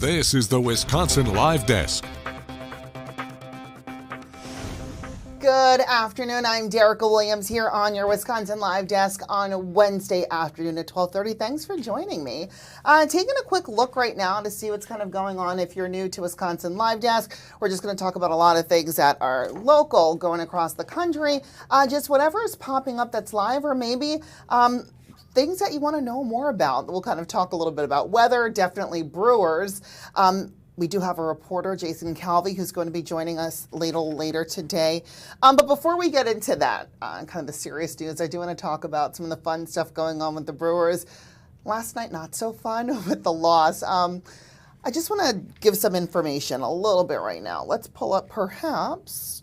This is the Wisconsin Live Desk. Good afternoon. I'm Derica Williams here on your Wisconsin Live Desk on Wednesday afternoon at 12:30. Thanks for joining me. Taking a quick look right now to see what's kind of going on. If you're new to Wisconsin Live Desk, we're just going to talk about a lot of things that are local, going across the country, just whatever is popping up that's live, or maybe things that you want to know more about. We'll kind of talk a little bit about weather, definitely Brewers. We do have a reporter, Jason Calvi, who's going to be joining us later today. But before we get into that, kind of the serious news, I do want to talk about some of the fun stuff going on with the Brewers. Last night, not so fun with the loss. I just want to give some information a little bit right now. Let's pull up perhaps,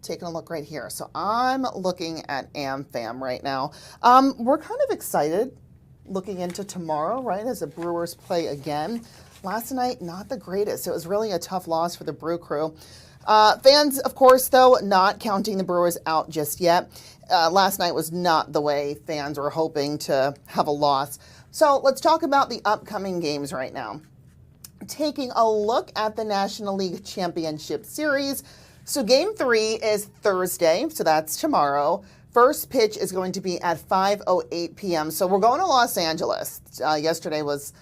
taking a look right here. So I'm looking at AmFam right now. We're kind of excited looking into tomorrow, right, as the Brewers play again. Last night, not the greatest. It was really a tough loss for the Brew Crew. Fans, of course, though, not counting the Brewers out just yet. Last night was not the way fans were hoping to have a loss. So let's talk about the upcoming games right now. Taking a look at the National League Championship Series. So Game 3 is Thursday, so that's tomorrow. First pitch is going to be at 5:08 p.m. So we're going to Los Angeles. Yesterday was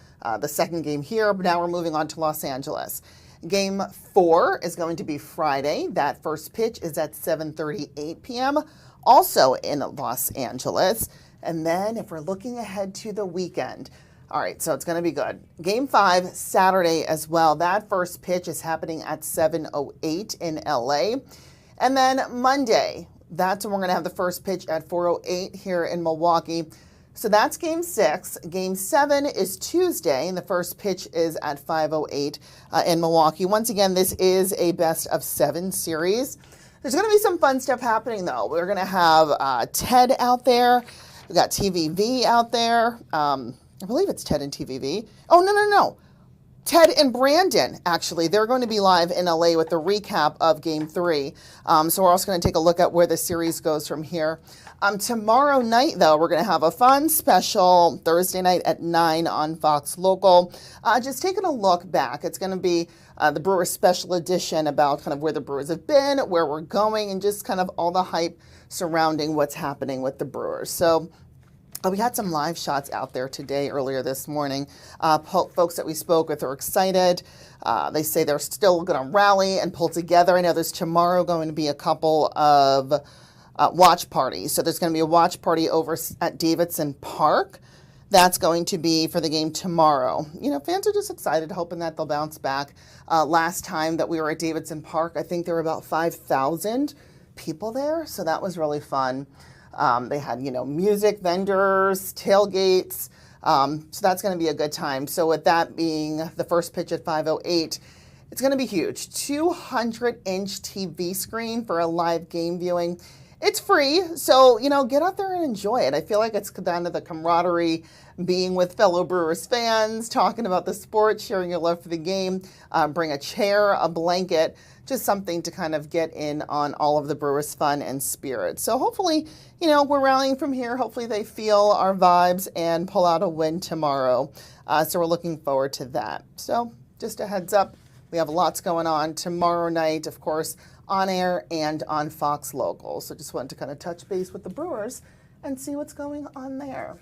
the second game here, but now we're moving on to Los Angeles. Game 4 is going to be Friday. That first pitch is at 7:38 p.m., also in Los Angeles. And then if we're looking ahead to the weekend, all right, so it's going to be good. Game 5, Saturday as well. That first pitch is happening at 7:08 in LA. And then Monday, that's when we're going to have the first pitch at 4:08 here in Milwaukee. So that's Game 6. Game 7 is Tuesday, and the first pitch is at 5:08 in Milwaukee. Once again, this is a best-of-7 series. There's going to be some fun stuff happening, though. We're going to have Ted out there. We got TVV out there. I believe it's Ted and TVV. Oh, no. Ted and Brandon, actually, they're going to be live in LA with the recap of Game 3. So we're also going to take a look at where the series goes from here. Tomorrow night, though, we're going to have a fun special Thursday night at 9 on Fox Local. Just taking a look back. It's going to be the Brewers special edition about kind of where the Brewers have been, where we're going, and just kind of all the hype surrounding what's happening with the Brewers. So we had some live shots out there today, earlier this morning. Folks that we spoke with are excited. They say they're still going to rally and pull together. I know there's tomorrow going to be a couple of watch parties. So there's going to be a watch party over at Davidson Park. That's going to be for the game tomorrow. You know, fans are just excited, hoping that they'll bounce back. Last time that we were at Davidson Park, I think there were about 5,000 people there. So that was really fun. They had, music vendors, tailgates. So that's going to be a good time. So with that being the first pitch at 5:08, it's going to be huge. 200-inch TV screen for a live game viewing. It's free, so, get out there and enjoy it. I feel like it's down to the camaraderie, being with fellow Brewers fans, talking about the sport, sharing your love for the game. Bring a chair, a blanket, just something to kind of get in on all of the Brewers' fun and spirit. So hopefully, we're rallying from here. Hopefully they feel our vibes and pull out a win tomorrow. So we're looking forward to that. So just a heads up, we have lots going on tomorrow night, of course, on air and on Fox Local. So just wanted to kind of touch base with the Brewers and see what's going on there.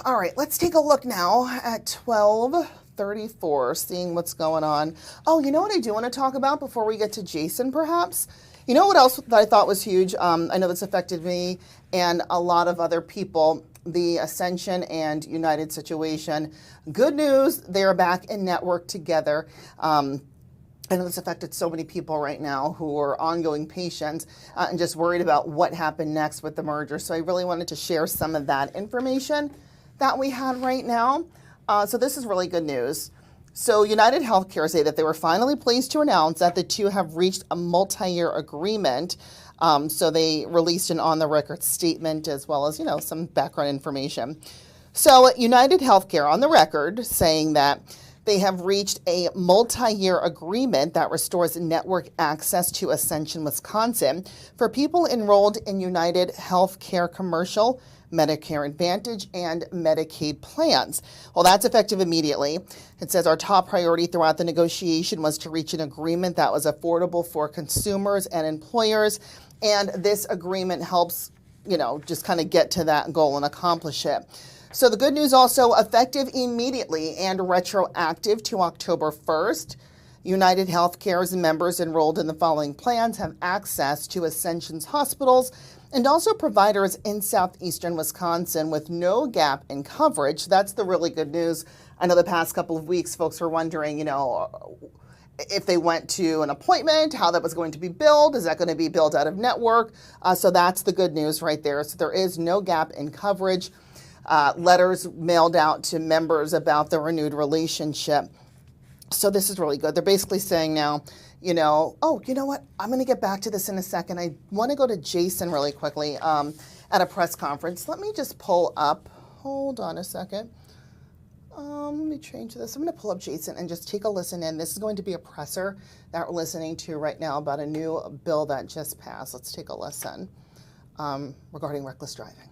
All right, let's take a look now at 12:34, seeing what's going on. Oh, you know what I do want to talk about before we get to Jason, perhaps? You know what else that I thought was huge? I know this affected me and a lot of other people, the Ascension and United situation. Good news, they're back in network together. I know this affected so many people right now who are ongoing patients and just worried about what happened next with the merger. So I really wanted to share some of that information that we had right now. So this is really good news. So United Healthcare say that they were finally pleased to announce that the two have reached a multi-year agreement. So they released an on-the-record statement as well as, some background information. So United Healthcare on the record saying that they have reached a multi-year agreement that restores network access to Ascension, Wisconsin for people enrolled in United Healthcare commercial, Medicare Advantage, and Medicaid plans. Well, that's effective immediately. It says our top priority throughout the negotiation was to reach an agreement that was affordable for consumers and employers, and this agreement helps, just kind of get to that goal and accomplish it. So the good news also, effective immediately and retroactive to October 1st. United Healthcare's members enrolled in the following plans have access to Ascension's hospitals and also providers in southeastern Wisconsin with no gap in coverage. That's the really good news. I know the past couple of weeks folks were wondering, if they went to an appointment, how that was going to be billed. Is that going to be billed out of network? So that's the good news right there. So there is no gap in coverage. Letters mailed out to members about the renewed relationship. So this is really good. They're basically saying now, you know what? I'm going to get back to this in a second. I want to go to Jason really quickly at a press conference. Let me just pull up. Hold on a second. Let me change this. I'm going to pull up Jason and just take a listen in. This is going to be a presser that we're listening to right now about a new bill that just passed. Let's take a listen regarding reckless driving.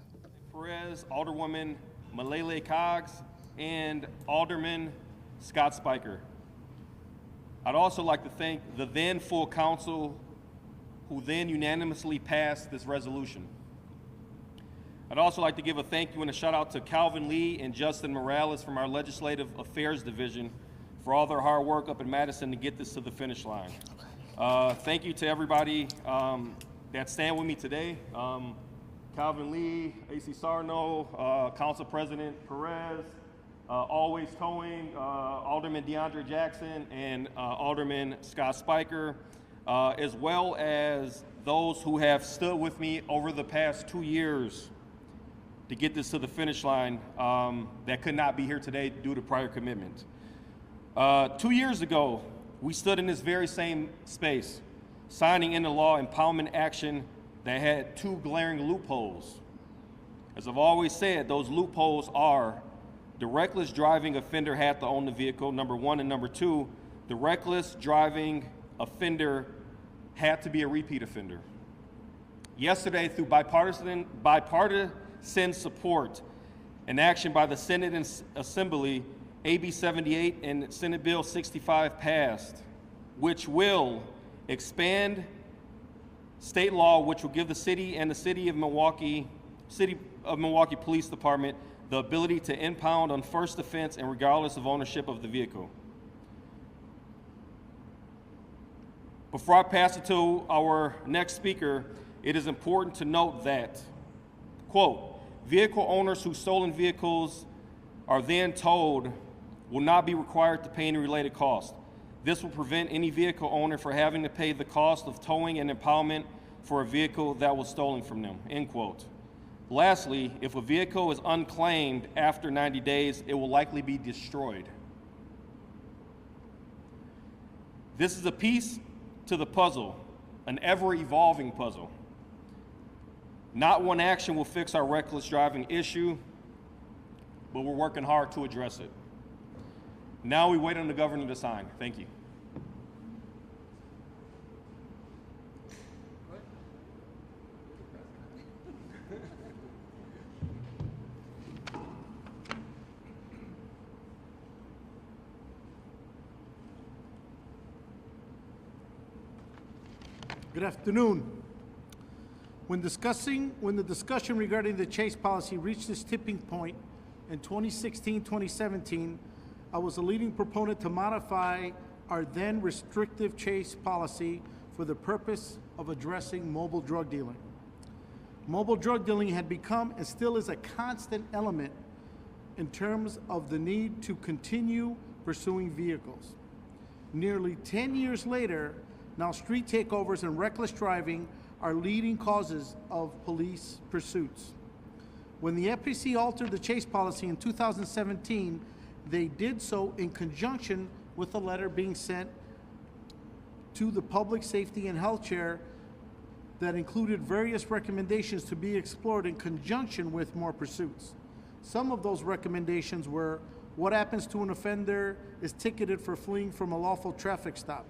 Perez, Alderwoman Malele Coggs, and Alderman Scott Spiker. I'd also like to thank the then full council who then unanimously passed this resolution. I'd also like to give a thank you and a shout out to Calvin Lee and Justin Morales from our Legislative Affairs Division for all their hard work up in Madison to get this to the finish line. Thank you to everybody that stand with me today. Calvin Lee, A.C. Sarno, Council President Perez, Always Towing, Alderman DeAndre Jackson, and Alderman Scott Spiker, as well as those who have stood with me over the past 2 years to get this to the finish line that could not be here today due to prior commitment. 2 years ago, we stood in this very same space, signing into law empowerment action that had two glaring loopholes. As I've always said, those loopholes are the reckless driving offender had to own the vehicle, number one, and number two, the reckless driving offender had to be a repeat offender. Yesterday, through bipartisan support and action by the Senate and Assembly, AB 78 and Senate Bill 65 passed, which will expand state law, which will give the city and the City of Milwaukee Police Department the ability to impound on first offense and regardless of ownership of the vehicle. Before I pass it to our next speaker, it is important to note that, quote, vehicle owners whose stolen vehicles are then towed will not be required to pay any related cost. This will prevent any vehicle owner from having to pay the cost of towing and impoundment for a vehicle that was stolen from them, end quote. Lastly, if a vehicle is unclaimed after 90 days, it will likely be destroyed. This is a piece to the puzzle, an ever-evolving puzzle. Not one action will fix our reckless driving issue, but we're working hard to address it. Now we wait on the governor to sign. Thank you. Good afternoon. When the discussion regarding the chase policy reached this tipping point in 2016-2017, I was a leading proponent to modify our then restrictive chase policy for the purpose of addressing mobile drug dealing. Mobile drug dealing had become and still is a constant element in terms of the need to continue pursuing vehicles. Nearly 10 years later, now street takeovers and reckless driving are leading causes of police pursuits. When the FPC altered the chase policy in 2017, they did so in conjunction with a letter being sent to the Public Safety and Health Chair that included various recommendations to be explored in conjunction with more pursuits. Some of those recommendations were: what happens to an offender is ticketed for fleeing from a lawful traffic stop?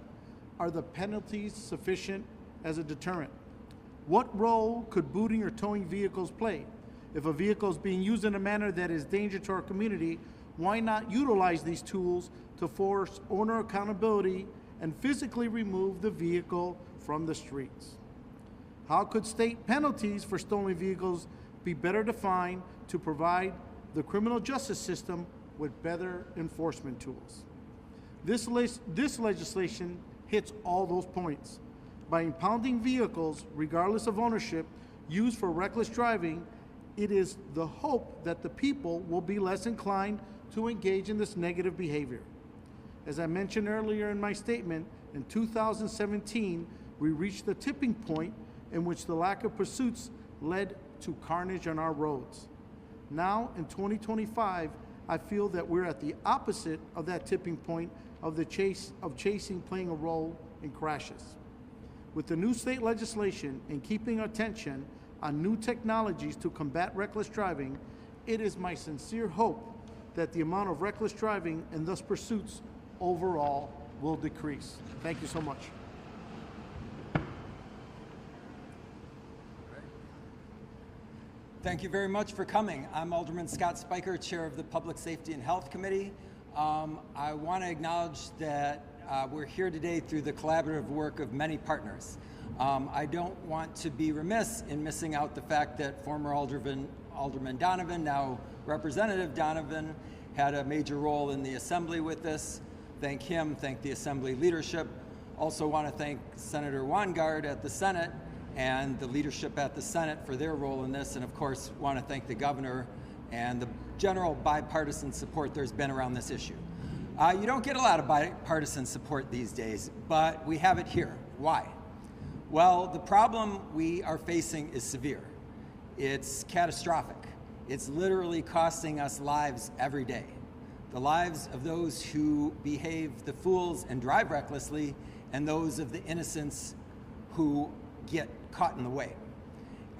Are the penalties sufficient as a deterrent? What role could booting or towing vehicles play? If a vehicle is being used in a manner that is danger to our community, why not utilize these tools to force owner accountability and physically remove the vehicle from the streets? How could state penalties for stolen vehicles be better defined to provide the criminal justice system with better enforcement tools? This legislation hits all those points. By impounding vehicles, regardless of ownership, used for reckless driving, it is the hope that the people will be less inclined to engage in this negative behavior. As I mentioned earlier in my statement, in 2017, we reached the tipping point in which the lack of pursuits led to carnage on our roads. Now, in 2025, I feel that we're at the opposite of that tipping point of chasing playing a role in crashes. With the new state legislation and keeping attention on new technologies to combat reckless driving, it is my sincere hope that the amount of reckless driving and thus pursuits overall will decrease. Thank you so much. Thank you very much for coming. I'm Alderman Scott Spiker, Chair of the Public Safety and Health Committee. I want to acknowledge that we're here today through the collaborative work of many partners. I don't want to be remiss in missing out the fact that former Alderman Donovan, now Representative Donovan, had a major role in the Assembly with this. Thank him, thank the Assembly leadership. Also want to thank Senator Weingart at the Senate and the leadership at the Senate for their role in this, and of course want to thank the governor and the general bipartisan support there's been around this issue. You don't get a lot of bipartisan support these days, but we have it here. Why? Well, the problem we are facing is severe. It's catastrophic. It's literally costing us lives every day. The lives of those who behave the fools and drive recklessly, and those of the innocents who get caught in the way.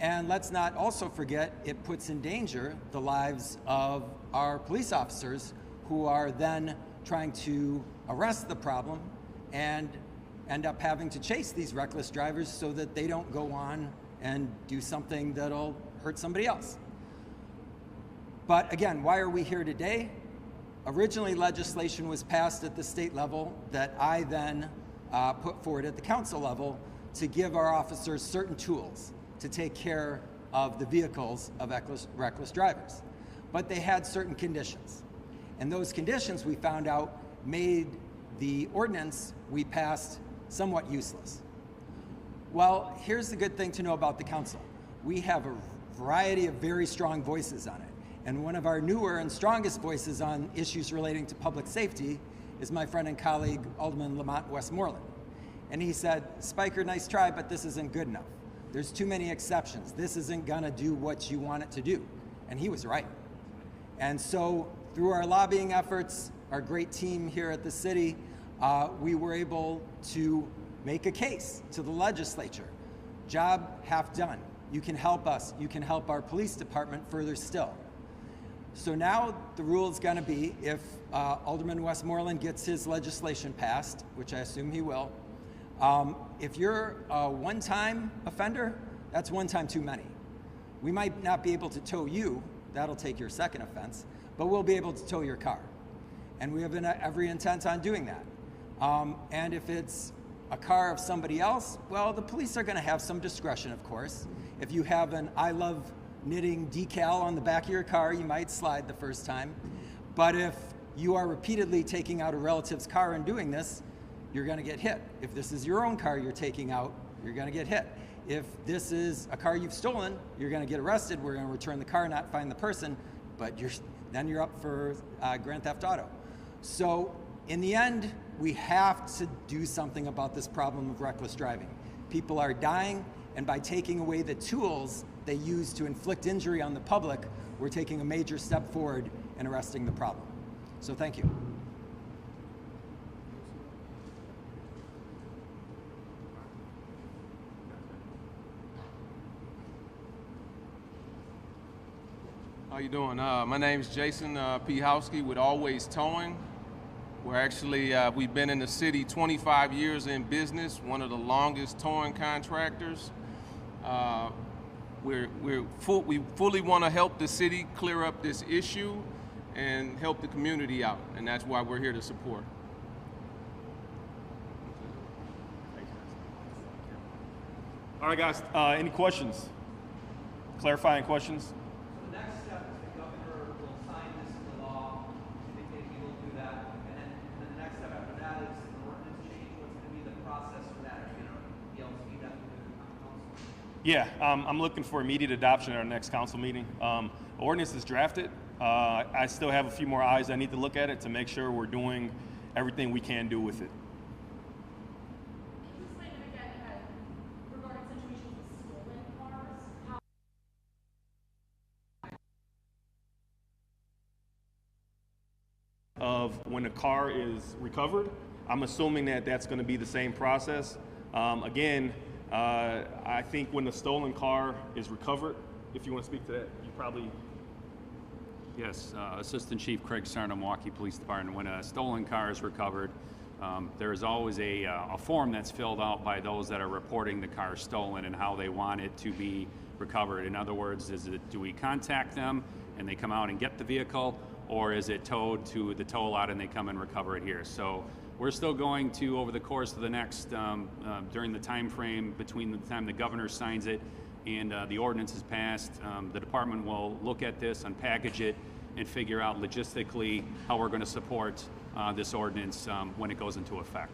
And let's not also forget, it puts in danger the lives of our police officers who are then trying to arrest the problem and end up having to chase these reckless drivers so that they don't go on and do something that'll hurt somebody else. But again, why are we here today? Originally, legislation was passed at the state level that I then put forward at the council level to give our officers certain tools to take care of the vehicles of reckless drivers. But they had certain conditions. And those conditions, we found out, made the ordinance we passed somewhat useless. Well, here's the good thing to know about the council. We have a variety of very strong voices on it. And one of our newer and strongest voices on issues relating to public safety is my friend and colleague, Alderman Lamont Westmoreland. And he said, Spiker, nice try, but this isn't good enough. There's too many exceptions. This isn't gonna do what you want it to do. And he was right. And so through our lobbying efforts, our great team here at the city, we were able to make a case to the legislature. Job half done. You can help us. You can help our police department further still. So now the rule is going to be, if Alderman Westmoreland gets his legislation passed, which I assume he will, if you're a one-time offender, that's one time too many. We might not be able to tow you, that'll take your second offense, but we'll be able to tow your car. And we have every intent on doing that. And if it's a car of somebody else, well, the police are going to have some discretion, of course. If you have an I love knitting decal on the back of your car, you might slide the first time. But if you are repeatedly taking out a relative's car and doing this, you're going to get hit. If this is your own car you're taking out, you're going to get hit. If this is a car you've stolen, you're going to get arrested. We're going to return the car, not find the person, but then you're up for Grand Theft Auto. So in the end, we have to do something about this problem of reckless driving. People are dying, and by taking away the tools they use to inflict injury on the public, we're taking a major step forward in arresting the problem. So thank you. How you doing? My name's Jason P. Howski with Always Towing. We're actually, we've been in the city 25 years in business, one of the longest towing contractors. we fully want to help the city clear up this issue and help the community out, and that's why we're here to support. All right, guys, any questions? Clarifying questions? The next step is the governor will sign this into law, indicating he will do that, and then the next step after that is an ordinance change. What's going to be the process for that? Are you going to be able to speed that through the council? Yeah, I'm looking for immediate adoption at our next council meeting. Ordinance is drafted. I still have a few more eyes I need to look at it to make sure we're doing everything we can do with it. Of when a car is recovered, I'm assuming that that's going to be the same process. Again, I think when the stolen car is recovered, if you want to speak to that, you probably. Yes, Assistant Chief Craig Sarna, Milwaukee Police Department. When a stolen car is recovered, there is always a form that's filled out by those that are reporting the car stolen and how they want it to be recovered. In other words, do we contact them and they come out and get the vehicle, or is it towed to the tow lot and they come and recover it here? So we're still going to, over the course of the next, during the time frame between the time the governor signs it and the ordinance is passed, the department will look at this, unpackage it, and figure out logistically how we're going to support this ordinance when it goes into effect.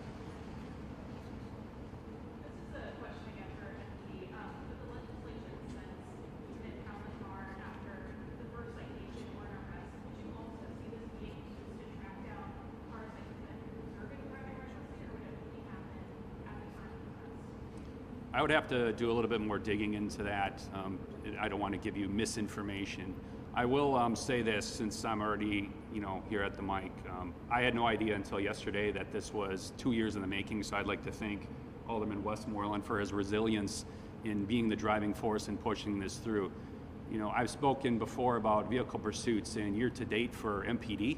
This is a question again for MP. The legislature since we didn't count the car after the first citation or an arrest, would you also see this being used to track down cars that have been observing driving recklessly, or would it only happen at the time of the arrest? I would have to do a little bit more digging into that. I don't want to give you misinformation. I will say this, since I'm already, here at the mic. I had no idea until yesterday that this was 2 years in the making, so I'd like to thank Alderman Westmoreland for his resilience in being the driving force and pushing this through. I've spoken before about vehicle pursuits, and year to date for MPD,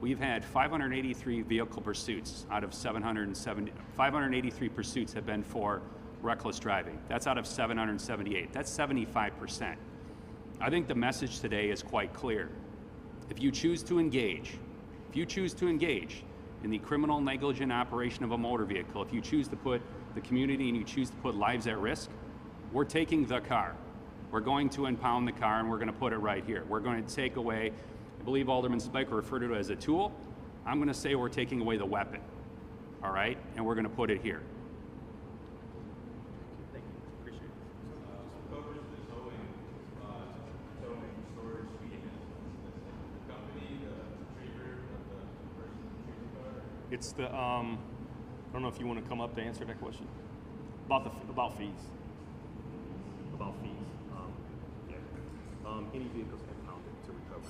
we've had 583 vehicle pursuits out of 770. 583 pursuits have been for reckless driving. That's out of 778. That's 75%. I think the message today is quite clear. If you choose to engage in the criminal negligent operation of a motor vehicle, if you choose to put the community and you choose to put lives at risk, we're taking the car. We're going to impound the car and we're going to put it right here. We're going to take away, I believe Alderman Spiker referred to it as a tool. I'm going to say we're taking away the weapon, all right? And we're going to put it here. It's the I don't know if you want to come up to answer that question about fees. About fees. Any vehicles impounded to recover.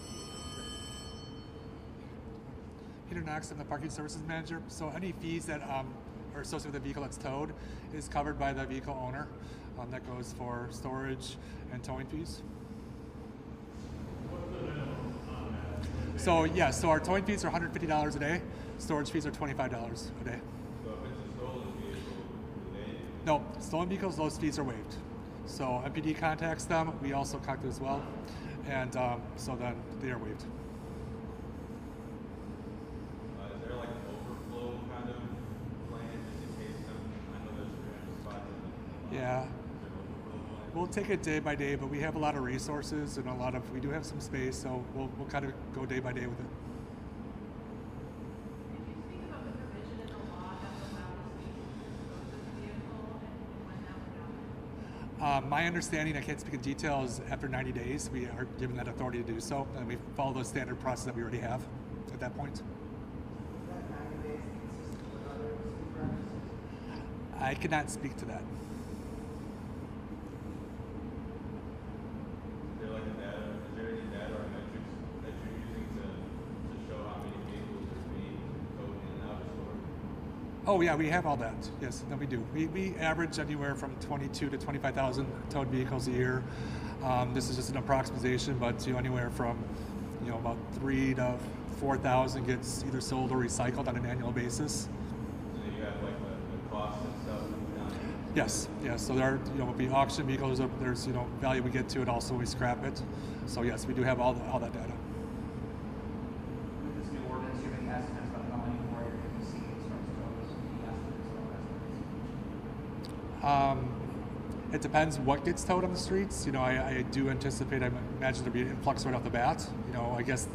Peter Knox, I'm the parking services manager. So any fees that are associated with the vehicle that's towed is covered by the vehicle owner. That goes for storage and towing fees. So yeah, so our towing fees are $150 a day. Storage fees are $25 a day. So if it's a stolen vehicle, No, stolen vehicles, those fees are waived. So MPD contacts them, we also contact them as well, and so then they are waived. is there like an overflow kind of plan just in case I know there's 300 spots in the Yeah. We'll take it day by day, but we have a lot of resources and we do have some space, so we'll kind of go day by day with it. Could you speak about the provision in the law that allows you to dispose of the vehicle and when that would happen? My understanding, I can't speak in detail, is after 90 days, we are given that authority to do so, and we follow the standard process that we already have at that point. I cannot speak to that. Is there any data or metrics that you're using to show how many vehicles are being towed in and out of store? Oh yeah, we have all that. Yes, no, we do. We average anywhere from 22 to 25,000 towed vehicles a year. This is just an approximation, but anywhere from about 3,000 to 4,000 gets either sold or recycled on an annual basis. So you have like the costs and stuff down Yes, yes. So there, will be auction vehicles. There's, value we get to it. Also, we scrap it. So yes, we do have all that data. With this new ordinance, you have any estimates about how many more you're going to see as far as towers? It depends what gets towed on the streets. I do anticipate. I imagine there'll be an influx right off the bat. I guess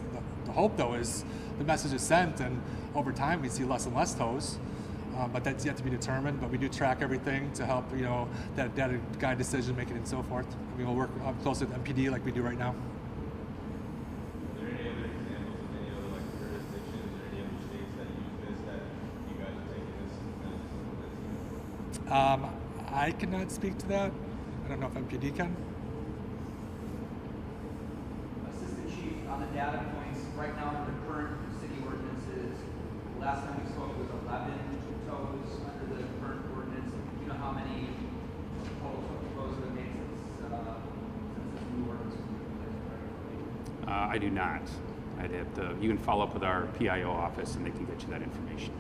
the hope though is the message is sent, and over time we see less and less tows. But that's yet to be determined. But we do track everything to help, that data guide decision making and so forth. We'll work closely with MPD like we do right now. Are there any other examples of any other jurisdictions or any other states that use this that you guys are taking this as I cannot speak to that. I don't know if MPD can. Assistant Chief, on the data points, right now under the current city ordinances, last time we spoke was 11 tows under the current ordinance. Do you know how many total tows have been made since this new ordinance was put in place? I do not. I'd have to. You can follow up with our PIO office, and they can get you that information.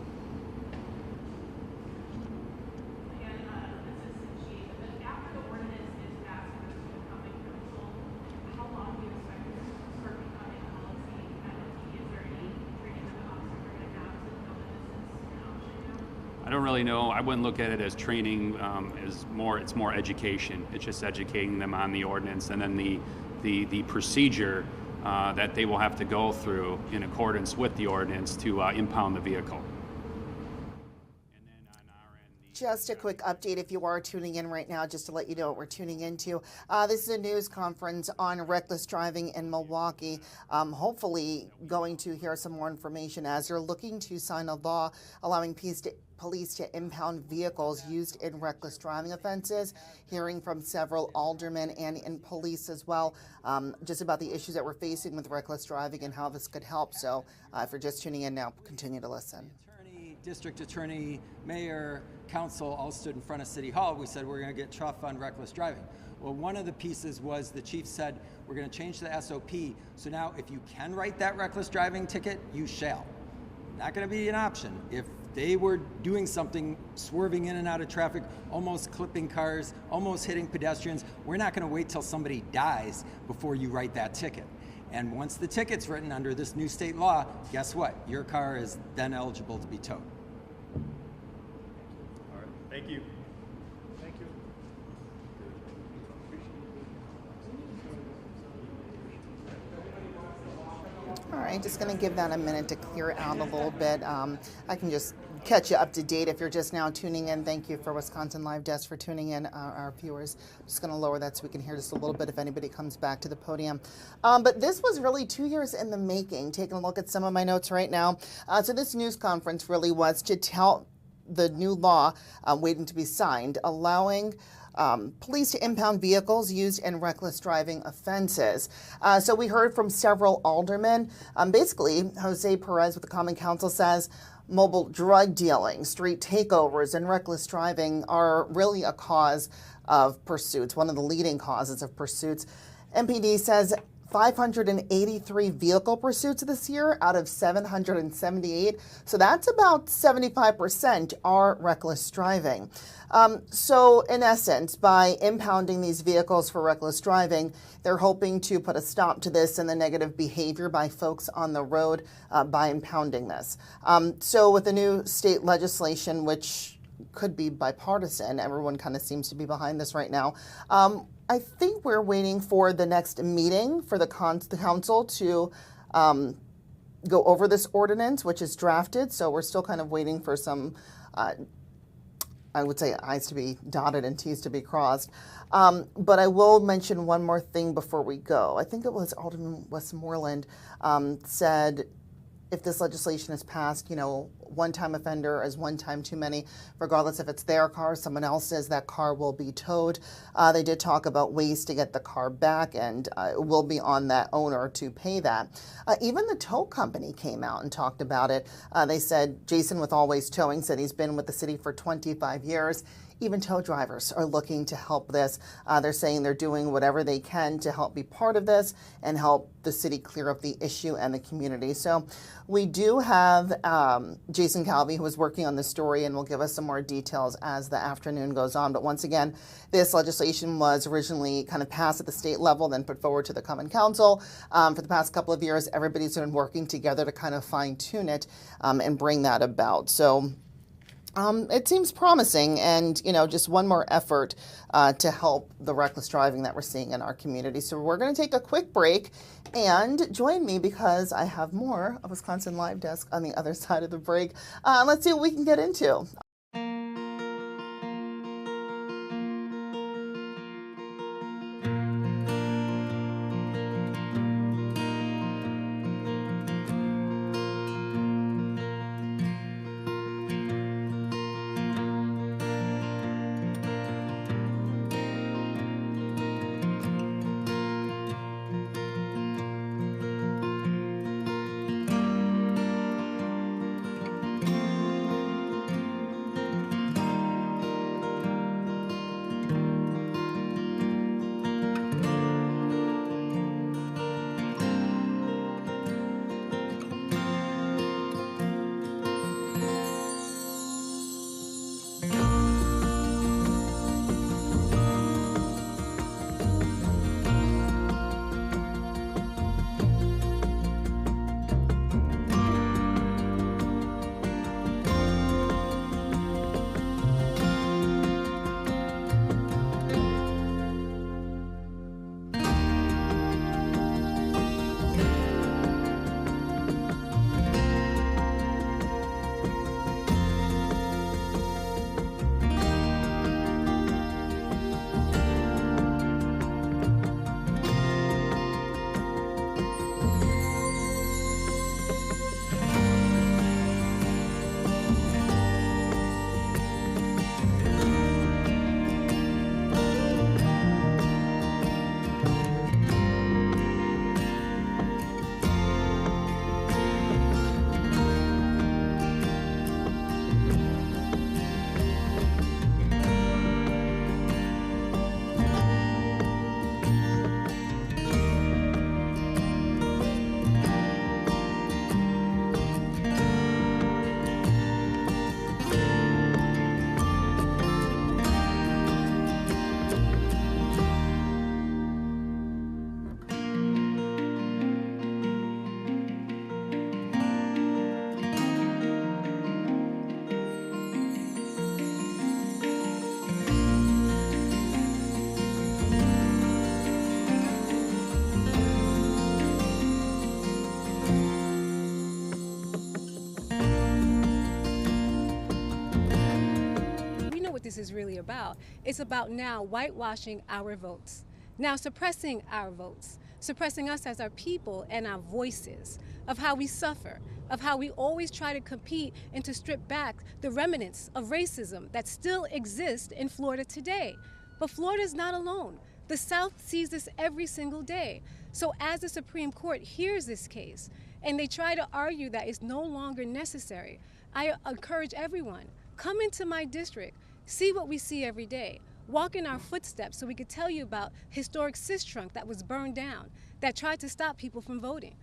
Again, Assistant Chief, after the ordinance is passed by the school common council, how long do you expect this to start becoming policy? And is there any training that the officers are going to have to know that this is an option now? I don't really know. I wouldn't look at it as training. It's more education. It's just educating them on the ordinance and then the procedure that they will have to go through in accordance with the ordinance to impound the vehicle. Just a quick update if you are tuning in right now, just to let you know what we're tuning into. This is a news conference on reckless driving in Milwaukee. Hopefully going to hear some more information as they're looking to sign a law allowing police to impound vehicles used in reckless driving offenses. Hearing from several aldermen and in police as well, just about the issues that we're facing with reckless driving and how this could help. So if you're just tuning in now, continue to listen. District attorney, mayor, council all stood in front of City Hall. We said we're going to get tough on reckless driving. Well, one of the pieces was the chief said we're going to change the SOP. So now if you can write that reckless driving ticket, you shall. Not going to be an option. If they were doing something, swerving in and out of traffic, almost clipping cars, almost hitting pedestrians, we're not going to wait till somebody dies before you write that ticket. And once the ticket's written under this new state law, guess what? Your car is then eligible to be towed. All right. Thank you. Thank you. All right, just going to give that a minute to clear out a little bit. I can just catch you up to date if you're just now tuning in. Thank you for Wisconsin Live Desk for tuning in, our viewers. I'm just going to lower that so we can hear just a little bit if anybody comes back to the podium. But this was really 2 years in the making. Taking a look at some of my notes right now. So this news conference really was to tell the new law waiting to be signed, allowing police to impound vehicles used in reckless driving offenses. So we heard from several aldermen. Basically, Jose Perez with the Common Council says mobile drug dealing, street takeovers, and reckless driving are really a cause of pursuits, one of the leading causes of pursuits. MPD says 583 vehicle pursuits this year out of 778. So that's about 75% are reckless driving. So in essence, by impounding these vehicles for reckless driving, they're hoping to put a stop to this and the negative behavior by folks on the road by impounding this. So with the new state legislation, which could be bipartisan, everyone kind of seems to be behind this right now. I think we're waiting for the next meeting for the council to go over this ordinance, which is drafted. So we're still kind of waiting for some, I would say, I's to be dotted and T's to be crossed. But I will mention one more thing before we go. I think it was Alderman Westmoreland said if this legislation is passed, one-time offender is one time too many, regardless if it's their car, someone else's, that car will be towed. They did talk about ways to get the car back, and it will be on that owner to pay that. Even the tow company came out and talked about it. They said, Jason with Always Towing said he's been with the city for 25 years. Even tow drivers are looking to help this. They're saying they're doing whatever they can to help be part of this and help the city clear up the issue and the community. So we do have Jason Calvi, who was working on this story and will give us some more details as the afternoon goes on. But once again, this legislation was originally kind of passed at the state level, then put forward to the Common Council. For the past couple of years, everybody's been working together to kind of fine-tune it and bring that about. So it seems promising, and just one more effort to help the reckless driving that we're seeing in our community. So we're going to take a quick break, and join me because I have more of Wisconsin Live Desk on the other side of the break. Let's see what we can get into. This is really about. It's about now whitewashing our votes, now suppressing our votes, suppressing us as our people and our voices, of how we suffer, of how we always try to compete and to strip back the remnants of racism that still exist in Florida today. But Florida's not alone. The South sees this every single day. So as the Supreme Court hears this case and they try to argue that it's no longer necessary, I encourage everyone, come into my district. See what we see every day. Walk in our footsteps so we could tell you about historic Sistrunk that was burned down, that tried to stop people from voting.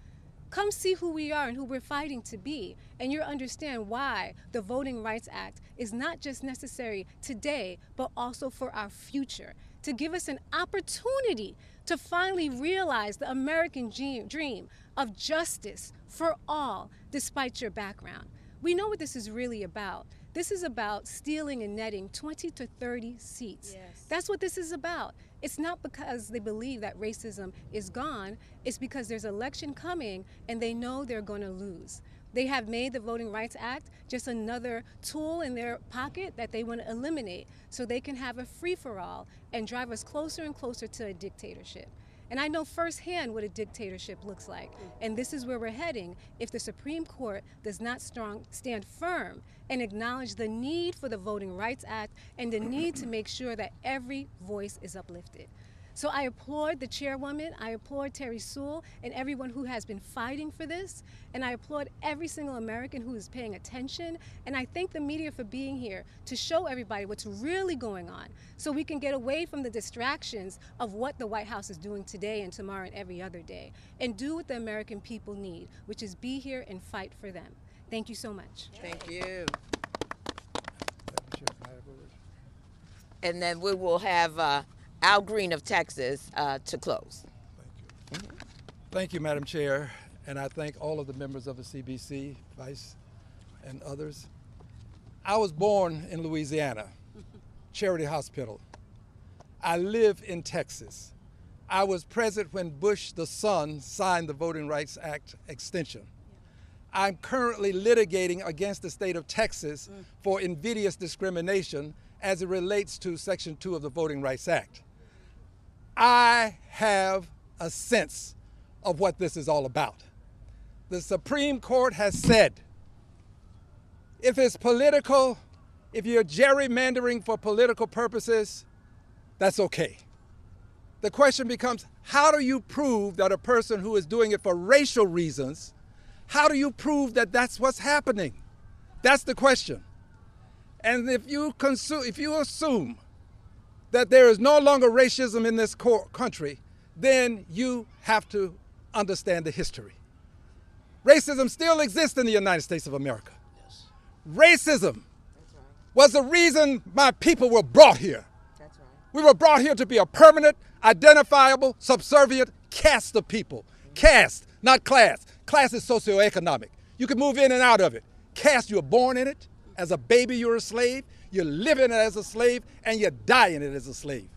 Come see who we are and who we're fighting to be, and you'll understand why the Voting Rights Act is not just necessary today, but also for our future, to give us an opportunity to finally realize the American dream of justice for all, despite your background. We know what this is really about. This is about stealing and netting 20 to 30 seats. Yes. That's what this is about. It's not because they believe that racism is gone. It's because there's an election coming and they know they're going to lose. They have made the Voting Rights Act just another tool in their pocket that they want to eliminate so they can have a free-for-all and drive us closer and closer to a dictatorship. And I know firsthand what a dictatorship looks like. And this is where we're heading if the Supreme Court does not stand firm and acknowledge the need for the Voting Rights Act and the need to make sure that every voice is uplifted. So I applaud the chairwoman, I applaud Terry Sewell and everyone who has been fighting for this, and I applaud every single American who is paying attention, and I thank the media for being here to show everybody what's really going on so we can get away from the distractions of what the White House is doing today and tomorrow and every other day, and do what the American people need, which is be here and fight for them. Thank you so much. Thank you. And then we will have Al Green of Texas to close. Thank you, Madam Chair, and I thank all of the members of the CBC, Vice, and others. I was born in Louisiana, Charity Hospital. I live in Texas. I was present when Bush, the son, signed the Voting Rights Act extension. I'm currently litigating against the state of Texas for invidious discrimination as it relates to Section 2 of the Voting Rights Act. I have a sense of what this is all about. The Supreme Court has said, if it's political, if you're gerrymandering for political purposes, that's okay. The question becomes, how do you prove that a person who is doing it for racial reasons, how do you prove that that's what's happening? That's the question. And if you assume that there is no longer racism in this country, then you have to understand the history. Racism still exists in the United States of America. Yes. Racism was the reason my people were brought here. That's right. We were brought here to be a permanent, identifiable, subservient caste of people. Caste, not class. Class is socioeconomic. You can move in and out of it. Caste, you're born in it. As a baby, you're a slave. You live in it as a slave, and you die in it as a slave.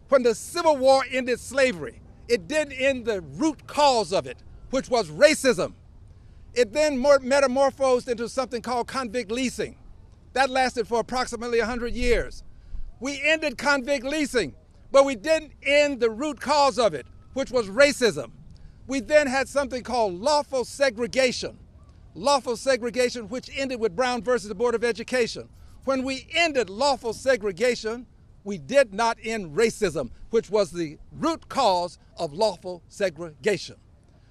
When the Civil War ended slavery, it didn't end the root cause of it, which was racism. It then metamorphosed into something called convict leasing. That lasted for approximately 100 years. We ended convict leasing, but we didn't end the root cause of it, which was racism. We then had something called lawful segregation. Lawful segregation, which ended with Brown versus the Board of Education. When we ended lawful segregation, we did not end racism, which was the root cause of lawful segregation.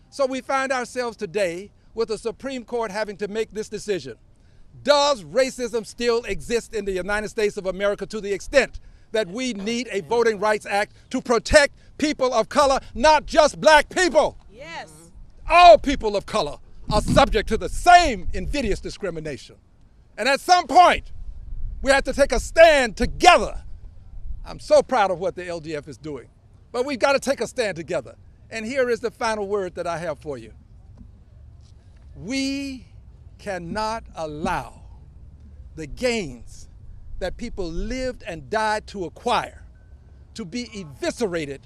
So we find ourselves today with the Supreme Court having to make this decision. Does racism still exist in the United States of America to the extent that we need a Voting Rights Act to protect people of color, not just black people? Yes. All people of color are subject to the same invidious discrimination. And at some point, we have to take a stand together. I'm so proud of what the LDF is doing, but we've got to take a stand together. And here is the final word that I have for you. We cannot allow the gains that people lived and died to acquire to be eviscerated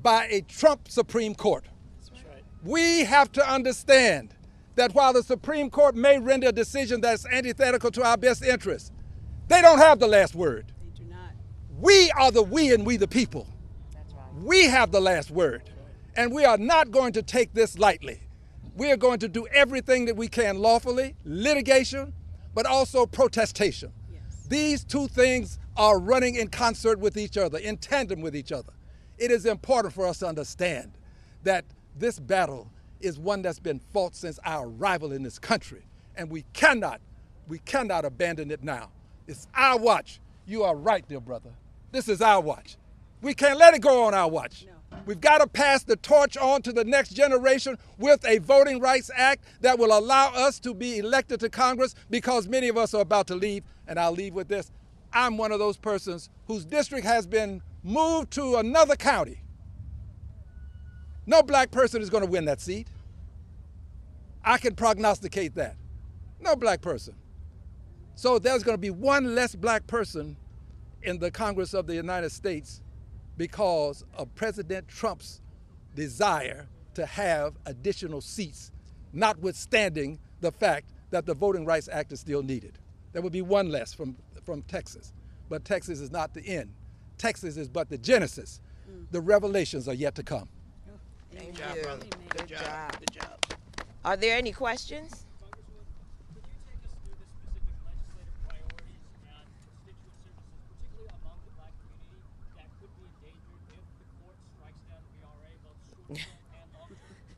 by a Trump Supreme Court. That's right. We have to understand that while the Supreme Court may render a decision that's antithetical to our best interests, they don't have the last word. They do not. We are the we and we the people. That's right. We have the last word. And we are not going to take this lightly. We are going to do everything that we can lawfully, litigation, but also protestation. Yes. These two things are running in concert with each other, in tandem with each other. It is important for us to understand that this battle is one that's been fought since our arrival in this country, and we cannot abandon it now. It's our watch. You are right, dear brother. This is our watch. We can't let it go on our watch. No. We've got to pass the torch on to the next generation with a Voting Rights Act that will allow us to be elected to Congress, because many of us are about to leave, and I'll leave with this. I'm one of those persons whose district has been moved to another county. No black person is going to win that seat. I can prognosticate that. No black person. So there's going to be one less black person in the Congress of the United States because of President Trump's desire to have additional seats, notwithstanding the fact that the Voting Rights Act is still needed. There will be one less from Texas, but Texas is not the end. Texas is but the genesis. The revelations are yet to come. Thank you. Brother. Good job. Good job. Are there any questions?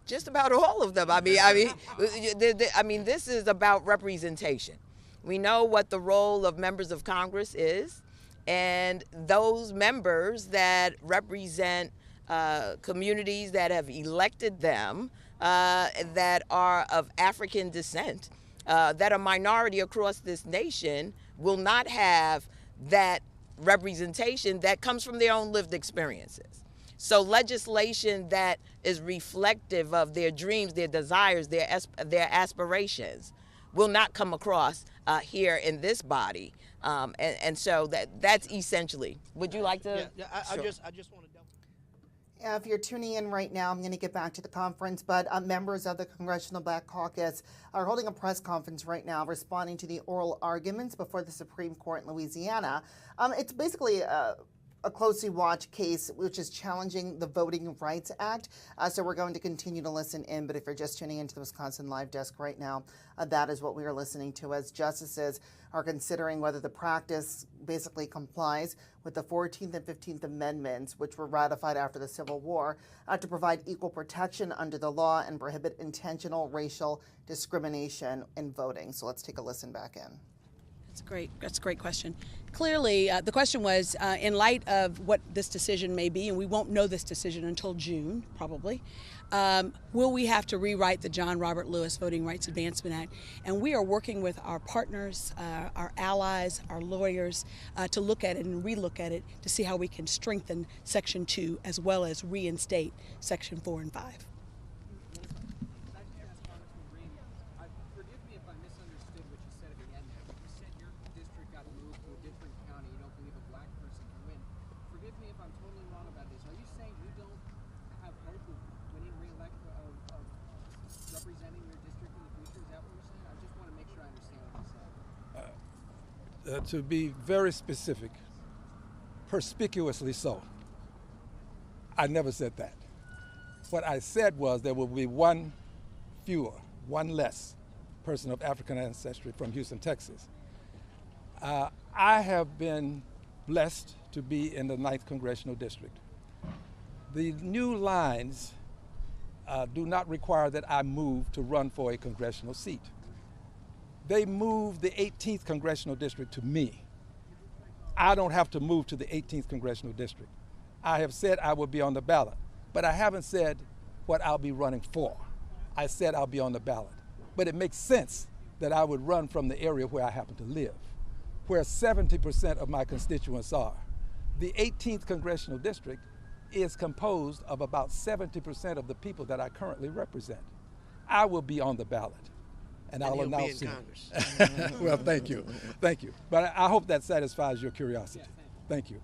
Just about all of them. I mean, this is about representation. We know what the role of members of Congress is, and those members that represent communities that have elected them, that are of African descent, that a minority across this nation will not have that representation that comes from their own lived experiences. So legislation that is reflective of their dreams, their desires, their aspirations will not come across here in this body. And so that's essentially. Would you like to? Yeah, Sure. I just want to double. If you're tuning in right now, I'm going to get back to the conference, but members of the Congressional Black Caucus are holding a press conference right now responding to the oral arguments before the Supreme Court in Louisiana. It's basically a closely watched case which is challenging the Voting Rights Act. So we're going to continue to listen in, but if you're just tuning into the Wisconsin Live Desk right now, that is what we are listening to as justices are considering whether the practice basically complies with the 14th and 15th Amendments, which were ratified after the Civil War, to provide equal protection under the law and prohibit intentional racial discrimination in voting. So let's take a listen back in. That's a great question. Clearly, the question was, in light of what this decision may be, and we won't know this decision until June, probably, will we have to rewrite the John Robert Lewis Voting Rights Advancement Act? And we are working with our partners, our allies, our lawyers, to look at it and relook at it to see how we can strengthen Section 2 as well as reinstate Section 4 and 5. Forgive me if I misunderstood what you said at the end there. You said your district got moved to a different county. You don't believe a black person can win. Forgive me if I'm totally wrong about this. Are you saying you don't have hope of winning re-election, of representing your district in the future? Is that what you're saying? I just want to make sure I understand what you said. To be very specific, perspicuously so, I never said that. What I said was there will be one fewer, one less person of African ancestry from Houston, Texas. I have been blessed to be in the 9th Congressional District. The new lines do not require that I move to run for a congressional seat. They moved the 18th Congressional District to me. I don't have to move to the 18th Congressional District. I have said I will be on the ballot, but I haven't said what I'll be running for. I said I'll be on the ballot. But it makes sense that I would run from the area where I happen to live, where 70% of my constituents are. The 18th Congressional District is composed of about 70% of the people that I currently represent. I will be on the ballot, and I'll announce it. Well, thank you. Thank you. But I hope that satisfies your curiosity. Thank you.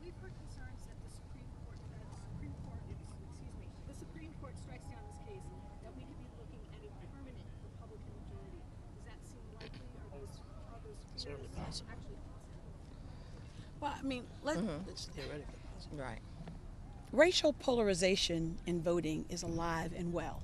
We've heard concerns that the Supreme Court strikes down this case, that we could be looking at a permanent Republican majority. Does that seem likely? Are those fears actually possible? Well, I mean, It's theoretically possible. Right. racial polarization in voting is alive and well.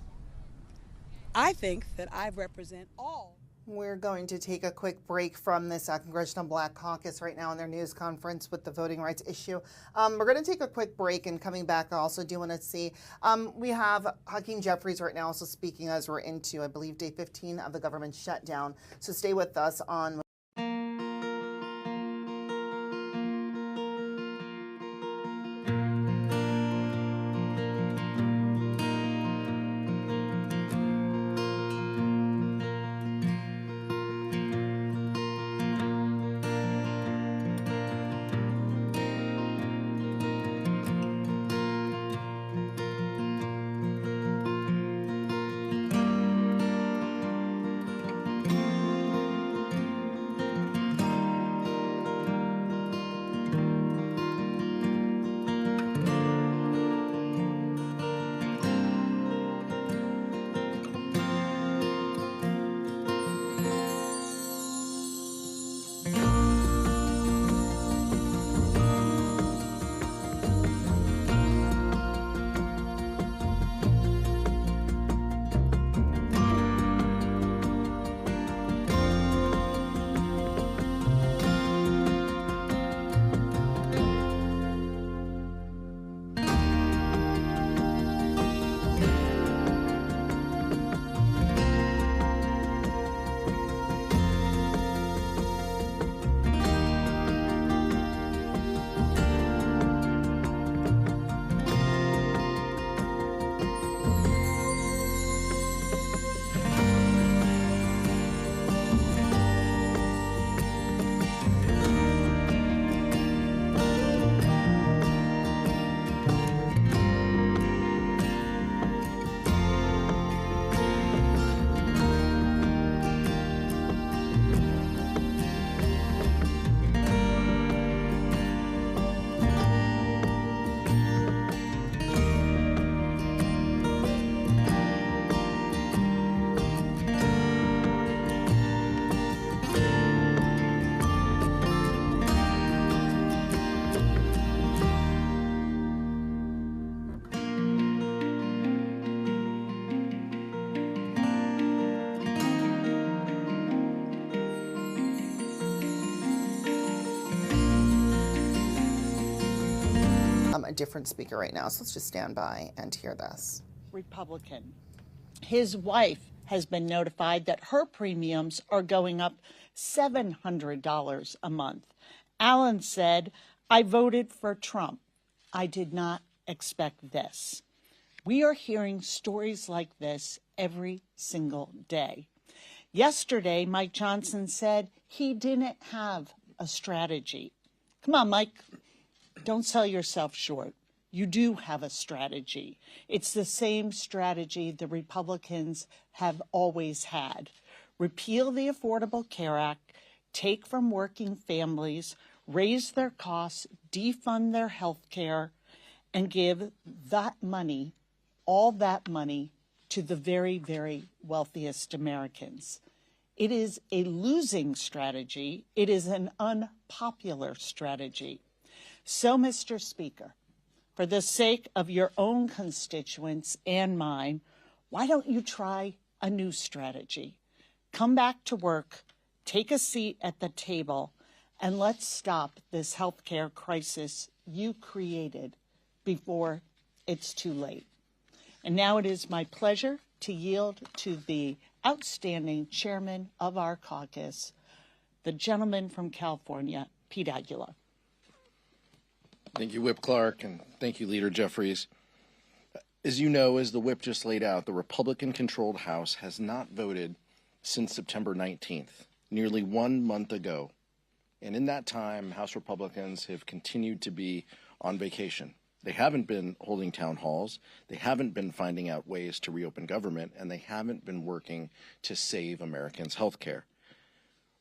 I think that I represent all. We're going to take a quick break from this Congressional Black Caucus right now in their news conference with the voting rights issue. We're going to take a quick break, and coming back, I also do want to see, we have Hakeem Jeffries right now also speaking as we're into, I believe, day 15 of the government shutdown. So stay with us on different speaker right now. So let's just stand by and hear this. Republican. His wife has been notified that her premiums are going up $700 a month. Alan said, "I voted for Trump. I did not expect this." We are hearing stories like this every single day. Yesterday, Mike Johnson said he didn't have a strategy. Come on, Mike, don't sell yourself short. You do have a strategy. It's the same strategy the Republicans have always had. Repeal the Affordable Care Act, take from working families, raise their costs, defund their health care, and give that money, all that money, to the very, very wealthiest Americans. It is a losing strategy. It is an unpopular strategy. So, Mr. Speaker, for the sake of your own constituents and mine, why don't you try a new strategy? Come back to work, take a seat at the table, and let's stop this healthcare crisis you created before it's too late. And now it is my pleasure to yield to the outstanding chairman of our caucus, the gentleman from California, Pete Aguilar. Thank you, Whip Clark, and thank you, Leader Jeffries. As you know, as the whip just laid out, the Republican-controlled House has not voted since September 19th, nearly 1 month ago. And in that time, House Republicans have continued to be on vacation. They haven't been holding town halls, they haven't been finding out ways to reopen government, and they haven't been working to save Americans' health care.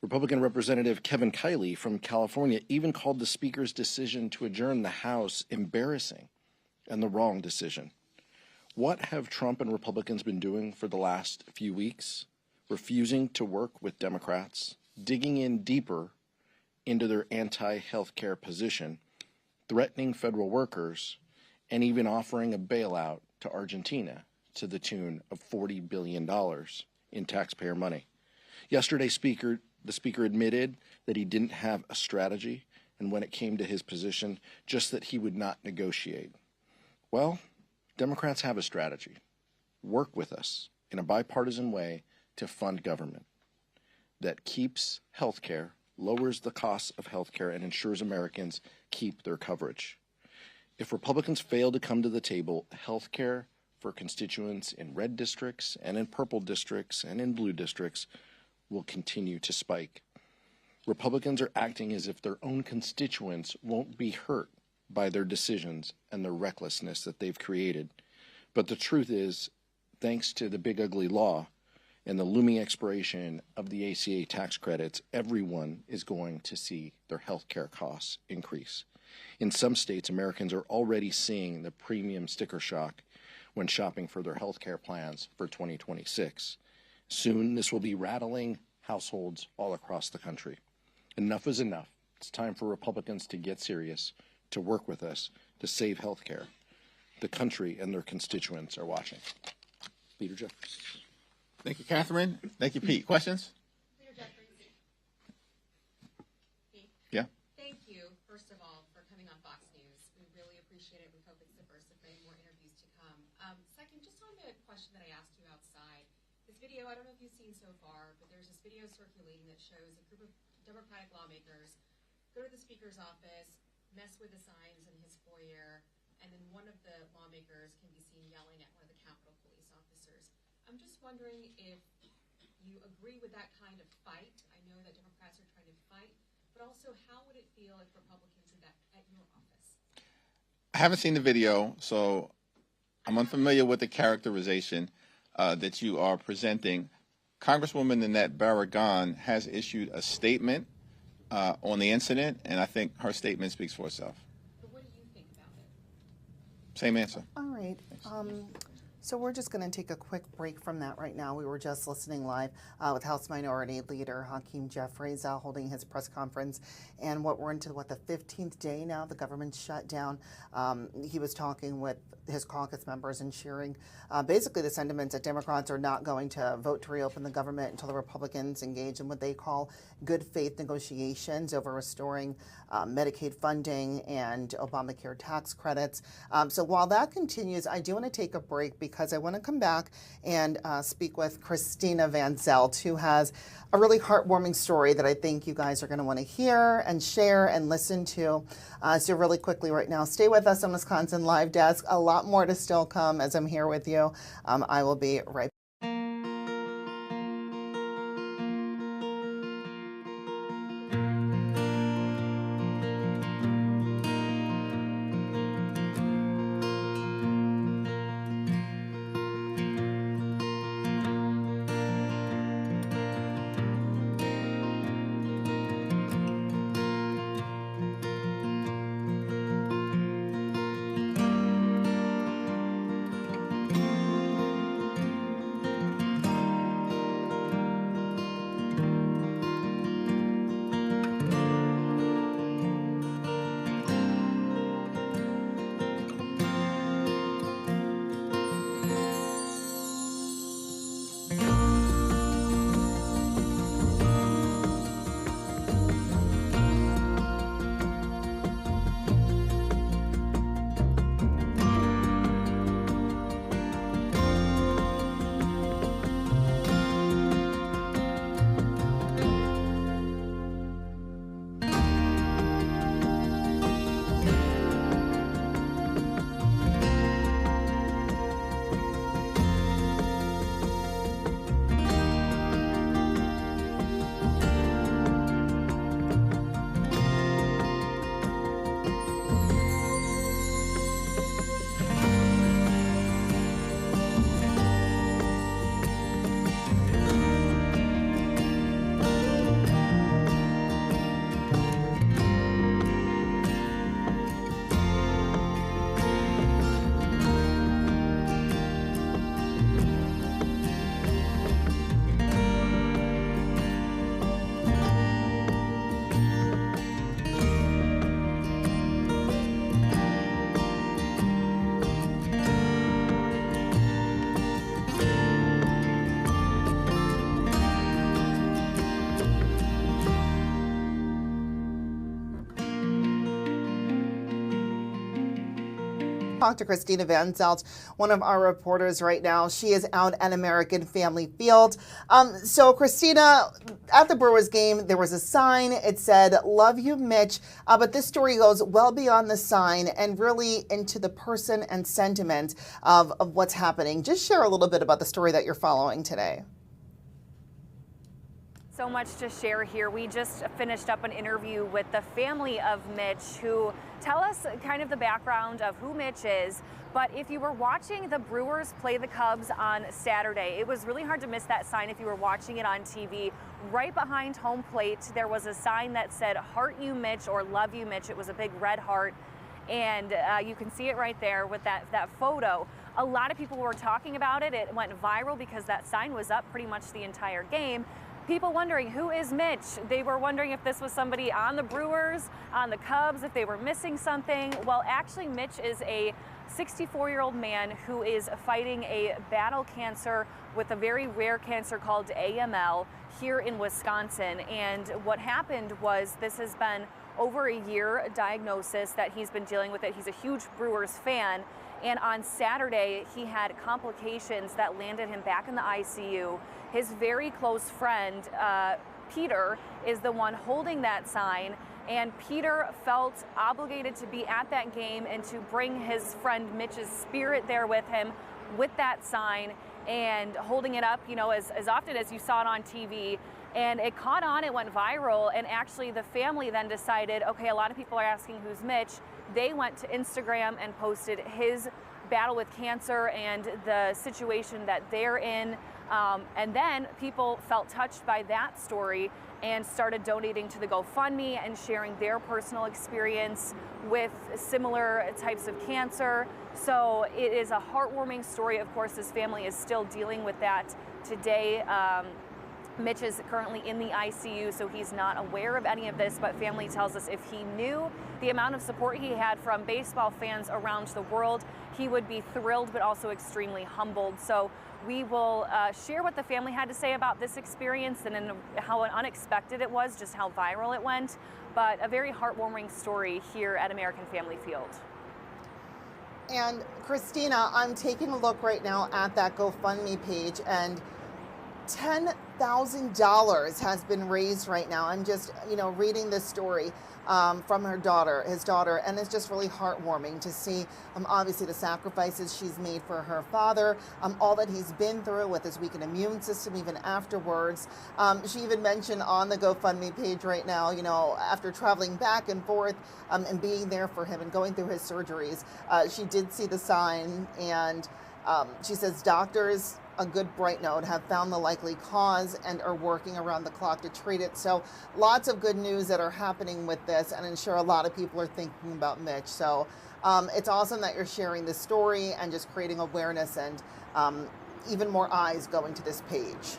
Republican Representative Kevin Kiley from California even called the Speaker's decision to adjourn the House embarrassing and the wrong decision. What have Trump and Republicans been doing for the last few weeks? Refusing to work with Democrats, digging in deeper into their anti-health care position, threatening federal workers, and even offering a bailout to Argentina to the tune of $40 billion in taxpayer money. Yesterday, the Speaker admitted that he didn't have a strategy, and when it came to his position, just that he would not negotiate. Well, Democrats have a strategy. Work with us in a bipartisan way to fund government that keeps health care, lowers the costs of health care, and ensures Americans keep their coverage. If Republicans fail to come to the table, health care for constituents in red districts and in purple districts and in blue districts will continue to spike. Republicans are acting as if their own constituents won't be hurt by their decisions and the recklessness that they've created. But the truth is, thanks to the big ugly law and the looming expiration of the ACA tax credits, everyone is going to see their health care costs increase. In some states, Americans are already seeing the premium sticker shock when shopping for their health care plans for 2026. Soon, this will be rattling households all across the country. Enough is enough. It's time for Republicans to get serious, to work with us, to save health care. The country and their constituents are watching. Leader Jeffries. Thank you, Catherine. Thank you, Pete. Questions? Leader Jeffries. Yeah. Thank you, first of all, for coming on Fox News. We really appreciate it. We hope it's the first of many more interviews to come. Second, just on the question that I asked you outside, this video, I don't know if you've seen so far, but there's this video circulating that shows a group of Democratic lawmakers go to the Speaker's office, mess with the signs in his foyer, and then one of the lawmakers can be seen yelling at one of the Capitol Police officers. I'm just wondering if you agree with that kind of fight. I know that Democrats are trying to fight, but also how would it feel if Republicans did that at your office? I haven't seen the video, so I'm unfamiliar with the characterization that you are presenting. Congresswoman Nanette Barragan has issued a statement on the incident, and I think her statement speaks for itself. But what do you think about it? Same answer. All right. So we're just going to take a quick break from that right now. We were just listening live with House Minority Leader Hakeem Jeffries holding his press conference. And we're into, the 15th day now, the government's shut down. He was talking with his caucus members and sharing basically the sentiments that Democrats are not going to vote to reopen the government until the Republicans engage in what they call good faith negotiations over restoring Medicaid funding and Obamacare tax credits. So while that continues, I do want to take a break because I want to come back and speak with Christina Van Zelt, who has a really heartwarming story that I think you guys are going to want to hear and share and listen to. So really quickly right now, stay with us on Wisconsin Live Desk. A lot more to still come as I'm here with you. I will be right back. Talk to Christina Van Zelt, one of our reporters right now. She is out at American Family Field. So Christina, at the Brewers game, there was a sign. It said, "Love you, Mitch." But this story goes well beyond the sign and really into the person and sentiment of what's happening. Just share a little bit about the story that you're following today. So much to share here. We just finished up an interview with the family of Mitch, who tell us kind of the background of who Mitch is. But if you were watching the Brewers play the Cubs on Saturday, it was really hard to miss that sign if you were watching it on TV. Right behind home plate, there was a sign that said, "Heart you, Mitch," or "Love you, Mitch." It was a big red heart. And you can see it right there with that photo. A lot of people were talking about it. It went viral because that sign was up pretty much the entire game. People wondering, who is Mitch? They were wondering if this was somebody on the Brewers, on the Cubs, if they were missing something. Well, actually, Mitch is a 64-year-old man who is fighting a battle cancer with a very rare cancer called AML here in Wisconsin. And what happened was, this has been over a year diagnosis that he's been dealing with it. He's a huge Brewers fan. And on Saturday, he had complications that landed him back in the ICU. His very close friend, Peter, is the one holding that sign. And Peter felt obligated to be at that game and to bring his friend Mitch's spirit there with him with that sign and holding it up, you know, as often as you saw it on TV. And it caught on, it went viral, and actually the family then decided, okay, a lot of people are asking who's Mitch. They went to Instagram and posted his battle with cancer and the situation that they're in. And then people felt touched by that story and started donating to the GoFundMe and sharing their personal experience with similar types of cancer. So it is a heartwarming story. Of course, this family is still dealing with that today. Mitch is currently in the ICU, so he's not aware of any of this, but family tells us if he knew the amount of support he had from baseball fans around the world, he would be thrilled but also extremely humbled. So we will share what the family had to say about this experience and how unexpected it was, just how viral it went, but a very heartwarming story here at American Family Field. And Christina, I'm taking a look right now at that GoFundMe page, and $10,000 has been raised right now. I'm just, reading this story from his daughter, and it's just really heartwarming to see, obviously, the sacrifices she's made for her father, all that he's been through with his weakened immune system, even afterwards. She even mentioned on the GoFundMe page right now, after traveling back and forth and being there for him and going through his surgeries, she did see the sign, and she says doctors, a good bright note, have found the likely cause and are working around the clock to treat it. So lots of good news that are happening with this, and I'm sure a lot of people are thinking about Mitch. So it's awesome that you're sharing this story and just creating awareness and even more eyes going to this page.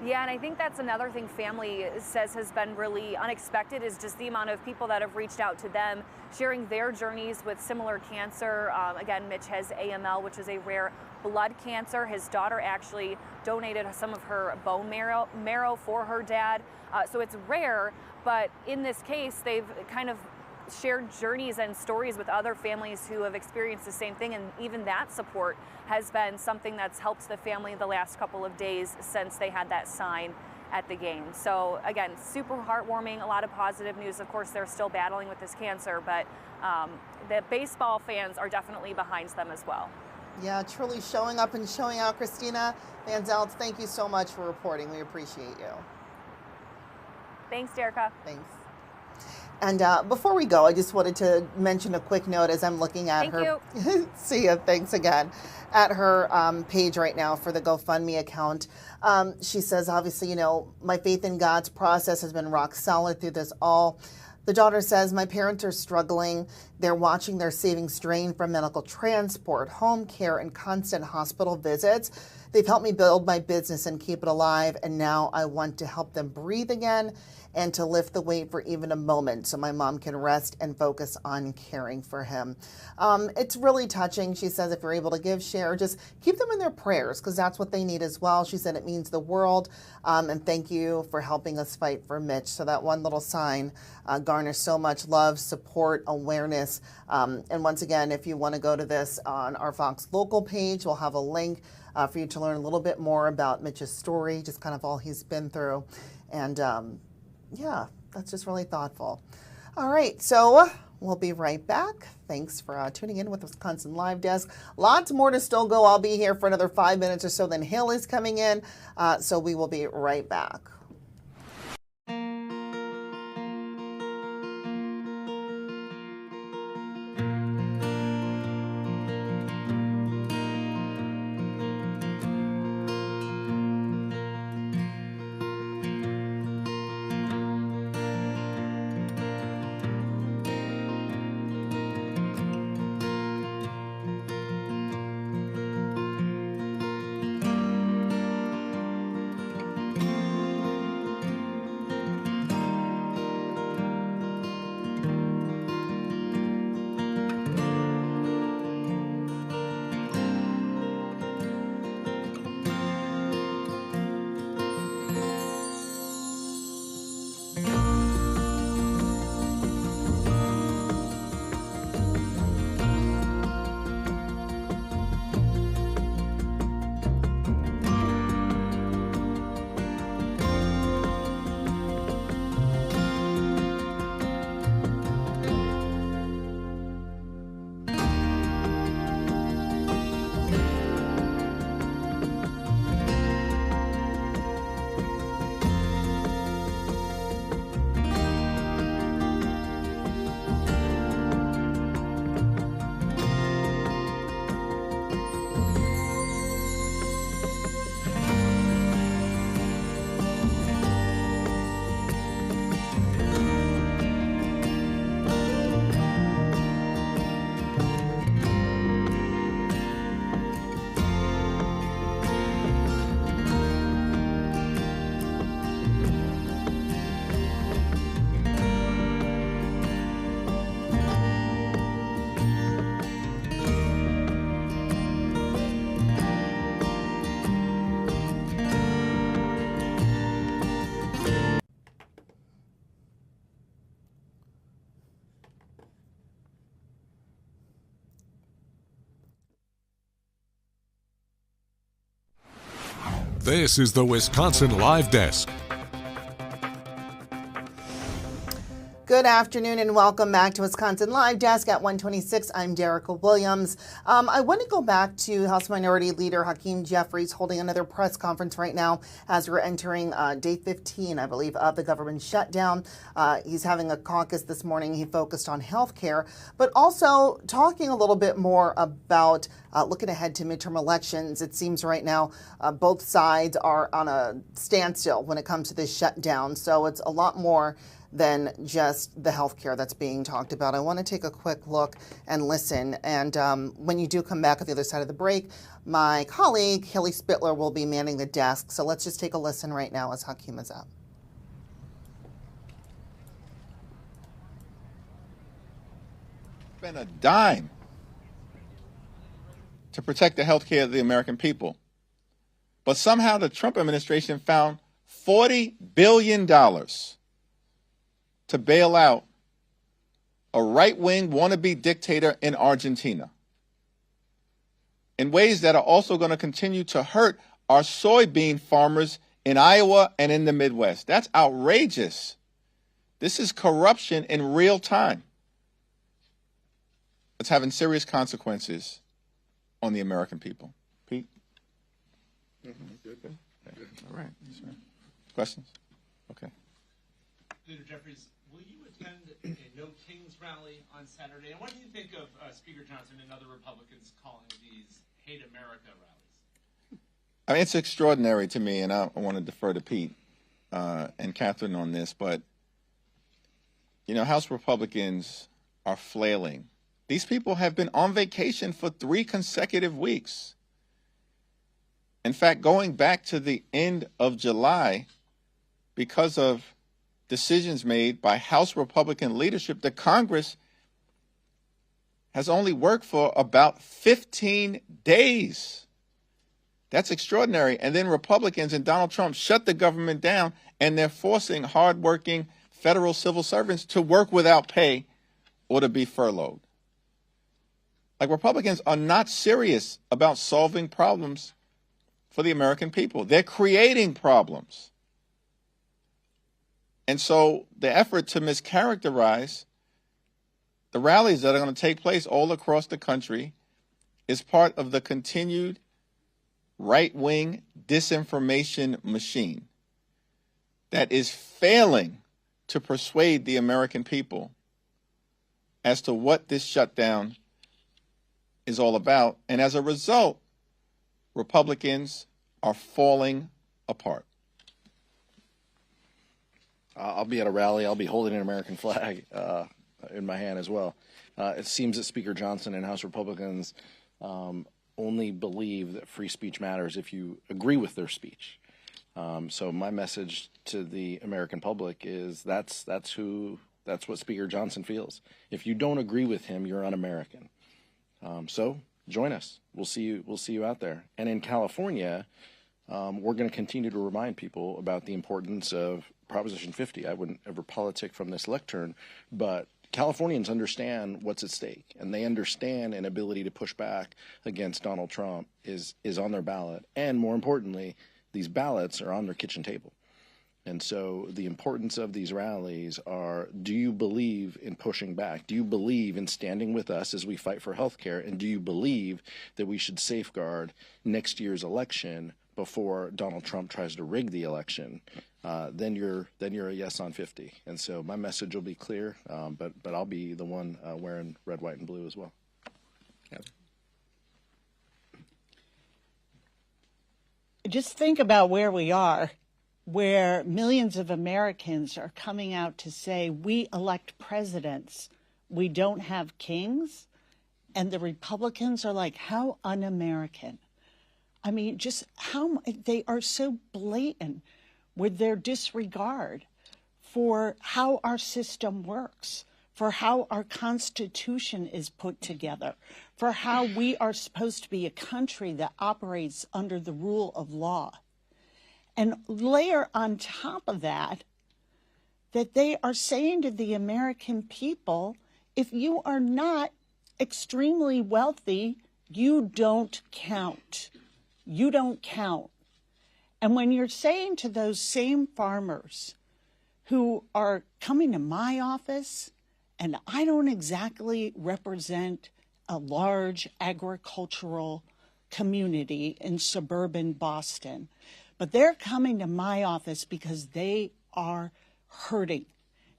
Yeah, and I think that's another thing family says has been really unexpected, is just the amount of people that have reached out to them, sharing their journeys with similar cancer. Again, Mitch has AML, which is a rare blood cancer. His daughter actually donated some of her bone marrow for her dad. So it's rare, but in this case, they've kind of shared journeys and stories with other families who have experienced the same thing, and even that support has been something that's helped the family the last couple of days since they had that sign at the game. So again, super heartwarming, a lot of positive news. Of course, they're still battling with this cancer, but the baseball fans are definitely behind them as well. Yeah, truly showing up and showing out. Christina Van Zelt, thank you so much for reporting. We appreciate you. Thanks, Derica. Thanks. And before we go, I just wanted to mention a quick note as I'm looking at her. See ya. Thanks again. At her page right now for the GoFundMe account. She says, obviously, my faith in God's process has been rock solid through this all. The daughter says, my parents are struggling. They're watching their savings drain from medical transport, home care, and constant hospital visits. They've helped me build my business and keep it alive, and now I want to help them breathe again and to lift the weight for even a moment so my mom can rest and focus on caring for him. It's really touching. She says if you're able to give, share, just keep them in their prayers because that's what they need as well. She said it means the world, and thank you for helping us fight for Mitch. So that one little sign garners so much love, support, awareness. And once again, if you want to go to this on our Fox local page, we'll have a link for you to learn a little bit more about Mitch's story, just kind of all he's been through. And yeah, that's just really thoughtful. All right, so we'll be right back. Thanks for tuning in with the Wisconsin Live Desk. Lots more to still go. I'll be here for another 5 minutes or so, then Hill is coming in, so we will be right back. This is the Wisconsin Live Desk. Good afternoon and welcome back to Wisconsin Live Desk at 126. I'm Derica Williams. I want to go back to House Minority Leader Hakeem Jeffries holding another press conference right now as we're entering day 15, I believe, of the government shutdown. He's having a caucus this morning. He focused on health care, but also talking a little bit more about looking ahead to midterm elections. It seems right now both sides are on a standstill when it comes to this shutdown. So it's a lot more than just the health care that's being talked about. I want to take a quick look and listen. And when you do come back at the other side of the break, my colleague, Haley Spittler, will be manning the desk. So let's just take a listen right now as Hakeem is up. Spend a dime to protect the health care of the American people. But somehow the Trump administration found $40 billion to bail out a right-wing wannabe dictator in Argentina in ways that are also going to continue to hurt our soybean farmers in Iowa and in the Midwest. That's outrageous. This is corruption in real time. It's having serious consequences on the American people. Pete? Good. All right. Questions? Okay. Leader Jeffries, will you attend a No Kings rally on Saturday? And what do you think of Speaker Johnson and other Republicans calling these Hate America rallies? I mean, it's extraordinary to me, and I want to defer to Pete and Catherine on this, but, you know, House Republicans are flailing. These people have been on vacation for 3 consecutive weeks. In fact, going back to the end of July, because of decisions made by House Republican leadership, the Congress has only worked for about 15 days. That's extraordinary. And then Republicans and Donald Trump shut the government down, and they're forcing hardworking federal civil servants to work without pay or to be furloughed. Like, Republicans are not serious about solving problems for the American people. They're creating problems. And so the effort to mischaracterize the rallies that are going to take place all across the country is part of the continued right-wing disinformation machine that is failing to persuade the American people as to what this shutdown is all about. And as a result, Republicans are falling apart. I'll be at a rally. I'll be holding an American flag in my hand as well. It seems that Speaker Johnson and House Republicans only believe that free speech matters if you agree with their speech. So my message to the American public is that's what Speaker Johnson feels. If you don't agree with him, you're un-American. So join us. We'll see you out there. And in California, we're going to continue to remind people about the importance of Proposition 50. I wouldn't ever politic from this lectern, but Californians understand what's at stake, and they understand an ability to push back against Donald Trump is on their ballot. And more importantly, these ballots are on their kitchen table. And so the importance of these rallies are, do you believe in pushing back? Do you believe in standing with us as we fight for health care? And do you believe that we should safeguard next year's election before Donald Trump tries to rig the election? Then you're a yes on 50. And so my message will be clear, but I'll be the one wearing red, white, and blue as well. Yeah. Just think about where we are, where millions of Americans are coming out to say, we elect presidents, we don't have kings, and the Republicans are like, how un-American. I mean, just how they are so blatant with their disregard for how our system works, for how our Constitution is put together, for how we are supposed to be a country that operates under the rule of law. And layer on top of that they are saying to the American people, if you are not extremely wealthy, you don't count. You don't count. And when you're saying to those same farmers who are coming to my office, and I don't exactly represent a large agricultural community in suburban Boston, but they're coming to my office because they are hurting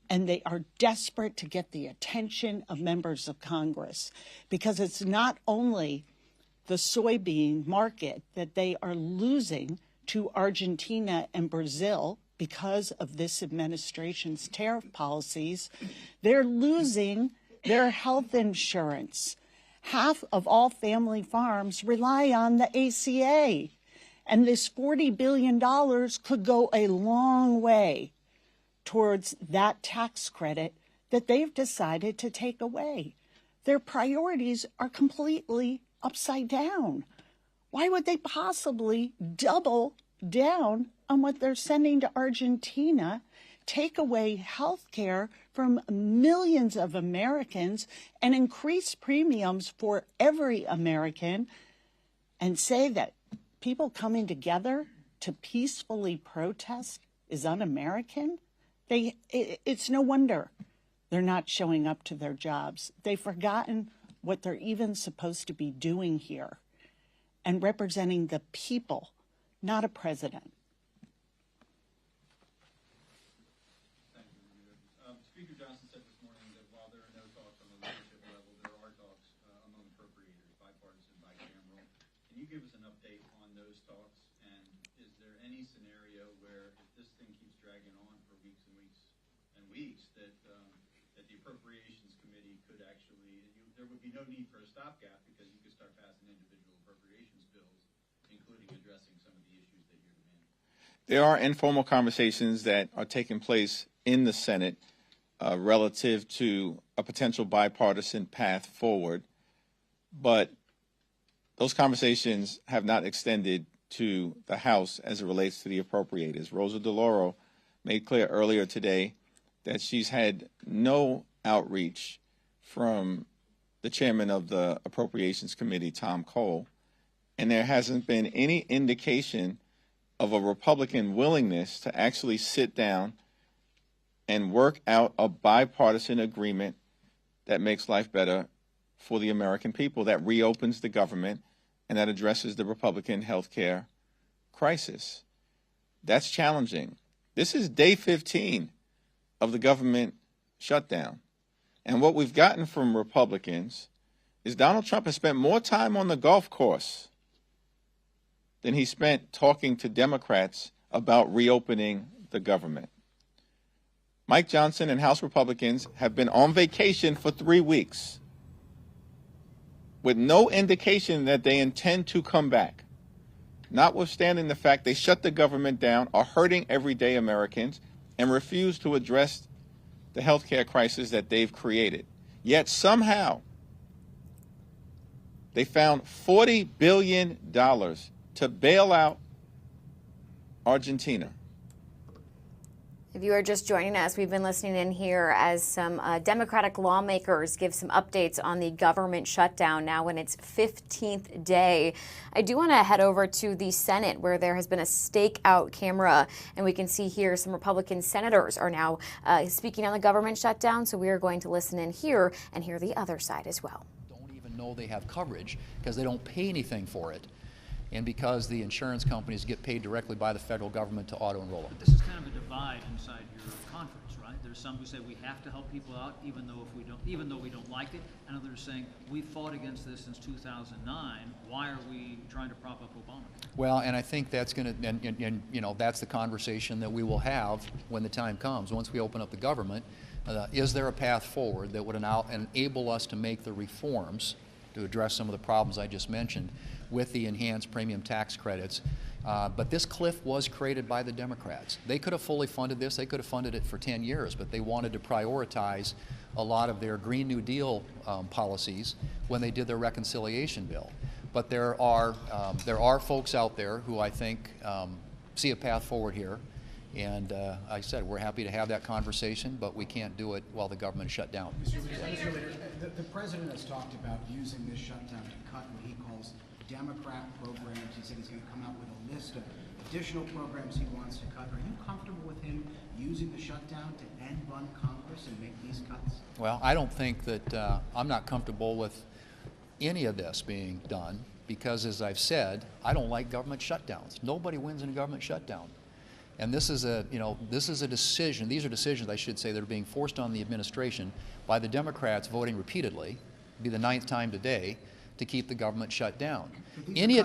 and they are desperate to get the attention of members of Congress, because it's not only the soybean market that they are losing to Argentina and Brazil because of this administration's tariff policies, they're losing their health insurance. Half of all family farms rely on the ACA, and this $40 billion could go a long way towards that tax credit that they've decided to take away. Their priorities are completely upside down. Why would they possibly double down on what they're sending to Argentina, take away health care from millions of Americans, and increase premiums for every American, and say that people coming together to peacefully protest is un-American? It's no wonder they're not showing up to their jobs. They've forgotten what they're even supposed to be doing here, and representing the people, not a president. Speaker Johnson said this morning that while there are no talks on the leadership level, there are talks among appropriators, bipartisan, bicameral. Can you give us an update on those talks? And is there any scenario where, if this thing keeps dragging on for weeks and weeks and weeks, that the Appropriations Committee could actually, there would be no need for a stopgap because you could start passing individual appropriations bills, including addressing some of the issues that you're demanding? There are informal conversations that are taking place in the Senate relative to a potential bipartisan path forward, but those conversations have not extended to the House as it relates to the appropriators. Rosa DeLauro made clear earlier today that she's had no outreach from the chairman of the Appropriations Committee, Tom Cole, and there hasn't been any indication of a Republican willingness to actually sit down and work out a bipartisan agreement that makes life better for the American people, that reopens the government, and that addresses the Republican health care crisis. That's challenging. This is day 15 of the government shutdown. And what we've gotten from Republicans is Donald Trump has spent more time on the golf course than he spent talking to Democrats about reopening the government. Mike Johnson and House Republicans have been on vacation for 3 weeks with no indication that they intend to come back, notwithstanding the fact they shut the government down, are hurting everyday Americans, and refuse to address the health care crisis that they've created. Yet somehow they found $40 billion to bail out Argentina. If you are just joining us, we've been listening in here as some Democratic lawmakers give some updates on the government shutdown now in its 15th day. I do want to head over to the Senate, where there has been a stakeout camera, and we can see here some Republican senators are now speaking on the government shutdown. So we are going to listen in here and hear the other side as well. Don't even know they have coverage because they don't pay anything for it, and because the insurance companies get paid directly by the federal government to auto-enroll them. This is kind of a divide inside your conference, right? There's some who say we have to help people out even though we don't like it, and others saying we fought against this since 2009. Why are we trying to prop up Obama? Well, and I think that's going to, and you know, that's the conversation that we will have when the time comes. Once we open up the government, is there a path forward that would enable us to make the reforms to address some of the problems I just mentioned with the enhanced premium tax credits? But this cliff was created by the Democrats. They could have fully funded this. They could have funded it for 10 years, but they wanted to prioritize a lot of their Green New Deal policies when they did their reconciliation bill. But there are folks out there who I think see a path forward here. And like I said, we're happy to have that conversation, but we can't do it while the government is shut down. Mr. Leader, the President has talked about using this shutdown to cut what he calls Democrat programs. He said he's going to come out with a list of additional programs he wants to cut. Are you comfortable with him using the shutdown to end run Congress and make these cuts? Well, I don't think that I'm not comfortable with any of this being done because, as I've said, I don't like government shutdowns. Nobody wins in a government shutdown. And this is a decision, these are decisions, I should say, that are being forced on the administration by the Democrats voting repeatedly, it'll be the 9th time today, to keep the government shut down. Any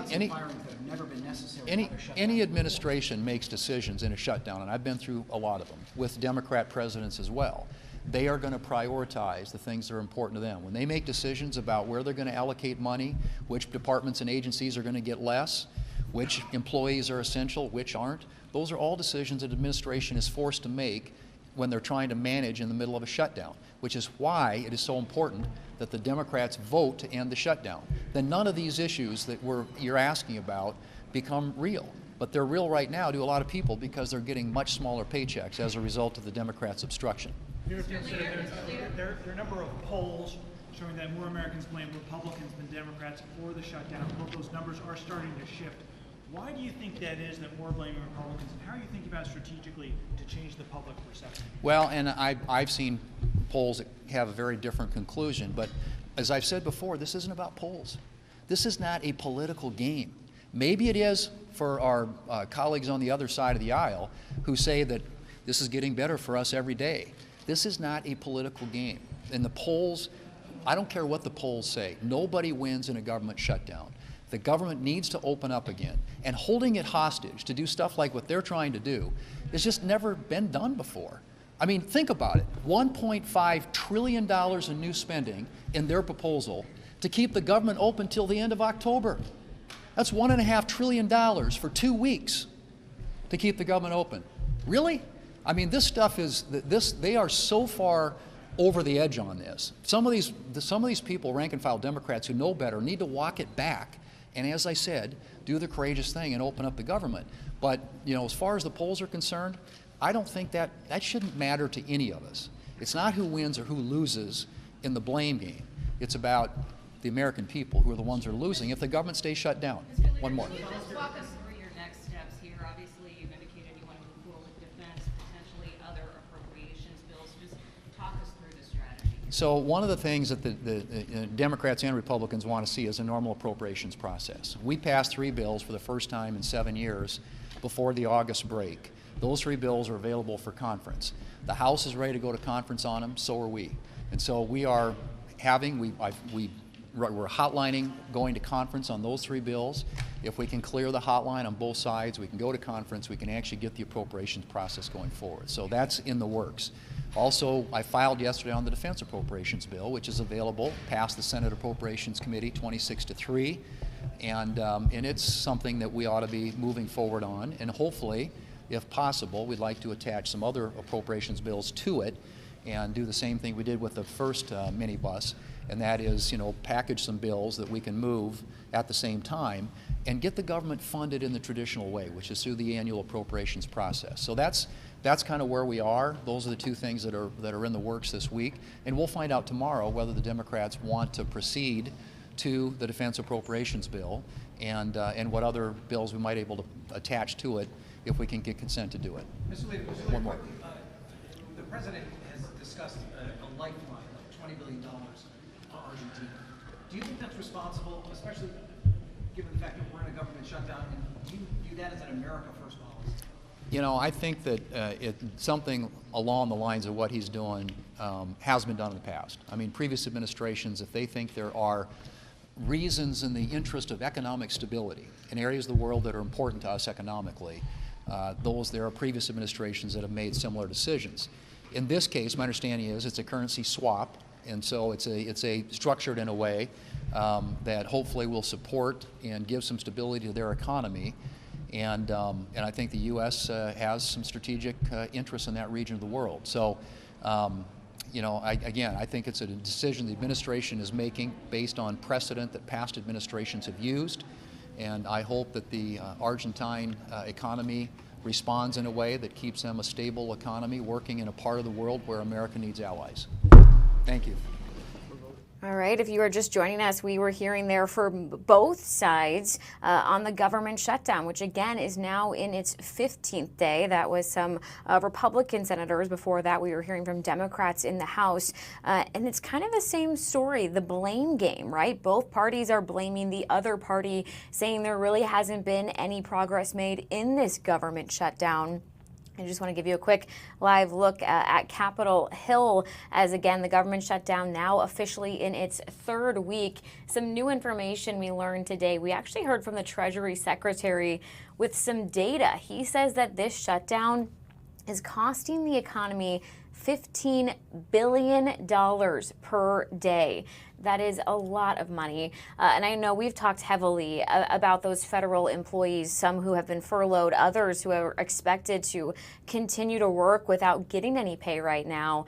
administration makes decisions in a shutdown, and I've been through a lot of them, with Democrat presidents as well. They are going to prioritize the things that are important to them. When they make decisions about where they're going to allocate money, which departments and agencies are going to get less, which employees are essential, which aren't, those are all decisions that administration is forced to make when they're trying to manage in the middle of a shutdown, which is why it is so important that the Democrats vote to end the shutdown. Then none of these issues that you're asking about become real. But they're real right now to a lot of people because they're getting much smaller paychecks as a result of the Democrats' obstruction. There are a number of polls showing that more Americans blame Republicans than Democrats for the shutdown. Both those numbers are starting to shift. Why do you think that is, that more blaming Republicans, and how are you thinking about strategically to change the public perception? Well, and I've seen polls that have a very different conclusion, but as I've said before, this isn't about polls. This is not a political game. Maybe it is for our colleagues on the other side of the aisle who say that this is getting better for us every day. This is not a political game. And the polls, I don't care what the polls say, nobody wins in a government shutdown. The government needs to open up again. And holding it hostage to do stuff like what they're trying to do has just never been done before. I mean, think about it. $1.5 trillion in new spending in their proposal to keep the government open till the end of October. That's $1.5 trillion for 2 weeks to keep the government open. Really? I mean, this stuff is, they are so far over the edge on this. Some of these people, rank and file Democrats who know better, need to walk it back. And as I said, do the courageous thing and open up the government. But, you know, as far as the polls are concerned, I don't think that shouldn't matter to any of us. It's not who wins or who loses in the blame game. It's about the American people who are the ones who are losing if the government stays shut down. One more. Can you just walk us through your next steps here? Obviously, you've indicated you want to move forward with defense, potentially other appropriations bills. Just talk us through the strategy. So one of the things that the Democrats and Republicans want to see is a normal appropriations process. We passed 3 bills for the first time in 7 years before the August break. Those 3 bills are available for conference. The House is ready to go to conference on them, so are we. And so we are we're hotlining going to conference on those 3 bills. If we can clear the hotline on both sides, we can go to conference, we can actually get the appropriations process going forward. So that's in the works. Also, I filed yesterday on the defense appropriations bill, which is available, passed the Senate Appropriations Committee 26-3, and it's something that we ought to be moving forward on, and hopefully, if possible, we'd like to attach some other appropriations bills to it and do the same thing we did with the first minibus, and that is, you know, package some bills that we can move at the same time and get the government funded in the traditional way, which is through the annual appropriations process. So that's kind of where we are. Those are the 2 things that are in the works this week, and we'll find out tomorrow whether the Democrats want to proceed to the defense appropriations bill and what other bills we might be able to attach to it if we can get consent to do it. Mr. Leader, One more. The president has discussed a lifeline of $20 billion for Argentina. Do you think that's responsible, especially given the fact that we're in a government shutdown, and do you view that as an America First policy? You know, I think that something along the lines of what he's doing has been done in the past. I mean, previous administrations, if they think there are reasons in the interest of economic stability in areas of the world that are important to us economically, there are previous administrations that have made similar decisions. In this case, my understanding is it's a currency swap, and so it's structured in a way that hopefully will support and give some stability to their economy. And I think the U.S. Has some strategic interests in that region of the world. So, you know, I think it's a decision the administration is making based on precedent that past administrations have used. And I hope that the Argentine economy responds in a way that keeps them a stable economy working in a part of the world where America needs allies. Thank you. All right, if you are just joining us, we were hearing there from both sides on the government shutdown, which again is now in its 15th day. That was some Republican senators. Before that, we were hearing from Democrats in the House. And it's kind of the same story, the blame game, right? Both parties are blaming the other party, saying there really hasn't been any progress made in this government shutdown. I just want to give you a quick live look at Capitol Hill as, again, the government shutdown now officially in its third week. Some new information we learned today. We actually heard from the Treasury Secretary with some data. He says that this shutdown is costing the economy $15 billion per day. That is a lot of money. And I know we've talked heavily about those federal employees, some who have been furloughed, others who are expected to continue to work without getting any pay right now.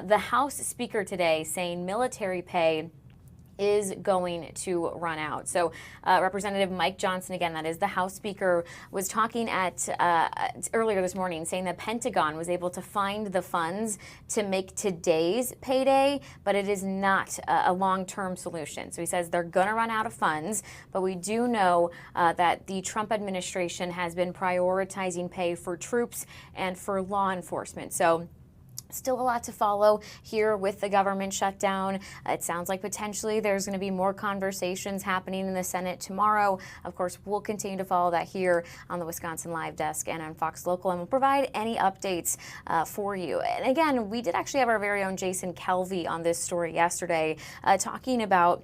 The House Speaker today saying military pay is going to run out. So Representative Mike Johnson, again, that is the House Speaker, was talking at earlier this morning saying the Pentagon was able to find the funds to make today's payday, but it is not a long-term solution. So he says they're going to run out of funds, but we do know that the Trump administration has been prioritizing pay for troops and for law enforcement. So still a lot to follow here with the government shutdown. It sounds like potentially there's going to be more conversations happening in the Senate tomorrow. Of course, we'll continue to follow that here on the Wisconsin Live Desk and on Fox Local, and we'll provide any updates for you. And again, we did actually have our very own Jason Kelvey on this story yesterday, talking about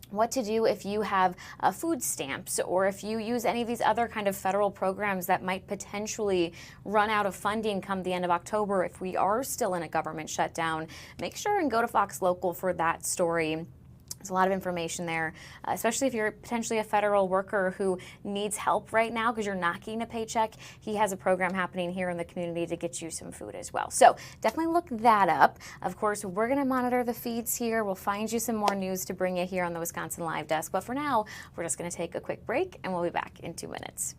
what to do if you have food stamps or if you use any of these other kind of federal programs that might potentially run out of funding come the end of October if we are still in a government shutdown. Make sure and go to Fox Local for that story. There's a lot of information there, especially if you're potentially a federal worker who needs help right now because you're not getting a paycheck. He has a program happening here in the community to get you some food as well. So definitely look that up. Of course, we're going to monitor the feeds here. We'll find you some more news to bring you here on the Wisconsin Live Desk. But for now, we're just going to take a quick break, and we'll be back in 2 minutes.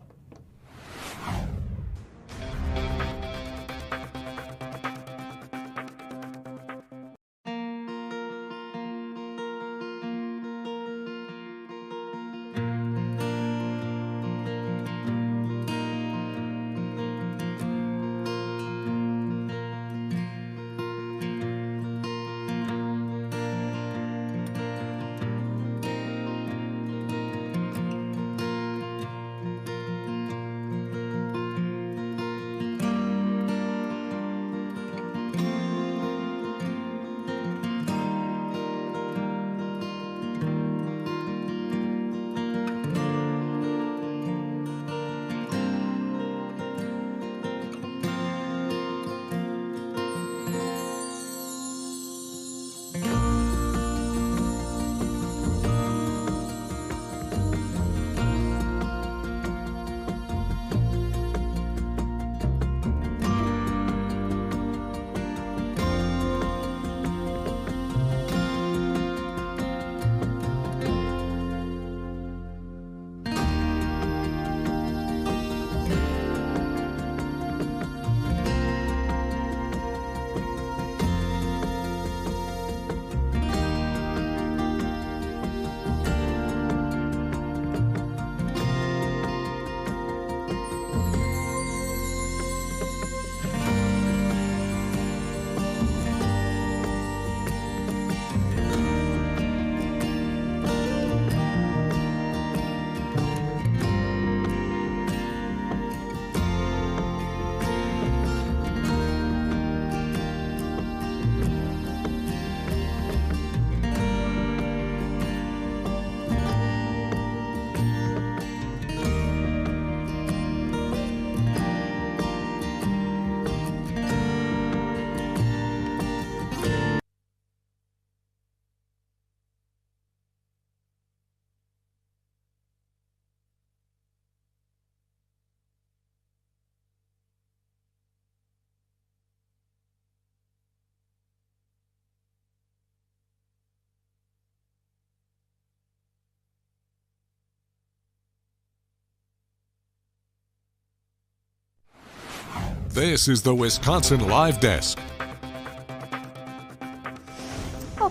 This is the Wisconsin Live Desk.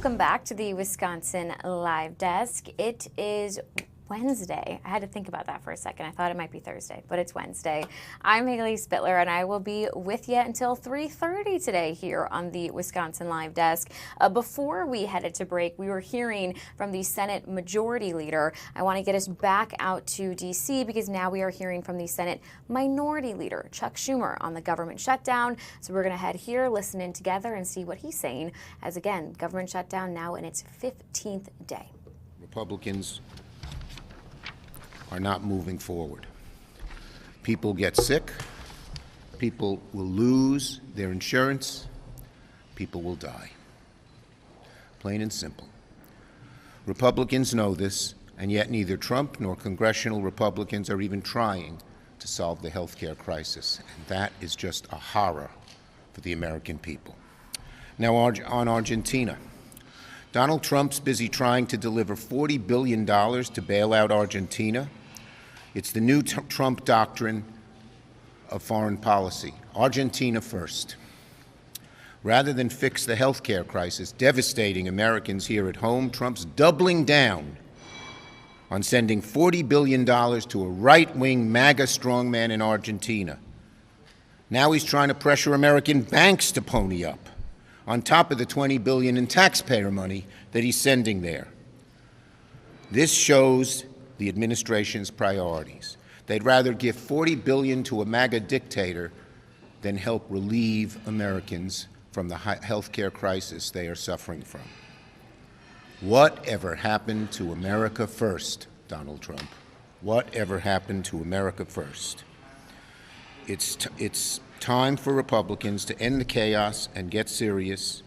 Welcome back to the Wisconsin Live Desk. It is Wednesday. I had to think about that for a second. I thought it might be Thursday, but it's Wednesday. I'm Haley Spittler, and I will be with you until 3:30 today here on the Wisconsin Live Desk. Before we headed to break, we were hearing from the Senate Majority Leader. I want to get us back out to D.C. because now we are hearing from the Senate Minority Leader, Chuck Schumer, on the government shutdown. So we're going to head here, listen in together, and see what he's saying as, again, government shutdown now in its 15th day. Republicans are not moving forward. People get sick, people will lose their insurance, people will die. Plain and simple. Republicans know this, and yet neither Trump nor congressional Republicans are even trying to solve the health care crisis, and that is just a horror for the American people. Now on Argentina. Donald Trump's busy trying to deliver $40 billion to bail out Argentina. It's the new Trump doctrine of foreign policy. Argentina first. Rather than fix the health care crisis devastating Americans here at home, Trump's doubling down on sending $40 billion to a right-wing MAGA strongman in Argentina. Now he's trying to pressure American banks to pony up, on top of the $20 billion in taxpayer money that he's sending there. This shows the administration's priorities. They'd rather give $40 billion to a MAGA dictator than help relieve Americans from the health care crisis they are suffering from. Whatever happened to America first, Donald Trump? Whatever happened to America first? It's time for Republicans to end the chaos and get serious,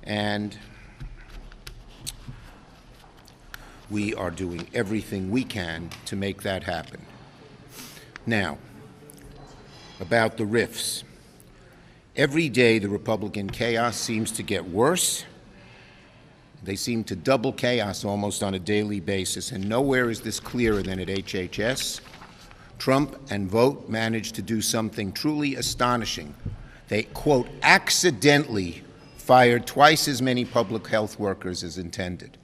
and we are doing everything we can to make that happen. Now, about the rifts. Every day the Republican chaos seems to get worse. They seem to double chaos almost on a daily basis, and nowhere is this clearer than at HHS. Trump and Vogt managed to do something truly astonishing. They, quote, accidentally fired twice as many public health workers as intended.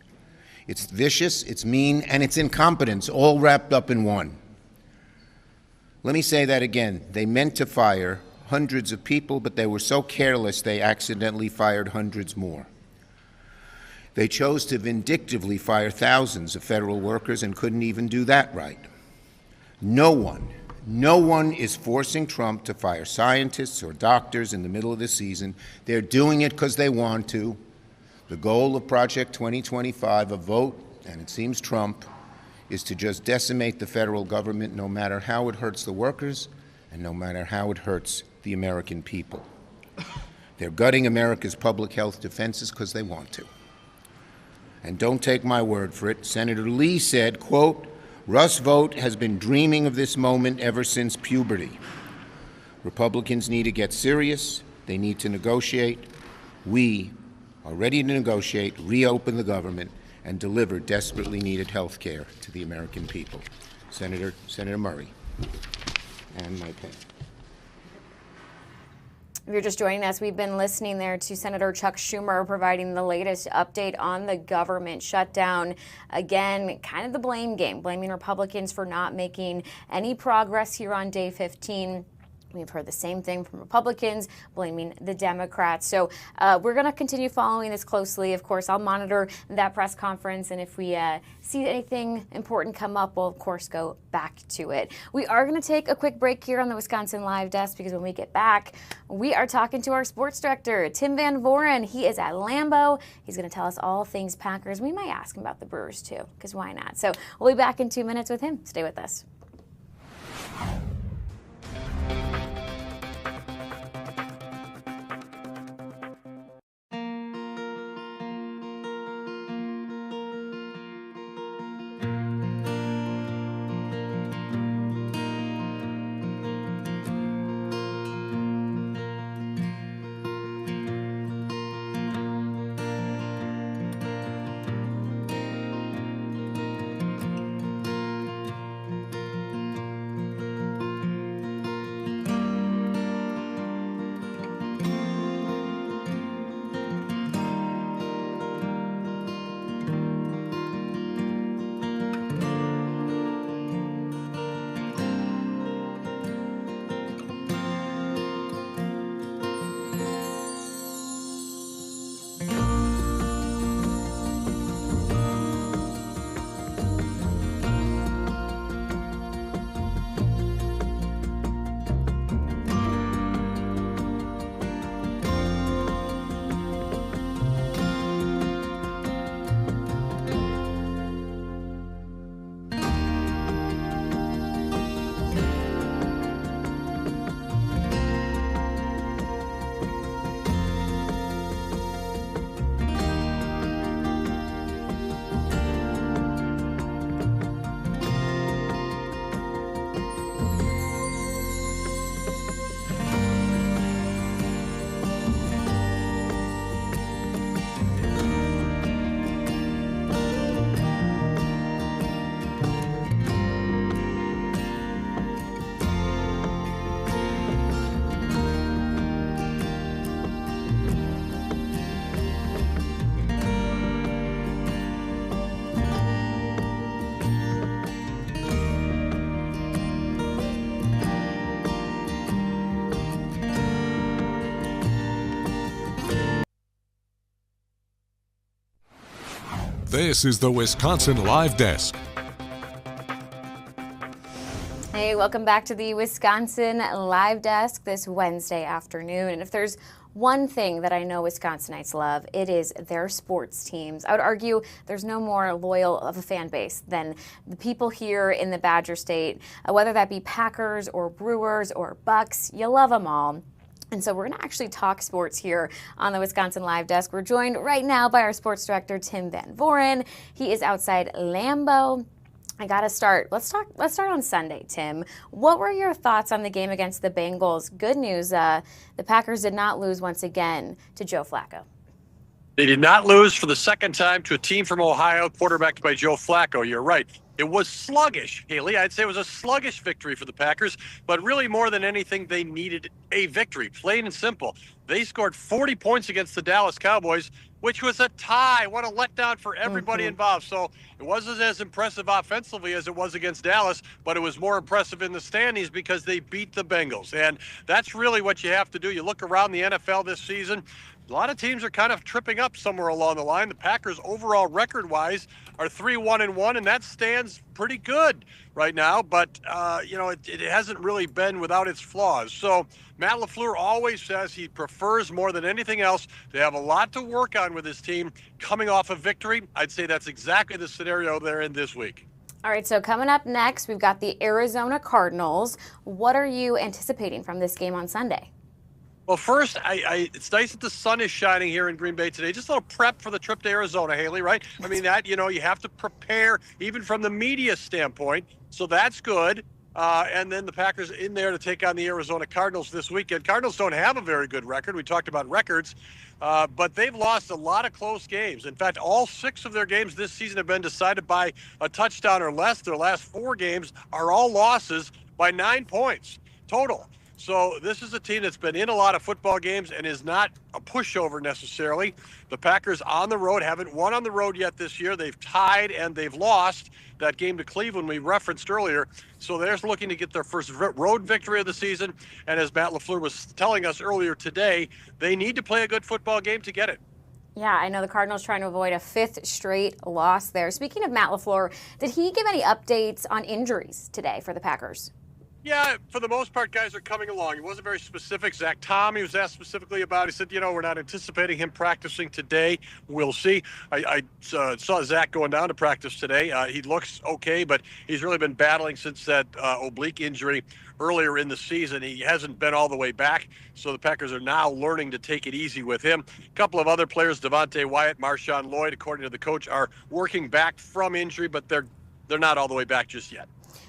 It's vicious, it's mean, and it's incompetence, all wrapped up in one. Let me say that again. They meant to fire hundreds of people, but they were so careless they accidentally fired hundreds more. They chose to vindictively fire thousands of federal workers and couldn't even do that right. No one is forcing Trump to fire scientists or doctors in the middle of the season. They're doing it because they want to. The goal of Project 2025, a vote, and it seems Trump, is to just decimate the federal government no matter how it hurts the workers and no matter how it hurts the American people. They're gutting America's public health defenses because they want to. And don't take my word for it. Senator Lee said, quote, Russ Vought has been dreaming of this moment ever since puberty. Republicans need to get serious. They need to negotiate. We are ready to negotiate, reopen the government, and deliver desperately needed health care to the American people. Senator Murray and my pen. If you're just joining us, we've been listening there to Senator Chuck Schumer providing the latest update on the government shutdown. Again, kind of the blame game, blaming Republicans for not making any progress here on day 15. We've heard the same thing from Republicans, blaming the Democrats. So we're going to continue following this closely. Of course, I'll monitor that press conference, and if we see anything important come up, we'll, of course, go back to it. We are going to take a quick break here on the Wisconsin Live Desk, because when we get back, we are talking to our sports director, Tim Van Voren. He is at Lambeau. He's going to tell us all things Packers. We might ask him about the Brewers, too, because why not? So we'll be back in 2 minutes with him. Stay with us. This is the Wisconsin Live Desk. Hey, welcome back to the Wisconsin Live Desk this Wednesday afternoon. And if there's one thing that I know Wisconsinites love, it is their sports teams. I would argue there's no more loyal of a fan base than the people here in the Badger State, whether that be Packers or Brewers or Bucks. You love them all. And so we're going to actually talk sports here on the Wisconsin Live Desk. We're joined right now by our sports director, Tim Van Voren. He is outside Lambeau. I got to start. Let's start on Sunday, Tim. What were your thoughts on the game against the Bengals? Good news, the Packers did not lose once again to Joe Flacco. They did not lose for the second time to a team from Ohio, quarterbacked by Joe Flacco. You're right. It was sluggish, Haley. I'd say it was a sluggish victory for the Packers, but really more than anything, they needed a victory, plain and simple. They scored 40 points against the Dallas Cowboys, which was a tie. What a letdown for everybody involved. So it wasn't as impressive offensively as it was against Dallas, but it was more impressive in the standings because they beat the Bengals. And that's really what you have to do. You look around the NFL this season, a lot of teams are kind of tripping up somewhere along the line. The Packers overall record-wise are 3-1-1, and that stands pretty good right now. But, it hasn't really been without its flaws. So Matt LaFleur always says he prefers more than anything else to have a lot to work on with his team coming off a victory. I'd say that's exactly the scenario they're in this week. All right, so coming up next, we've got the Arizona Cardinals. What are you anticipating from this game on Sunday? Well, first, it's nice that the sun is shining here in Green Bay today. Just a little prep for the trip to Arizona, Haley, right? I mean, that, you have to prepare even from the media standpoint. So that's good. And then the Packers in there to take on the Arizona Cardinals this weekend. Cardinals don't have a very good record. We talked about records, but they've lost a lot of close games. In fact, all 6 of their games this season have been decided by a touchdown or less. Their last 4 games are all losses by 9 points total. So this is a team that's been in a lot of football games and is not a pushover necessarily. The Packers on the road haven't won on the road yet this year. They've tied and they've lost that game to Cleveland we referenced earlier. So they're looking to get their first road victory of the season. And as Matt LaFleur was telling us earlier today, they need to play a good football game to get it. Yeah, I know the Cardinals trying to avoid a 5th straight loss there. Speaking of Matt LaFleur, did he give any updates on injuries today for the Packers? Yeah, for the most part, guys are coming along. He wasn't very specific. Zach Tom, he was asked specifically about. He said, we're not anticipating him practicing today. We'll see. I saw Zach going down to practice today. He looks okay, but he's really been battling since that oblique injury earlier in the season. He hasn't been all the way back, so the Packers are now learning to take it easy with him. A couple of other players, Devontae Wyatt, Marshawn Lloyd, according to the coach, are working back from injury, but they're not all the way back just yet.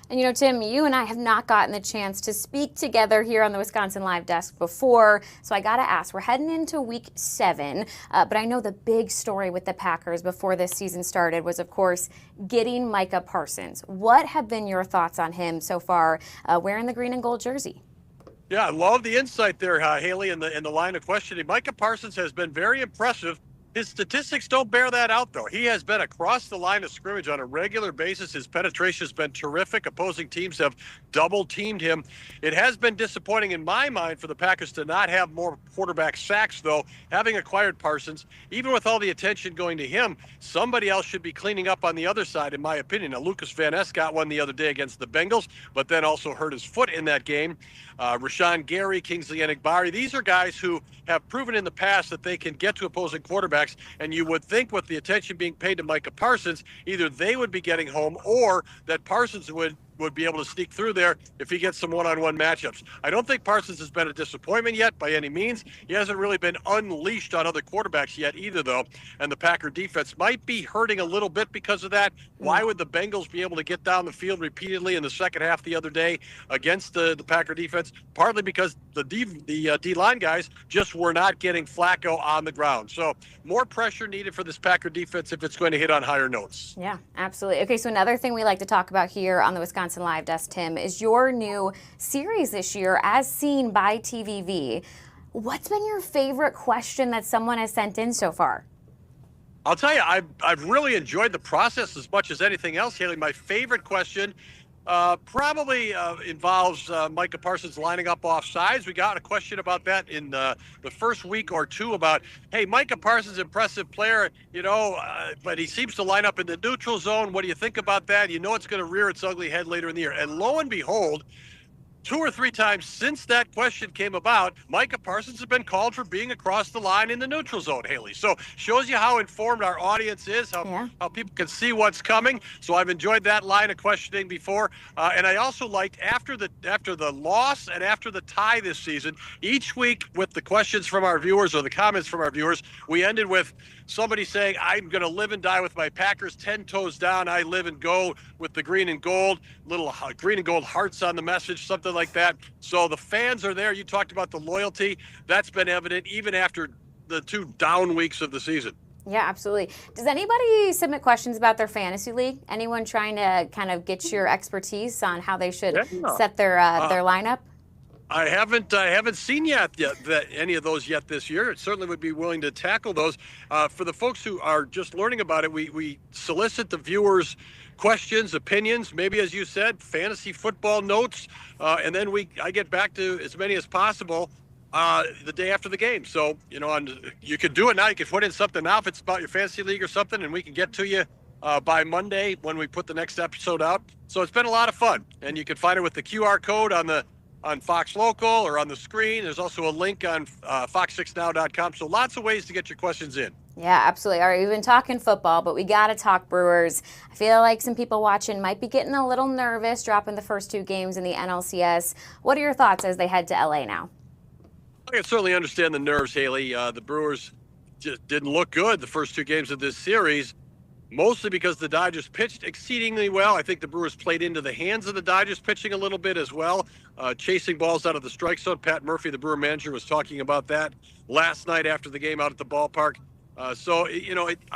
And Tim, you and I have not gotten the chance to speak together here on the Wisconsin Live Desk before, so I got to ask, we're heading into week 7, but I know the big story with the Packers before this season started was, of course, getting Micah Parsons. What have been your thoughts on him so far wearing the green and gold jersey? Yeah, I love the insight there, Haley, in the line of questioning. Micah Parsons has been very impressive. His statistics don't bear that out, though. He has been across the line of scrimmage on a regular basis. His penetration has been terrific. Opposing teams have double-teamed him. It has been disappointing in my mind for the Packers to not have more quarterback sacks, though. Having acquired Parsons, even with all the attention going to him, somebody else should be cleaning up on the other side, in my opinion. Now, Lucas Van Ness got one the other day against the Bengals, but then also hurt his foot in that game. Rashawn Gary, Kingsley Enagbari, these are guys who have proven in the past that they can get to opposing quarterbacks, and you would think with the attention being paid to Micah Parsons, either they would be getting home or that Parsons would be able to sneak through there if he gets some one-on-one matchups. I don't think Parsons has been a disappointment yet by any means. He hasn't really been unleashed on other quarterbacks yet either, though, and the Packer defense might be hurting a little bit because of that. Why would the Bengals be able to get down the field repeatedly in the second half the other day against the Packer defense? Partly because the D-line guys just were not getting Flacco on the ground. So more pressure needed for this Packer defense if it's going to hit on higher notes. Yeah, absolutely. Okay, so another thing we like to talk about here on the Wisconsin Live Desk, Tim, is your new series this year, As Seen by TVV. What's been your favorite question that someone has sent in so far? I'll tell you, I've really enjoyed the process as much as anything else, Haley. My favorite question Probably involves Micah Parsons lining up off sides. We got a question about that in the first week or two about, hey, Micah Parsons, impressive player, but he seems to line up in the neutral zone. What do you think about that? You know it's going to rear its ugly head later in the year. And lo and behold, 2 or 3 times since that question came about, Micah Parsons has been called for being across the line in the neutral zone, Haley. So shows you how informed our audience is, how people can see what's coming. So I've enjoyed that line of questioning before. And I also liked after the loss and after the tie this season, each week with the questions from our viewers or the comments from our viewers, we ended with somebody saying, I'm going to live and die with my Packers 10 toes down. I live and go with the green and gold, little green and gold hearts on the message, something like that. So the fans are there. You talked about the loyalty. That's been evident even after the 2 down weeks of the season. Yeah, absolutely. Does anybody submit questions about their fantasy league? Anyone trying to kind of get your expertise on how they should set their lineup? I haven't seen yet that any of those yet this year. It certainly would be willing to tackle those. For the folks who are just learning about it, we solicit the viewers' questions, opinions, maybe as you said, fantasy football notes, and then I get back to as many as possible the day after the game. So you could do it now. You could put in something now if it's about your fantasy league or something, and we can get to you by Monday when we put the next episode out. So it's been a lot of fun, and you can find it with the QR code on Fox Local or on the screen. There's also a link on fox6now.com. So lots of ways to get your questions in. Yeah, absolutely. All right, we've been talking football, but we got to talk Brewers. I feel like some people watching might be getting a little nervous dropping the first 2 games in the NLCS. What are your thoughts as they head to LA now? I can certainly understand the nerves, Haley. The Brewers just didn't look good the first 2 games of this series, mostly because the Dodgers pitched exceedingly well. I think the Brewers played into the hands of the Dodgers pitching a little bit as well, chasing balls out of the strike zone. Pat Murphy, the Brewer manager, was talking about that last night after the game out at the ballpark. I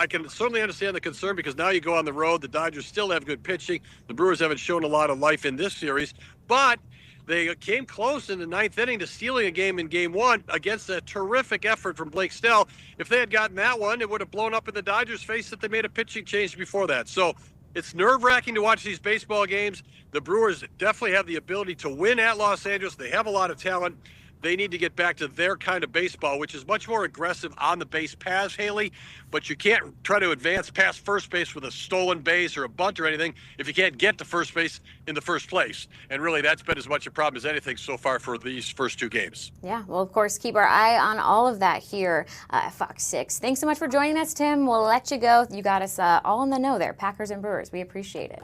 can certainly understand the concern because now you go on the road. The Dodgers still have good pitching. The Brewers haven't shown a lot of life in this series, but they came close in the 9th inning to stealing a game in Game 1 against a terrific effort from Blake Snell. If they had gotten that one, it would have blown up in the Dodgers' face that they made a pitching change before that. So it's nerve-wracking to watch these baseball games. The Brewers definitely have the ability to win at Los Angeles. They have a lot of talent. They need to get back to their kind of baseball, which is much more aggressive on the base paths, Haley. But you can't try to advance past first base with a stolen base or a bunt or anything if you can't get to first base in the first place. And really, that's been as much a problem as anything so far for these first 2 games. Yeah, well, of course, keep our eye on all of that here at Fox 6. Thanks so much for joining us, Tim. We'll let you go. You got us all in the know there, Packers and Brewers. We appreciate it.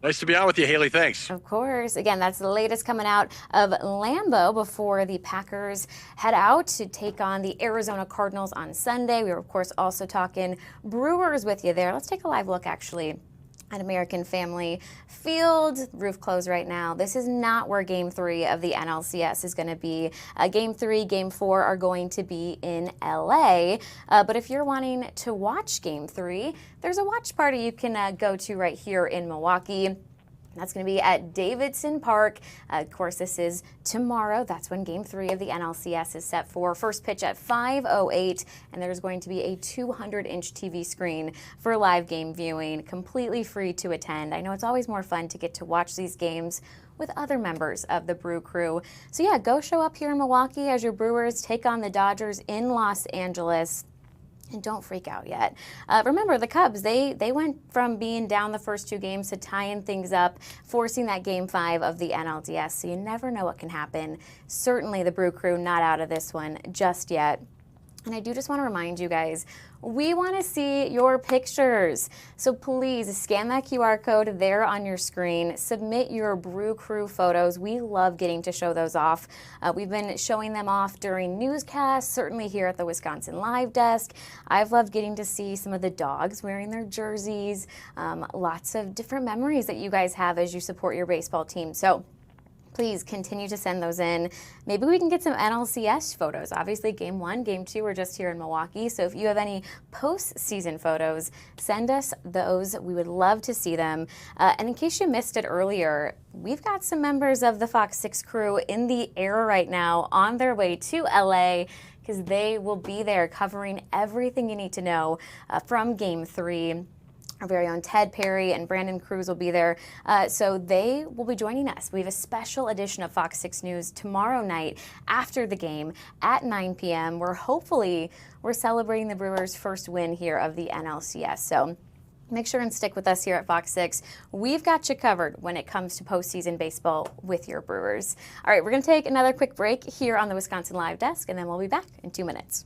Nice to be on with you, Haley. Thanks. Of course. Again, that's the latest coming out of Lambeau before the Packers head out to take on the Arizona Cardinals on Sunday. We were, of course, also talking Brewers with you there. Let's take a live look, actually, at American Family Field. Roof closed right now. This is not where Game 3 of the NLCS is going to be. Game 3, Game 4 are going to be in LA. But if you're wanting to watch Game 3, there's a watch party you can go to right here in Milwaukee. That's going to be at Davidson Park. Of course, this is tomorrow. That's when Game 3 of the NLCS is set for. First pitch at 5:08, and there's going to be a 200-inch TV screen for live game viewing, completely free to attend. I know it's always more fun to get to watch these games with other members of the Brew Crew. So yeah, go show up here in Milwaukee as your Brewers take on the Dodgers in Los Angeles. And don't freak out yet. Remember, the Cubs, they went from being down the first 2 games to tying things up, forcing that Game 5 of the NLDS. So you never know what can happen. Certainly the Brew Crew not out of this one just yet. And I do just want to remind you guys, we want to see your pictures. So please scan that QR code there on your screen. Submit your Brew Crew photos. We love getting to show those off. We've been showing them off during newscasts, certainly here at the Wisconsin Live Desk. I've loved getting to see some of the dogs wearing their jerseys. Lots of different memories that you guys have as you support your baseball team. So please continue to send those in. Maybe we can get some NLCS photos. Obviously, Game 1, Game 2 are just here in Milwaukee. So if you have any postseason photos, send us those. We would love to see them. And in case you missed it earlier, we've got some members of the Fox 6 crew in the air right now on their way to LA because they will be there covering everything you need to know from Game 3. Our very own Ted Perry and Brandon Cruz will be there. So they will be joining us. We have a special edition of Fox 6 News tomorrow night after the game at 9 p.m. where hopefully we're celebrating the Brewers' first win here of the NLCS. So make sure and stick with us here at Fox 6. We've got you covered when it comes to postseason baseball with your Brewers. All right, we're going to take another quick break here on the Wisconsin Live Desk, and then we'll be back in 2 minutes.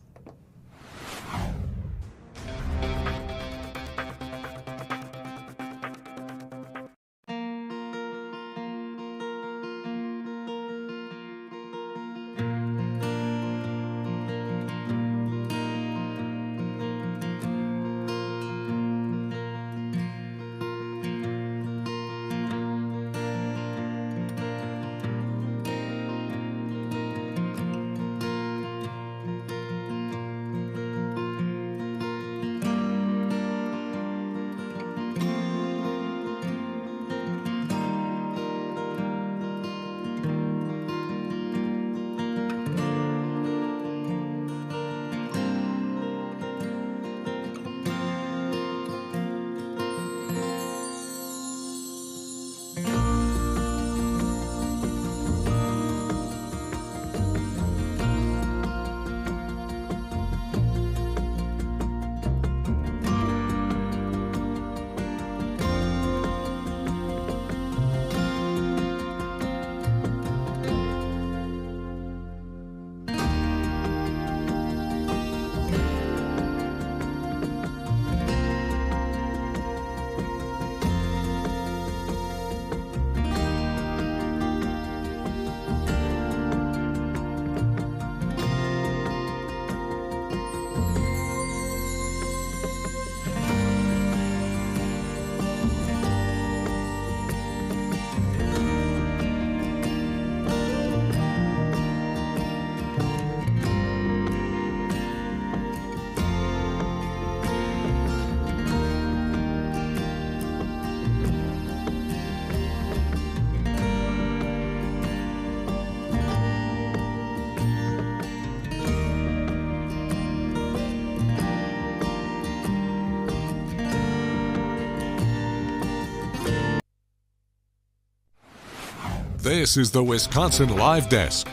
This is the Wisconsin Live Desk.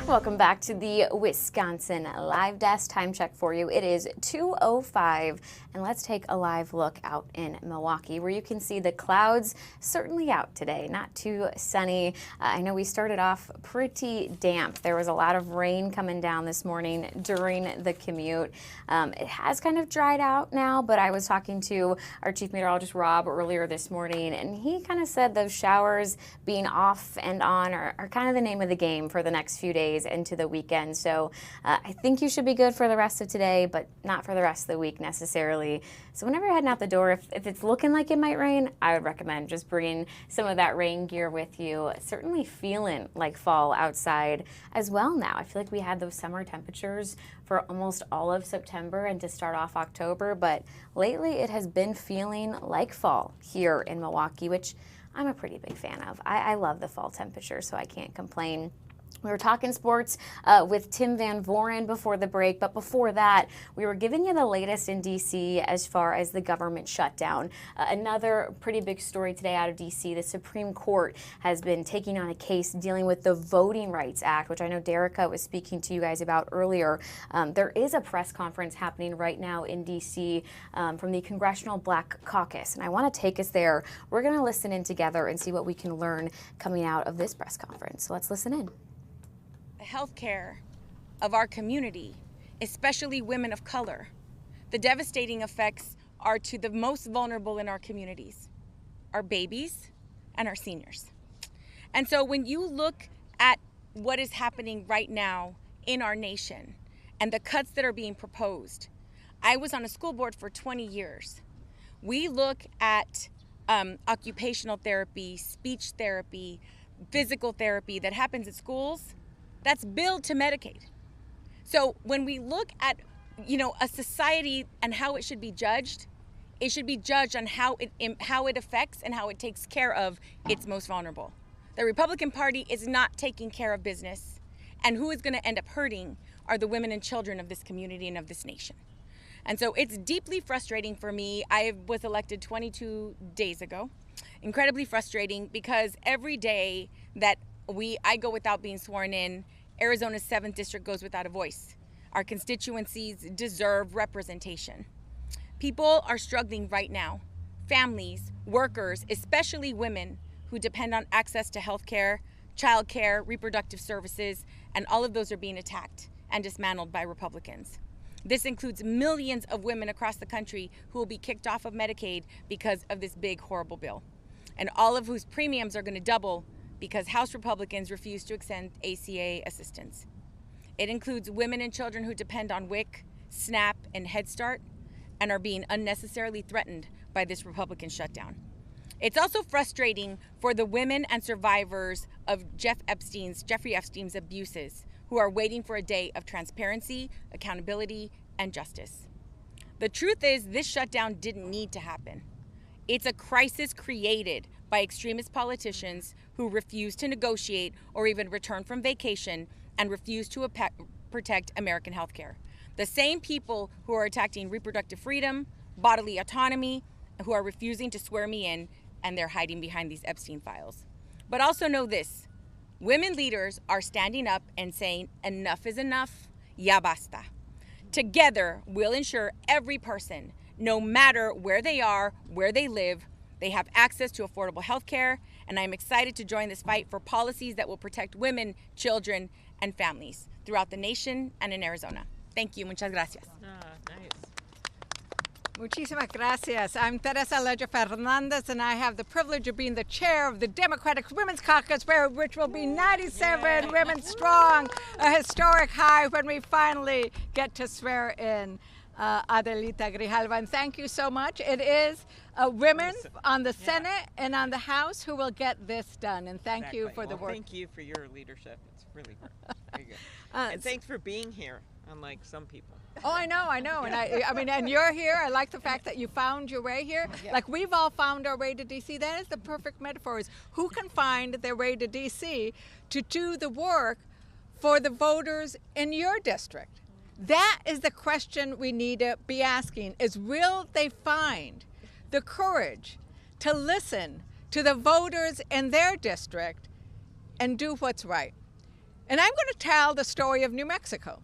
Welcome back to the Wisconsin Live Desk. Time check for you. It is 2:05, and let's take a live look out in Milwaukee, where you can see the clouds certainly out today. Not too sunny. I know we started off pretty damp. There was a lot of rain coming down this morning during the commute. It has kind of dried out now, but I was talking to our chief meteorologist, Rob, earlier this morning, and he kind of said those showers being off and on are kind of the name of the game for the next few days into the weekend. So I think you should be good for the rest of today, but not for the rest of the week necessarily. So whenever you're heading out the door, if it's looking like it might rain, I would recommend just bringing some of that rain gear with you. Certainly feeling like fall outside as well now. I feel like we had those summer temperatures for almost all of September and to start off October, but lately it has been feeling like fall here in Milwaukee, which I'm a pretty big fan of. I love the fall temperature, so I can't complain. We were talking sports with Tim Van Voren before the break, but before that, we were giving you the latest in D.C. as far as the government shutdown. Another pretty big story today out of D.C. The Supreme Court has been taking on a case dealing with the Voting Rights Act, which I know Derica was speaking to you guys about earlier. There is a press conference happening right now in D.C. From the Congressional Black Caucus, and I want to take us there. We're going to listen in together and see what we can learn coming out of this press conference. So let's listen in. Healthcare of our community, especially women of color. The devastating effects are to the most vulnerable in our communities, our babies and our seniors. And so when you look at what is happening right now in our nation and the cuts that are being proposed, I was on a school board for 20 years. We look at occupational therapy, speech therapy, physical therapy that happens at schools. That's billed to Medicaid. So when we look at, a society and how it should be judged, it should be judged on how it affects and how it takes care of its most vulnerable. The Republican Party is not taking care of business, and who is going to end up hurting are the women and children of this community and of this nation. And so it's deeply frustrating for me. I was elected 22 days ago. Incredibly frustrating because every day that I go without being sworn in, Arizona's 7th district goes without a voice. Our constituencies deserve representation. People are struggling right now. Families, workers, especially women who depend on access to health care, child care, reproductive services, and all of those are being attacked and dismantled by Republicans. This includes millions of women across the country who will be kicked off of Medicaid because of this big, horrible bill, and all of whose premiums are going to double because House Republicans refuse to extend ACA assistance. It includes women and children who depend on WIC, SNAP, and Head Start and are being unnecessarily threatened by this Republican shutdown. It's also frustrating for the women and survivors of Jeffrey Epstein's abuses who are waiting for a day of transparency, accountability, and justice. The truth is, this shutdown didn't need to happen. It's a crisis created by extremist politicians who refuse to negotiate or even return from vacation and refuse to protect American healthcare. The same people who are attacking reproductive freedom, bodily autonomy, who are refusing to swear me in, and they're hiding behind these Epstein files. But also know this, women leaders are standing up and saying enough is enough, ya basta. Together, we'll ensure every person, no matter where they are, where they live, they have access to affordable health care, and I'm excited to join this fight for policies that will protect women, children, and families throughout the nation and in Arizona. Thank you. Muchas gracias. Nice. Muchísimas gracias. I'm Teresa Leger Fernandez, and I have the privilege of being the chair of the Democratic Women's Caucus, which will be 97 women strong, a historic high when we finally get to swear in Adelita Grijalva. And thank you so much. It is women on the Senate and on the House who will get this done. And thank you for the work. Thank you for your leadership. It's really very good. And thanks for being here, unlike some people. Oh, I know. And I mean, and you're here. I like the fact that you found your way here. Yeah. Like we've all found our way to D.C. That is the perfect metaphor, is who can find their way to D.C. to do the work for the voters in your district? That is the question we need to be asking, is will they find the courage to listen to the voters in their district and do what's right? And I'm going to tell the story of New Mexico,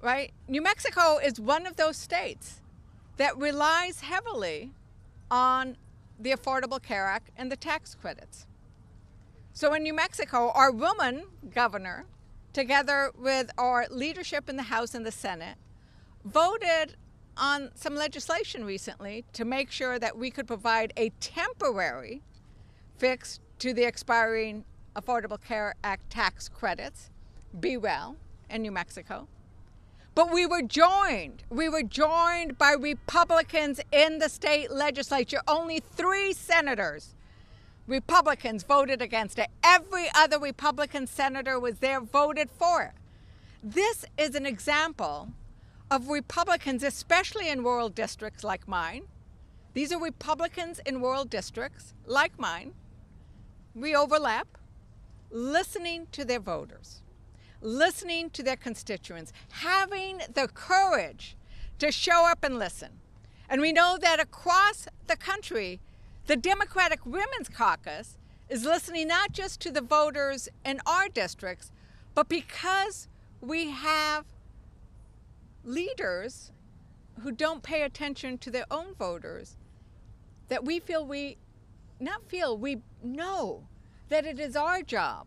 right? New Mexico is one of those states that relies heavily on the Affordable Care Act and the tax credits. So in New Mexico, our woman governor, together with our leadership in the House and the Senate, voted on some legislation recently to make sure that we could provide a temporary fix to the expiring Affordable Care Act tax credits, be well, in New Mexico. But we were joined by Republicans in the state legislature. Only 3 senators, Republicans, voted against it. Every other Republican senator was there, voted for it. This is an example of Republicans, especially in rural districts like mine. These are Republicans in rural districts like mine. We overlap, listening to their voters, listening to their constituents, having the courage to show up and listen. And we know that across the country, the Democratic Women's Caucus is listening not just to the voters in our districts, but because we have leaders who don't pay attention to their own voters, that we know that it is our job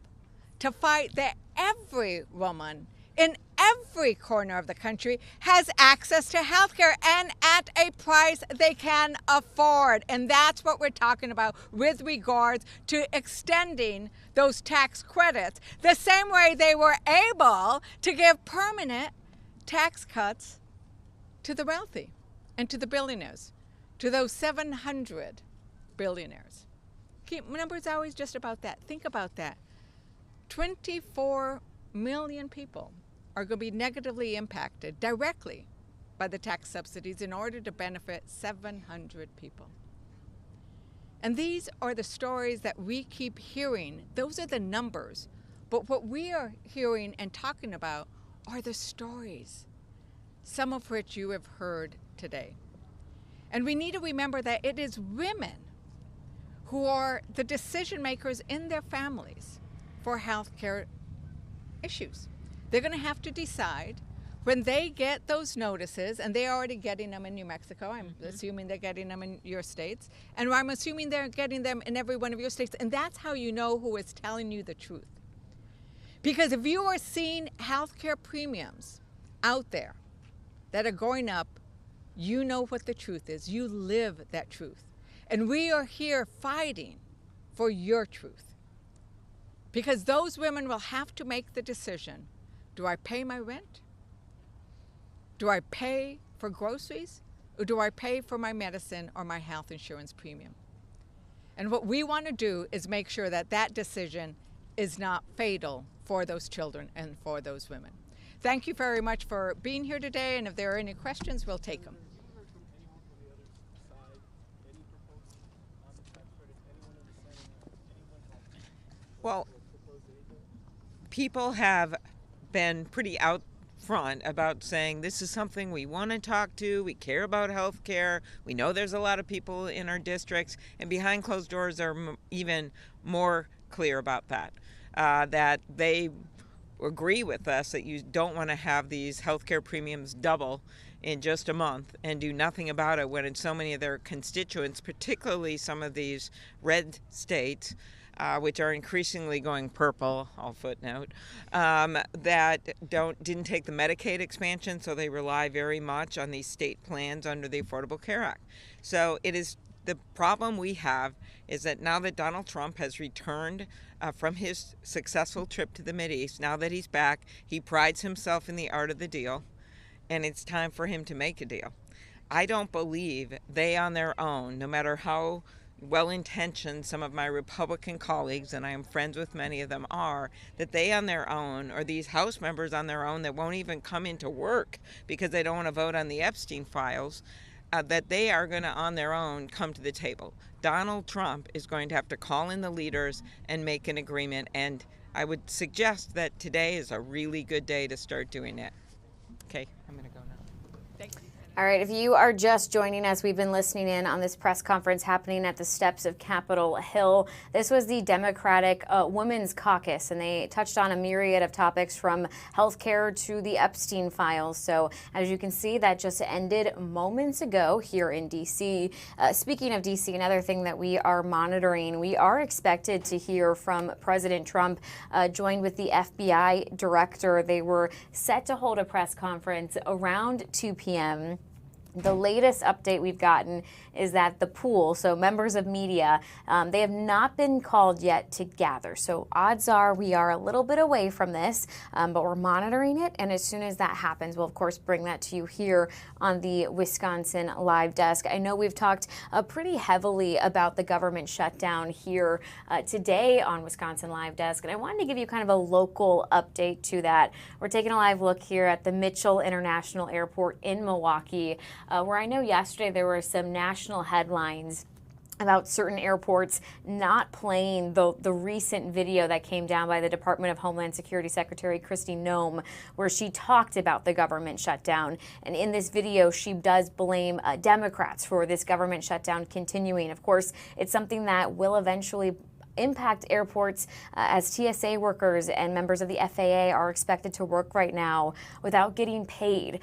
to fight that every woman in every corner of the country has access to health care and at a price they can afford. And that's what we're talking about with regards to extending those tax credits, the same way they were able to give permanent tax cuts to the wealthy and to the billionaires, to those 700 billionaires. Numbers are always just about that. Think about that. 24 million people are going to be negatively impacted directly by the tax subsidies in order to benefit 700 people. And these are the stories that we keep hearing. Those are the numbers. But what we are hearing and talking about are the stories. some of which you have heard today. And we need to remember that it is women who are the decision makers in their families for health care issues. They're going to have to decide when they get those notices, and they're already getting them in New Mexico. I'm assuming they're getting them in your states. And I'm assuming they're getting them in every one of your states. And that's how you know who is telling you the truth. Because if you are seeing health care premiums out there that are going up, you know what the truth is. You live that truth. And we are here fighting for your truth. Because those women will have to make the decision, do I pay my rent? Do I pay for groceries? Or do I pay for my medicine or my health insurance premium? And what we want to do is make sure that that decision is not fatal for those children and for those women. Thank you very much for being here today, and if there are any questions, we'll take them. Well, people have been pretty out front about saying this is something we want to talk to, we care about health care, we know there's a lot of people in our districts, and behind closed doors are even more clear about that, that they agree with us that you don't want to have these health care premiums double in just a month and do nothing about it when in so many of their constituents, particularly some of these red states, which are increasingly going purple, I'll footnote, that didn't take the Medicaid expansion, so they rely very much on these state plans under the Affordable Care Act. So it is the problem we have is that now that Donald Trump has returned from his successful trip to the Mideast, now that he's back, he prides himself in the art of the deal, and it's time for him to make a deal. I don't believe they on their own, no matter how well-intentioned some of my Republican colleagues, and I am friends with many of them, are, that they on their own, or these House members on their own that won't even come into work because they don't want to vote on the Epstein files, that they are going to on their own come to the table. Donald Trump is going to have to call in the leaders and make an agreement, and I would suggest that today is a really good day to start doing it. Okay, I'm going to go now. Thank you. All right, if you are just joining us, we've been listening in on this press conference happening at the steps of Capitol Hill. This was the Democratic Women's Caucus, and they touched on a myriad of topics from healthcare to the Epstein files. So as you can see, that just ended moments ago here in D.C. Speaking of D.C., another thing that we are monitoring, we are expected to hear from President Trump, joined with the FBI director. They were set to hold a press conference around 2 p.m. The latest update we've gotten is that the pool, so members of media, they have not been called yet to gather. So odds are we are a little bit away from this, but we're monitoring it. And as soon as that happens, we'll, of course, bring that to you here on the Wisconsin Live Desk. I know we've talked pretty heavily about the government shutdown here today on Wisconsin Live Desk. And I wanted to give you kind of a local update to that. We're taking a live look here at the Mitchell International Airport in Milwaukee, where I know yesterday there were some national headlines about certain airports not playing the recent video that came down by the Department of Homeland Security Secretary Kristi Noem, where she talked about the government shutdown. And in this video, she does blame Democrats for this government shutdown continuing. Of course, it's something that will eventually impact airports as TSA workers and members of the FAA are expected to work right now without getting paid.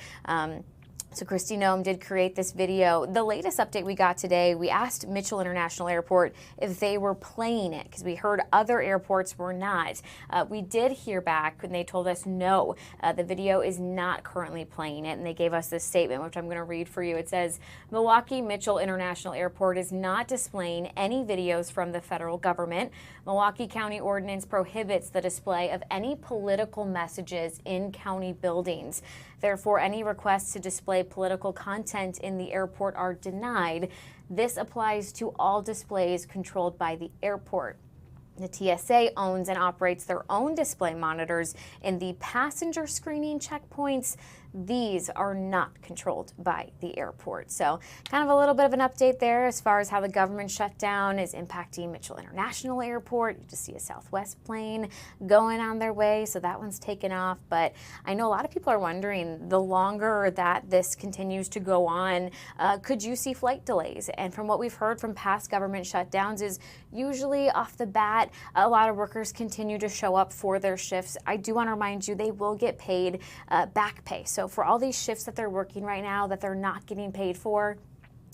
So Kristi Noem did create this video. The latest update we got today, we asked Mitchell International Airport if they were playing it, because we heard other airports were not. We did hear back, and they told us no, the video is not currently playing it, and they gave us this statement, which I'm going to read for you. It says, Milwaukee Mitchell International Airport is not displaying any videos from the federal government. Milwaukee County Ordinance prohibits the display of any political messages in county buildings. Therefore, any requests to display political content in the airport are denied. This applies to all displays controlled by the airport. The TSA owns and operates their own display monitors in the passenger screening checkpoints. These are not controlled by the airport. So kind of a little bit of an update there as far as how the government shutdown is impacting Mitchell International Airport. You just see a Southwest plane going on their way, so that one's taken off. But I know a lot of people are wondering, the longer that this continues to go on, could you see flight delays? And from what we've heard from past government shutdowns is usually off the bat, a lot of workers continue to show up for their shifts. I do want to remind you, they will get paid back pay. So for all these shifts that they're working right now that they're not getting paid for,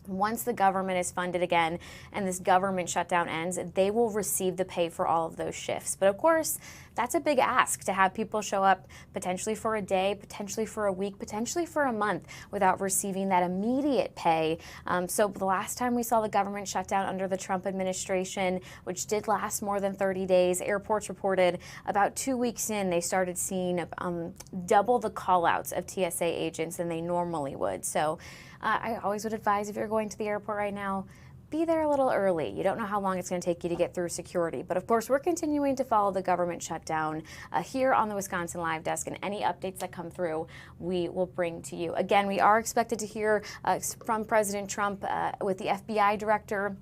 once the government is funded again and this government shutdown ends, they will receive the pay for all of those shifts. But of course, that's a big ask to have people show up potentially for a day, potentially for a week, potentially for a month without receiving that immediate pay. So the last time we saw the government shut down under the Trump administration, which did last more than 30 days, airports reported about 2 weeks in, they started seeing double the call-outs of TSA agents than they normally would. So I always would advise, if you're going to the airport right now, be there a little early. You don't know how long it's going to take you to get through security. But of course, we're continuing to follow the government shutdown here on the Wisconsin Live Desk, and any updates that come through, we will bring to you. Again, we are expected to hear from President Trump with the FBI director.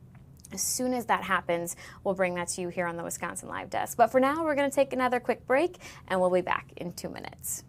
As soon as that happens, we'll bring that to you here on the Wisconsin Live Desk. But for now, we're going to take another quick break, and we'll be back in 2 minutes.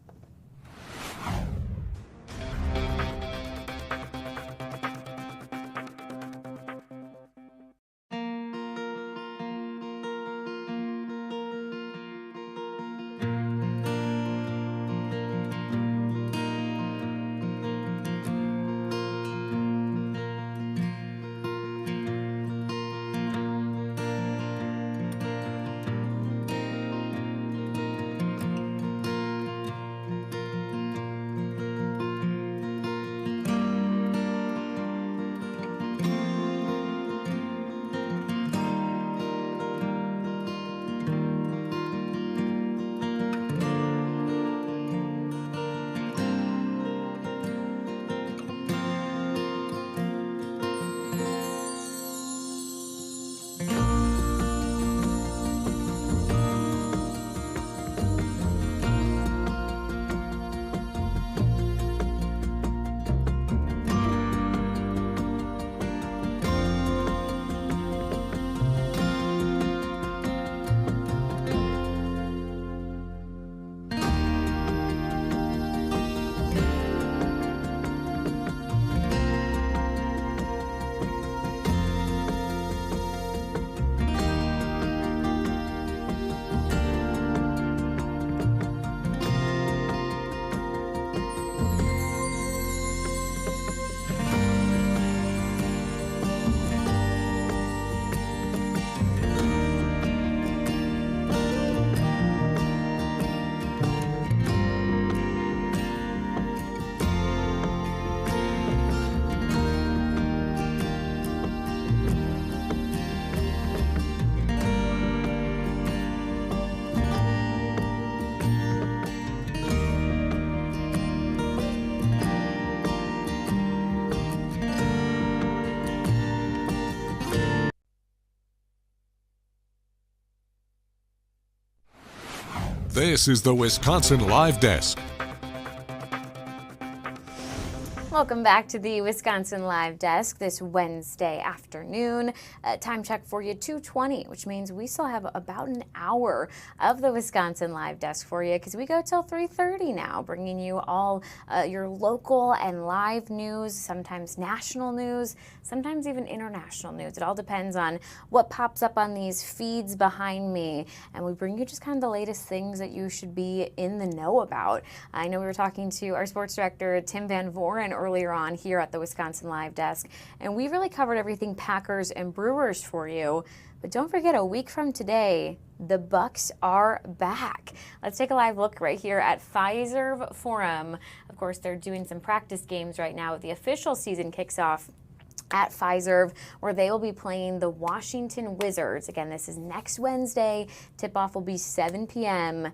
This is the Wisconsin Live Desk. Welcome back to the Wisconsin Live Desk this Wednesday afternoon. Time check for you, 2:20, which means we still have about an hour of the Wisconsin Live Desk for you, because we go till 3:30 now, bringing you all your local and live news, sometimes national news, sometimes even international news. It all depends on what pops up on these feeds behind me, and we bring you just kind of the latest things that you should be in the know about. I know we were talking to our sports director, Tim Van Voren, earlier on here at the Wisconsin Live Desk, and we really covered everything Packers and Brewers for you. But don't forget, a week from today, the Bucks are back. Let's take a live look right here at Fiserv Forum. Of course, they're doing some practice games right now. The official season kicks off at Fiserv, where they will be playing the Washington Wizards. Again, this is next Wednesday. Tip-off will be 7 p.m.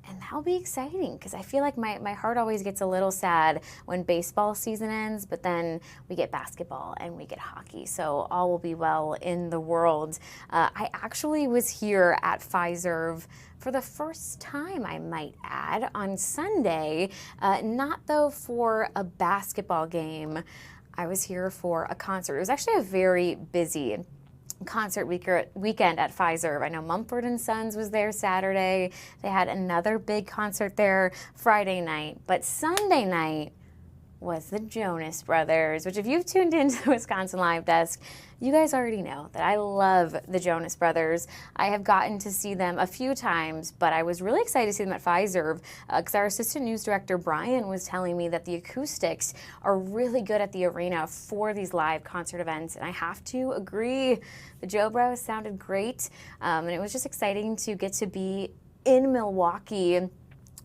And that'll be exciting because I feel like my heart always gets a little sad when baseball season ends, but then we get basketball and we get hockey. So all will be well in the world. I actually was here at Fiserv for the first time, I might add, on Sunday. Not though for a basketball game. I was here for a concert. It was actually a very busy concert weekend at Fiserv. I know Mumford & Sons was there Saturday. They had another big concert there Friday night. But Sunday night was the Jonas Brothers, which if you've tuned into the Wisconsin Live Desk, you guys already know that I love the Jonas Brothers. I have gotten to see them a few times, but I was really excited to see them at Fiserv because our assistant news director, Brian, was telling me that the acoustics are really good at the arena for these live concert events, and I have to agree. The Joe Bros sounded great, and it was just exciting to get to be in Milwaukee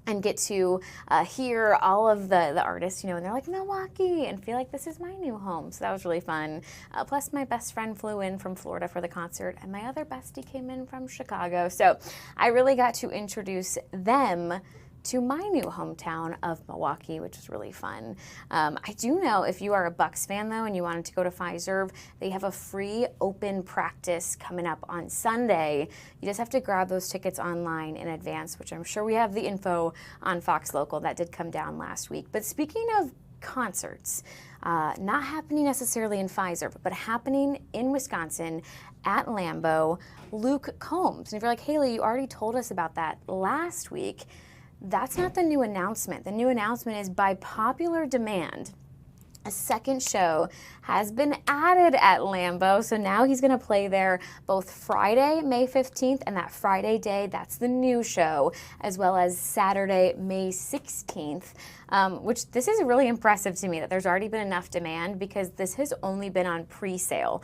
and get to hear all of the artists, you know, and they're like, Milwaukee, and feel like this is my new home. So that was really fun. Plus, my best friend flew in from Florida for the concert, and my other bestie came in from Chicago. So I really got to introduce them to my new hometown of Milwaukee, which is really fun. I do know if you are a Bucks fan, though, and you wanted to go to Fiserv, they have a free open practice coming up on Sunday. You just have to grab those tickets online in advance, which I'm sure we have the info on Fox Local. That did come down last week. But speaking of concerts, not happening necessarily in Fiserv, but happening in Wisconsin at Lambeau, Luke Combs. And if you're like, Haley, you already told us about that last week, that's not the new announcement. The new announcement is by popular demand, a second show has been added at Lambeau. So now he's going to play there both Friday, May 15th, and that Friday day, that's the new show, as well as Saturday, May 16th, which this is really impressive to me that there's already been enough demand because this has only been on pre-sale.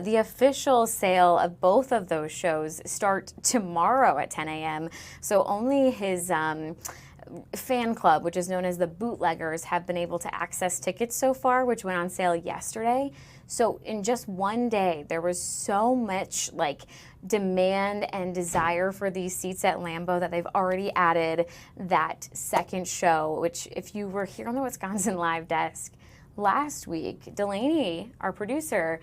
The official sale of both of those shows start tomorrow at 10 a.m. So only his fan club, which is known as the Bootleggers, have been able to access tickets so far, which went on sale yesterday. So in just one day, there was so much demand and desire for these seats at Lambeau that they've already added that second show, which if you were here on the Wisconsin Live Desk last week, Delaney, our producer,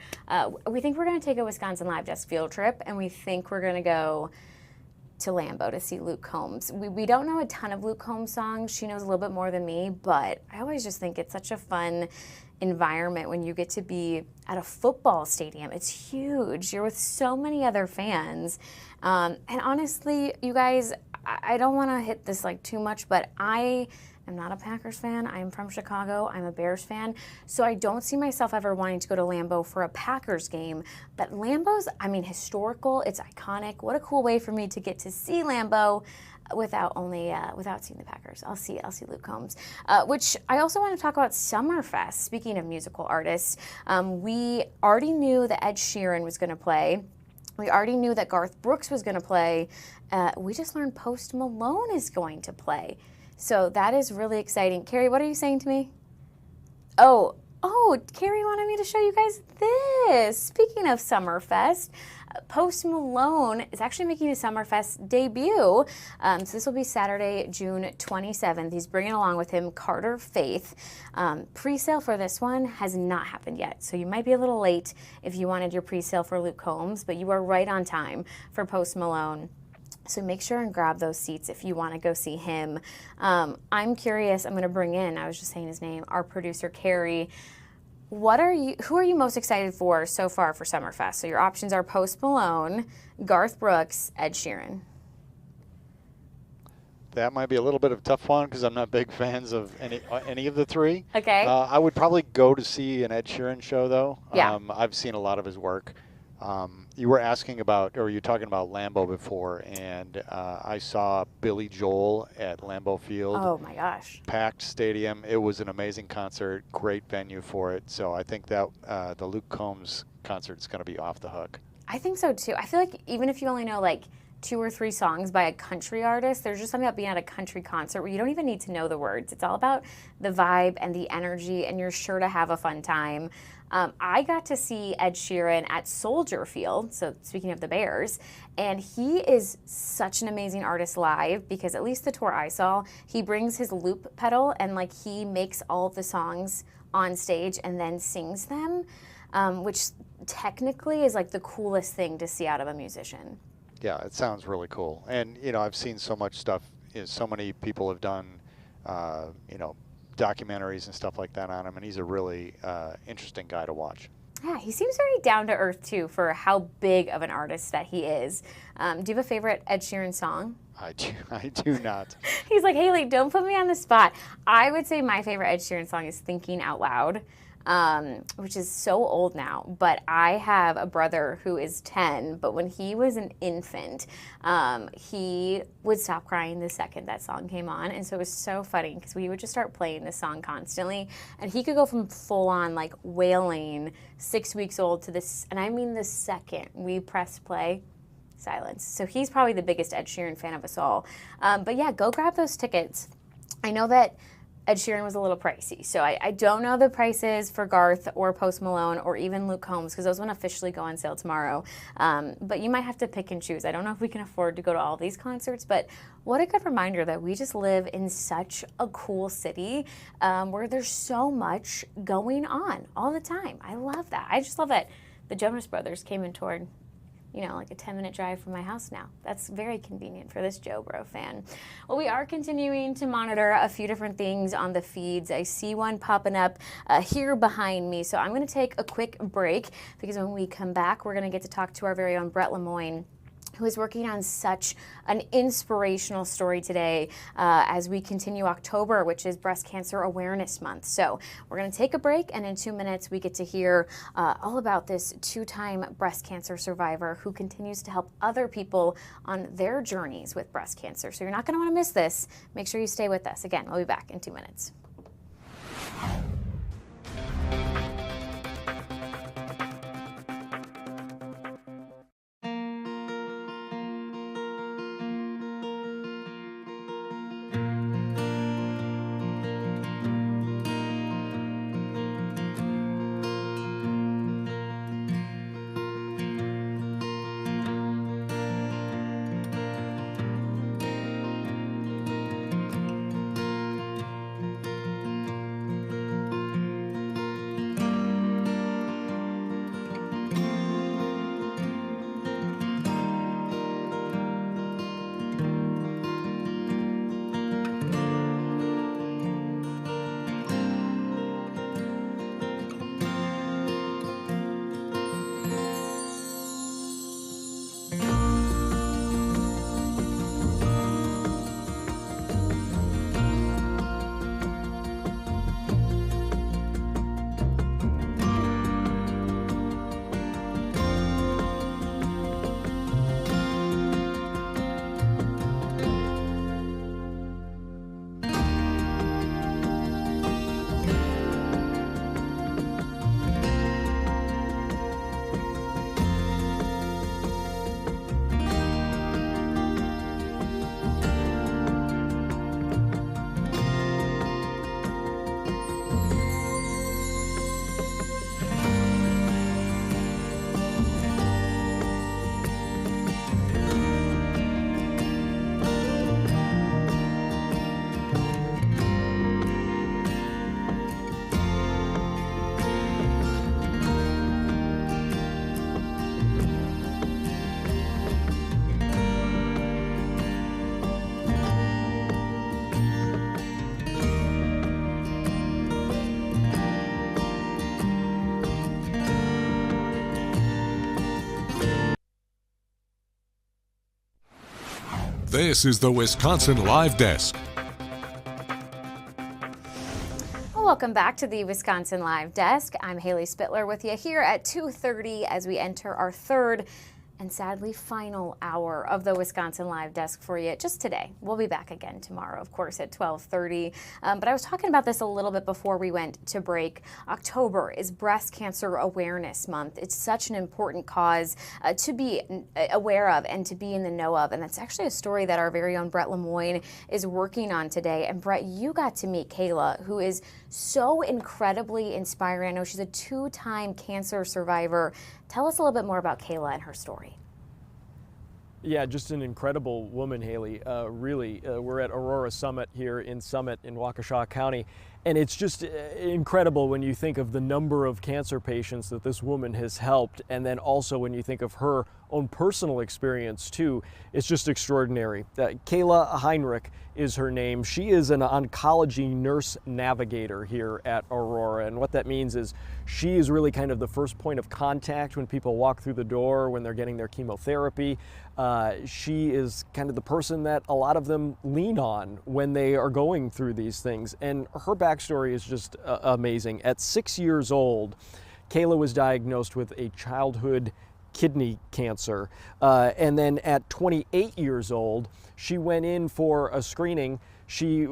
we think we're going to take a Wisconsin Live Desk field trip, and we think we're going to go to Lambeau to see Luke Combs. We don't know a ton of Luke Combs songs. She knows a little bit more than me, but I always just think it's such a fun environment when you get to be at a football stadium. It's huge. You're with so many other fans. And honestly, you guys, I don't want to hit this too much, but I am not a Packers fan. I'm from Chicago. I'm a Bears fan. So I don't see myself ever wanting to go to Lambeau for a Packers game. But Lambeau's, historical. It's iconic. What a cool way for me to get to see Lambeau without seeing the Packers. I'll see Luke Combs. Which I also want to talk about Summerfest. Speaking of musical artists, we already knew that Ed Sheeran was going to play. We already knew that Garth Brooks was going to play. We just learned Post Malone is going to play. So that is really exciting. Carrie, what are you saying to me? Oh, Carrie wanted me to show you guys this. Speaking of Summerfest, Post Malone is actually making a Summerfest debut. So this will be Saturday, June 27th. He's bringing along with him Carter Faith. Pre-sale for this one has not happened yet. So you might be a little late if you wanted your pre-sale for Luke Combs, but you are right on time for Post Malone. So make sure and grab those seats if you want to go see him. I'm curious, I'm going to bring in, I was just saying his name, our producer, Carrie. Who are you most excited for so far for Summerfest? So your options are Post Malone, Garth Brooks, Ed Sheeran. That might be a little bit of a tough one because I'm not big fans of any of the three. Okay. I would probably go to see an Ed Sheeran show, though. Yeah. I've seen a lot of his work. You were asking about, or you were talking about Lambeau before, and I saw Billy Joel at Lambeau Field. Oh my gosh. Packed stadium. It was an amazing concert, great venue for it. So I think that the Luke Combs concert is going to be off the hook. I think so too. I feel like even if you only know 2 or 3 songs by a country artist. There's just something about being at a country concert where you don't even need to know the words. It's all about the vibe and the energy, and you're sure to have a fun time. I got to see Ed Sheeran at Soldier Field, so speaking of the Bears, and he is such an amazing artist live because at least the tour I saw, he brings his loop pedal and like he makes all of the songs on stage and then sings them, which technically is like the coolest thing to see out of a musician. Yeah, it sounds really cool. And, you know, I've seen so much stuff, so many people have done, you know, documentaries and stuff like that on him, and he's a really interesting guy to watch. Yeah, he seems very down to earth too for how big of an artist that he is. Do you have a favorite Ed Sheeran song? I do not. He's like, Haley, don't put me on the spot. I would say my favorite Ed Sheeran song is Thinking Out Loud, which is so old now. But I have a brother who is 10, but when he was an infant, he would stop crying the second that song came on. And so it was so funny because we would just start playing this song constantly. And he could go from full on like wailing 6 weeks old to this, and I mean the second we press play, silence. So he's probably the biggest Ed Sheeran fan of us all. But yeah, go grab those tickets. I know that Ed Sheeran was a little pricey, so I don't know the prices for Garth or Post Malone or even Luke Combs because those won't officially go on sale tomorrow. But you might have to pick and choose. I don't know if we can afford to go to all these concerts, but what a good reminder that we just live in such a cool city where there's so much going on all the time. I love that. I just love that the Jonas Brothers came and toured, you know, like a 10-minute drive from my house now. That's very convenient for this Joe Bro fan. Well, we are continuing to monitor a few different things on the feeds. I see one popping up here behind me. So I'm going to take a quick break because when we come back, we're going to get to talk to our very own Brett Lemoyne, who is working on such an inspirational story today as we continue October, which is Breast Cancer Awareness Month. So we're going to take a break, and in 2 minutes, we get to hear all about this 2-time breast cancer survivor who continues to help other people on their journeys with breast cancer. So you're not going to want to miss this. Make sure you stay with us. Again, we'll be back in 2 minutes. This is the Wisconsin Live Desk. Welcome back to the Wisconsin Live Desk. I'm Haley Spittler with you here at 2:30 as we enter our third and sadly final hour of the Wisconsin Live Desk for you just today. We'll be back again tomorrow, of course, at 12:30. But I was talking about this a little bit before we went to break. October is Breast Cancer Awareness Month. It's such an important cause to be aware of and to be in the know of. And that's actually a story that our very own Brett Lemoyne is working on today. And Brett, you got to meet Kayla, who is so incredibly inspiring. I know she's a 2-time cancer survivor. Tell us a little bit more about Kayla and her story. Yeah, just an incredible woman, Haley. Really, we're at Aurora Summit here in Summit in Waukesha County, and it's just incredible when you think of the number of cancer patients that this woman has helped, and then also when you think of her own personal experience too. It's just extraordinary. Kayla Heinrich is her name. She is an oncology nurse navigator here at Aurora, and what that means is she is really kind of the first point of contact when people walk through the door, when they're getting their chemotherapy. She is kind of the person that a lot of them lean on when they are going through these things, and her backstory is just amazing. At 6 years old, Kayla was diagnosed with a childhood kidney cancer, and then at 28 years old, she went in for a screening. She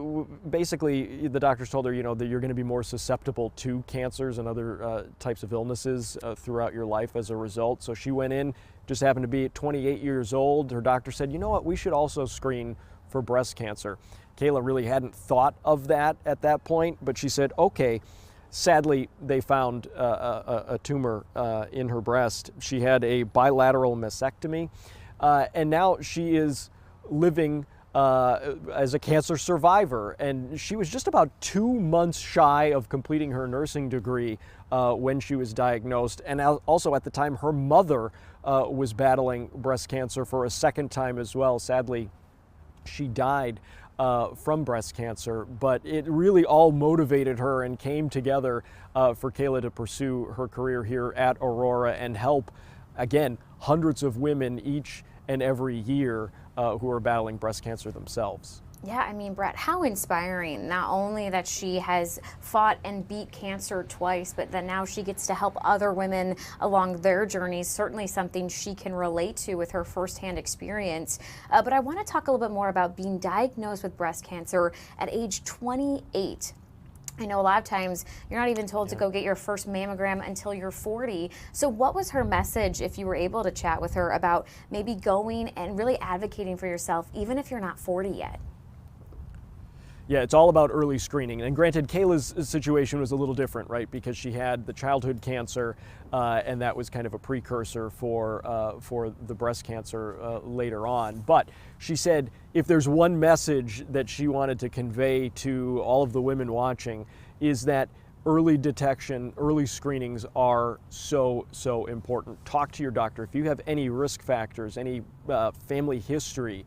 basically, the doctors told her, you know, that you're going to be more susceptible to cancers and other types of illnesses throughout your life as a result. So she went in, just happened to be at 28 years old. Her doctor said, you know what, we should also screen for breast cancer. Kayla really hadn't thought of that at that point, but she said, okay. Sadly, they found a tumor in her breast. She had a bilateral mastectomy, and now she is living as a cancer survivor. And she was just about 2 months shy of completing her nursing degree when she was diagnosed. And also at the time, her mother was battling breast cancer for a second time as well. Sadly, she died from breast cancer, but it really all motivated her and came together for Kayla to pursue her career here at Aurora and help, again, hundreds of women each and every year who are battling breast cancer themselves. Yeah, I mean, Brett, how inspiring. Not only that she has fought and beat cancer twice, but that now she gets to help other women along their journeys. Certainly something she can relate to with her firsthand experience. But I want to talk a little bit more about being diagnosed with breast cancer at age 28. I know a lot of times you're not even told to go get your first mammogram until you're 40. So what was her message, if you were able to chat with her, about maybe going and really advocating for yourself, even if you're not 40 yet? Yeah, it's all about early screening. And granted, Kayla's situation was a little different, right? Because she had the childhood cancer, and that was kind of a precursor for the breast cancer later on. But she said if there's one message that she wanted to convey to all of the women watching, is that early detection, early screenings are so important. Talk to your doctor. If you have any risk factors, any family history,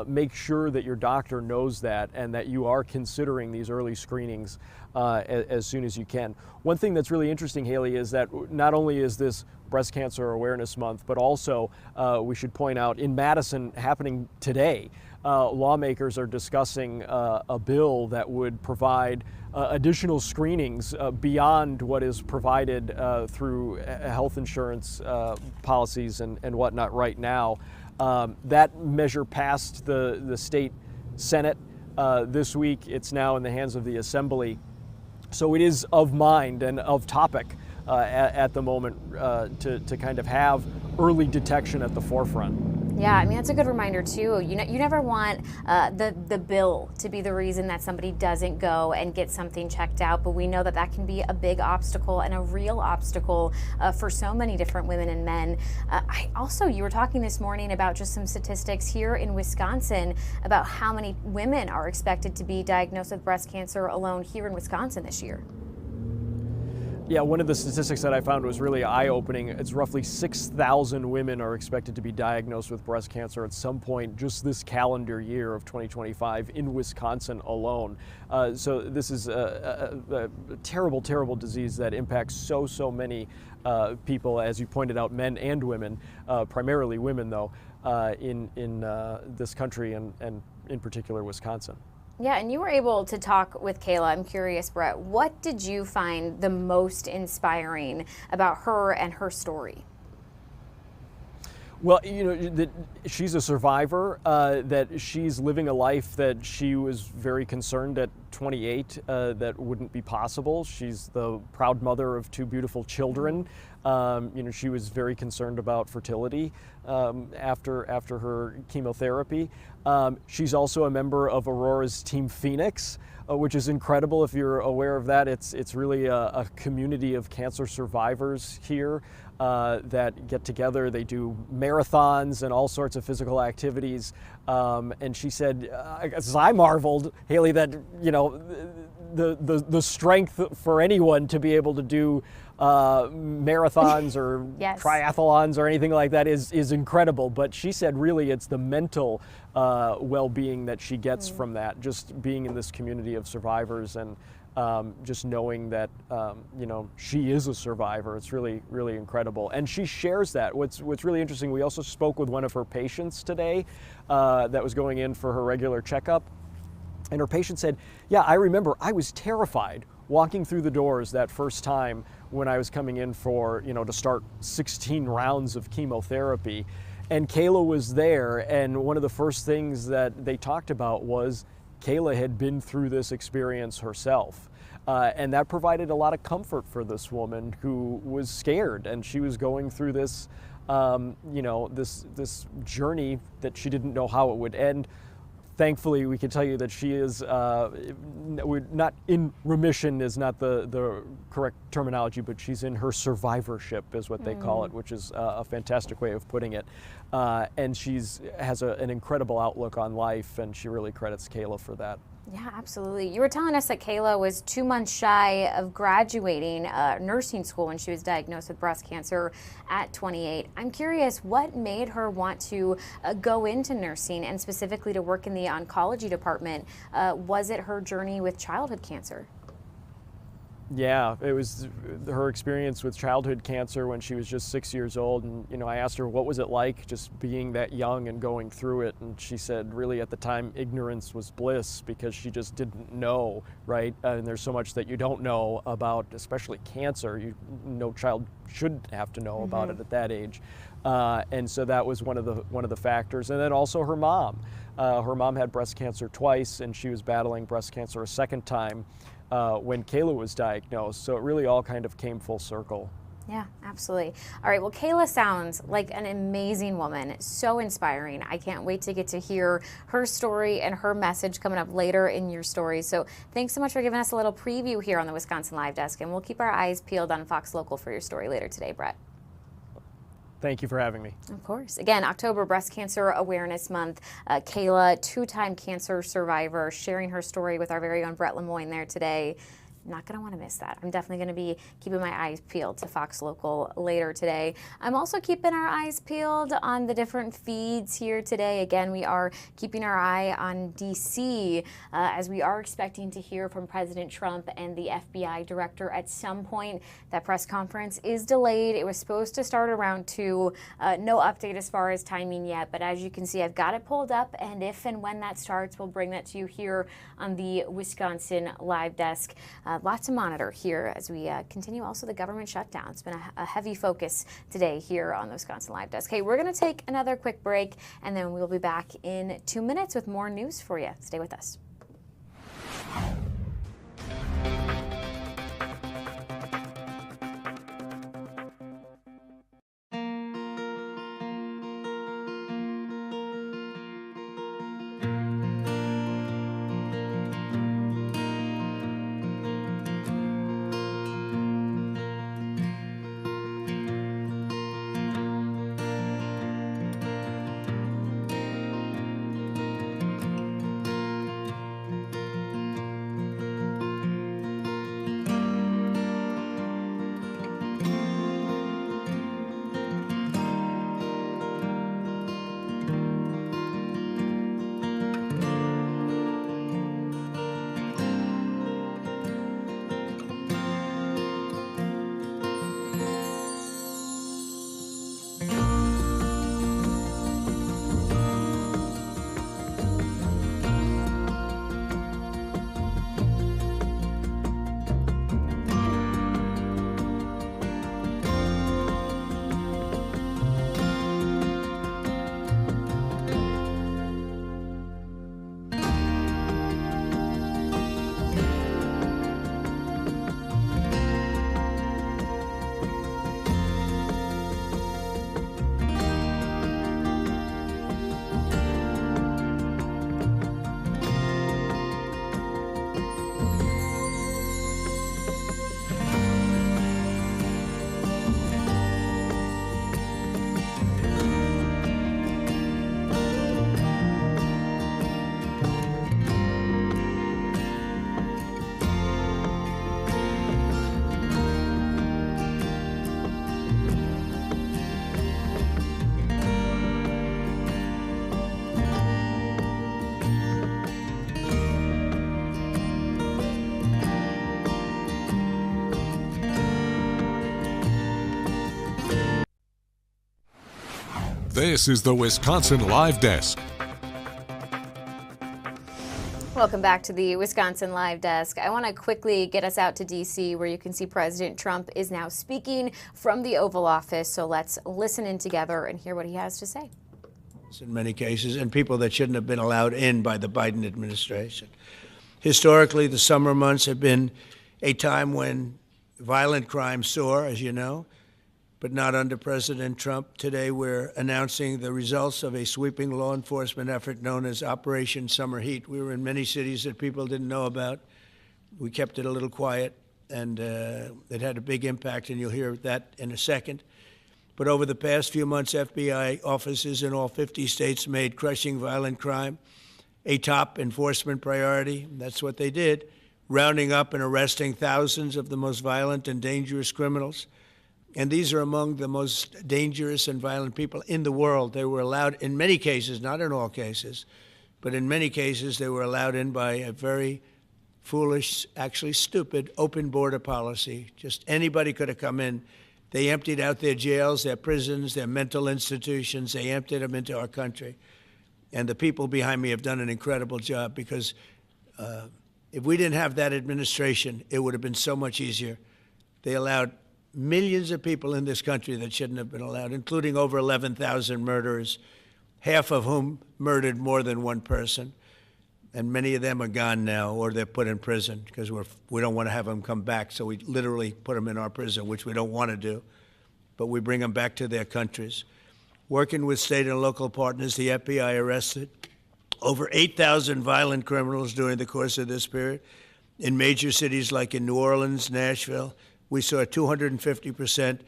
make sure that your doctor knows that and that you are considering these early screenings as soon as you can. One thing that's really interesting, Haley, is that not only is this Breast Cancer Awareness Month, but also we should point out in Madison happening today, lawmakers are discussing a bill that would provide additional screenings beyond what is provided through health insurance policies and whatnot right now. That measure passed the state Senate this week. It's now in the hands of the Assembly. So it is of mind and of topic at the moment to kind of have early detection at the forefront. Yeah, I mean, that's a good reminder too. You never want the bill to be the reason that somebody doesn't go and get something checked out, but we know that that can be a big obstacle and a real obstacle for so many different women and men. You were talking this morning about just some statistics here in Wisconsin about how many women are expected to be diagnosed with breast cancer alone here in Wisconsin this year. Yeah, one of the statistics that I found was really eye-opening. It's roughly 6,000 women are expected to be diagnosed with breast cancer at some point just this calendar year of 2025 in Wisconsin alone. So this is a terrible, terrible disease that impacts so many people, as you pointed out, men and women, primarily women though, in this country and in particular Wisconsin. Yeah, and you were able to talk with Kayla. I'm curious, Brett, what did you find the most inspiring about her and her story? Well, you know, that she's a survivor, that she's living a life that she was very concerned at 28 that wouldn't be possible. She's the proud mother of 2 beautiful children. You know, she was very concerned about fertility after her chemotherapy. She's also a member of Aurora's Team Phoenix, which is incredible. If you're aware of that, it's really a community of cancer survivors here that get together. They do marathons and all sorts of physical activities. And she said, as I marveled, Haley, that, you know, the strength for anyone to be able to do marathons or Yes. triathlons or anything like that is incredible. But she said really it's the mental well-being that she gets from that, just being in this community of survivors and just knowing that you know, she is a survivor. It's really, really incredible. And she shares that. What's really interesting, we also spoke with one of her patients today that was going in for her regular checkup. And her patient said, yeah, I remember I was terrified walking through the doors that first time when I was coming in for, you know, to start 16 rounds of chemotherapy. And Kayla was there, and one of the first things that they talked about was Kayla had been through this experience herself. And that provided a lot of comfort for this woman who was scared, and she was going through this, you know, this journey that she didn't know how it would end. Thankfully, we can tell you that she is not in remission is not the correct terminology, but she's in her survivorship is what they call it, which is a fantastic way of putting it. And has an incredible outlook on life, and she really credits Kayla for that. Yeah, absolutely. You were telling us that Kayla was 2 months shy of graduating nursing school when she was diagnosed with breast cancer at 28. I'm curious, what made her want to go into nursing and specifically to work in the oncology department? Was it her journey with childhood cancer? Yeah, it was her experience with childhood cancer when she was just 6 years old. And, you know, I asked her, what was it like just being that young and going through it? And she said, really, at the time, ignorance was bliss because she just didn't know, right? And there's so much that you don't know about, especially cancer. No child should have to know about it at that age. And so that was one of the factors. And then also her mom. Her mom had breast cancer twice, and she was battling breast cancer a second time when Kayla was diagnosed. So it really all kind of came full circle. Yeah, absolutely. All right, well, Kayla sounds like an amazing woman, so inspiring. I can't wait to get to hear her story and her message coming up later in your story. So thanks so much for giving us a little preview here on the Wisconsin Live Desk, and we'll keep our eyes peeled on Fox Local for your story later today, Brett. Thank you for having me. Of course. Again, October Breast Cancer Awareness Month. Kayla, 2-time cancer survivor, sharing her story with our very own Brett Lemoyne there today. Not going to want to miss that. I'm definitely going to be keeping my eyes peeled to Fox Local later today. I'm also keeping our eyes peeled on the different feeds here today. Again, we are keeping our eye on D.C. As we are expecting to hear from President Trump and the FBI director at some point. That press conference is delayed. It was supposed to start around 2. No update as far as timing yet, but as you can see, I've got it pulled up, and if and when that starts, we'll bring that to you here on the Wisconsin Live Desk. Lots to monitor here as we continue also the government shutdown. It's been a heavy focus today here on the Wisconsin Live Desk. Hey, we're going to take another quick break, and then we'll be back in 2 minutes with more news for you. Stay with us. This is the Wisconsin Live Desk. Welcome back to the Wisconsin Live Desk. I want to quickly get us out to D.C., where you can see President Trump is now speaking from the Oval Office. So let's listen in together and hear what he has to say. In many cases, and people that shouldn't have been allowed in by the Biden administration. Historically, the summer months have been a time when violent crime soar, as you know, but not under President Trump. Today, we're announcing the results of a sweeping law enforcement effort known as Operation Summer Heat. We were in many cities that people didn't know about. We kept it a little quiet, and it had a big impact, and you'll hear that in a second. But over the past few months, FBI offices in all 50 states made crushing violent crime a top enforcement priority. That's what they did, rounding up and arresting thousands of the most violent and dangerous criminals. And these are among the most dangerous and violent people in the world. They were allowed, in many cases, not in all cases, but in many cases, they were allowed in by a very foolish, actually stupid, open border policy. Just anybody could have come in. They emptied out their jails, their prisons, their mental institutions. They emptied them into our country. And the people behind me have done an incredible job, because if we didn't have that administration, it would have been so much easier. They allowed millions of people in this country that shouldn't have been allowed, including over 11,000 murderers, half of whom murdered more than one person. And many of them are gone now, or they're put in prison, because we don't want to have them come back. So we literally put them in our prison, which we don't want to do. But we bring them back to their countries. Working with state and local partners, the FBI arrested over 8,000 violent criminals during the course of this period. In major cities like in New Orleans, Nashville, we saw a 250%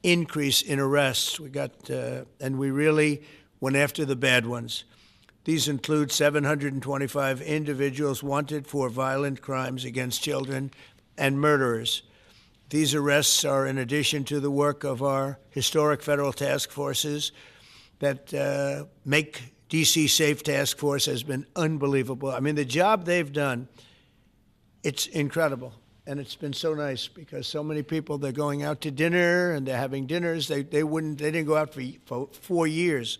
increase in arrests. And we really went after the bad ones. These include 725 individuals wanted for violent crimes against children and murderers. These arrests are in addition to the work of our historic federal task forces. That Make D.C. Safe Task Force has been unbelievable. I mean, the job they've done, it's incredible. And it's been so nice, because so many people, they're going out to dinner and they're having dinners. They didn't go out for 4 years.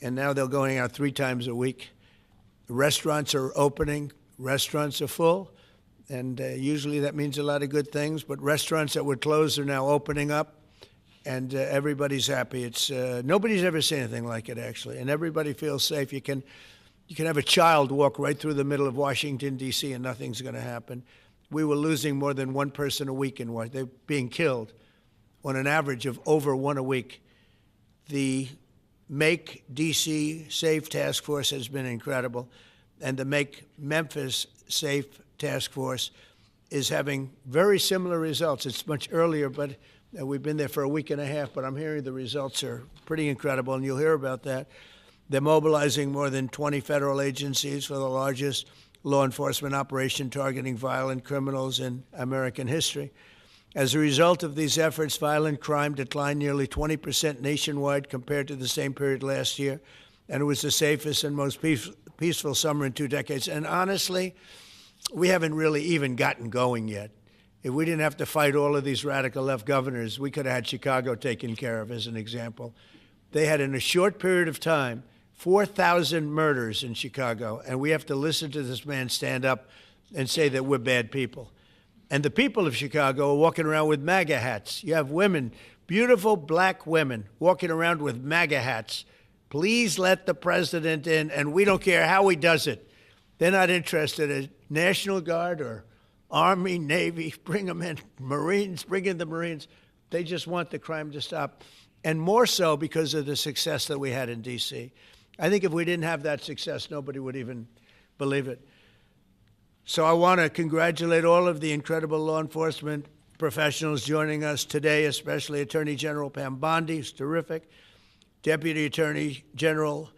And now they're going out 3 times a week. Restaurants are opening. Restaurants are full. And usually that means a lot of good things. But restaurants that were closed are now opening up. And everybody's happy. It's nobody's ever seen anything like it, actually. And everybody feels safe. You can have a child walk right through the middle of Washington, D.C., and nothing's going to happen. We were losing more than one person a week in Washington. They're being killed on an average of over one a week. The Make D.C. Safe Task Force has been incredible. And the Make Memphis Safe Task Force is having very similar results. It's much earlier, but we've been there for a week and a half, but I'm hearing the results are pretty incredible, and you'll hear about that. They're mobilizing more than 20 federal agencies for the largest law enforcement operation targeting violent criminals in American history. As a result of these efforts, violent crime declined nearly 20% nationwide compared to the same period last year, and it was the safest and most peaceful summer in 2 decades. And honestly, we haven't really even gotten going yet. If we didn't have to fight all of these radical left governors, we could have had Chicago taken care of, as an example. They had, in a short period of time, 4,000 murders in Chicago, and we have to listen to this man stand up and say that we're bad people. And the people of Chicago are walking around with MAGA hats. You have women, beautiful black women, walking around with MAGA hats. Please let the president in, and we don't care how he does it. They're not interested in National Guard or Army, Navy, bring them in, Marines, bring in the Marines. They just want the crime to stop, and more so because of the success that we had in D.C. I think if we didn't have that success, nobody would even believe it. So I want to congratulate all of the incredible law enforcement professionals joining us today, especially Attorney General Pam Bondi, who's terrific, Deputy Attorney General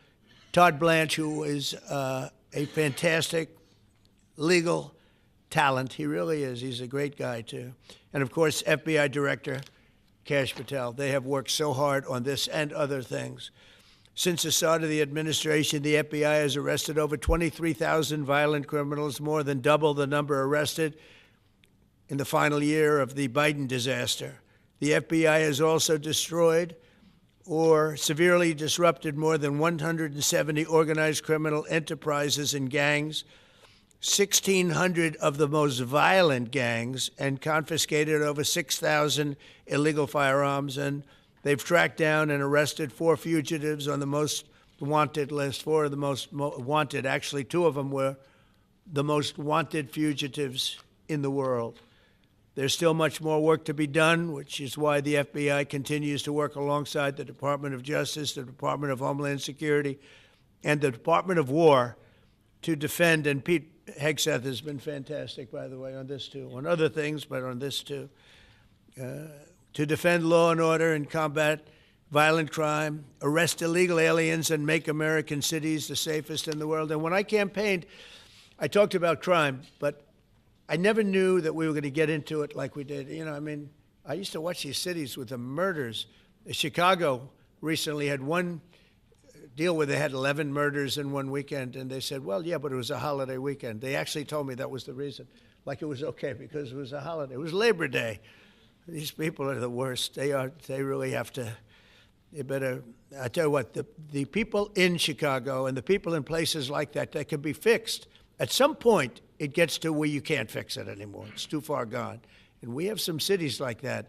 Todd Blanche, who is a fantastic legal talent. He really is. He's a great guy, too. And, of course, FBI Director Kash Patel. They have worked so hard on this and other things. Since the start of the administration, the FBI has arrested over 23,000 violent criminals, more than double the number arrested in the final year of the Biden disaster. The FBI has also destroyed or severely disrupted more than 170 organized criminal enterprises and gangs, 1,600 of the most violent gangs, and confiscated over 6,000 illegal firearms. And they've tracked down and arrested 4 fugitives on the most wanted list, 4 of the most wanted. Actually, 2 of them were the most wanted fugitives in the world. There's still much more work to be done, which is why the FBI continues to work alongside the Department of Justice, the Department of Homeland Security, and the Department of War to defend. And Pete Hegseth has been fantastic, by the way, on this too, on other things, but on this too, to defend law and order and combat violent crime, arrest illegal aliens, and make American cities the safest in the world. And when I campaigned, I talked about crime, but I never knew that we were going to get into it like we did. You know, I mean, I used to watch these cities with the murders. Chicago recently had one deal where they had 11 murders in one weekend, and they said, well, yeah, but it was a holiday weekend. They actually told me that was the reason, like it was okay because it was a holiday. It was Labor Day. These people are the worst. They really have to, they better, I tell you what, the people in Chicago and the people in places like that can be fixed. At some point, it gets to where you can't fix it anymore. It's too far gone. And we have some cities like that.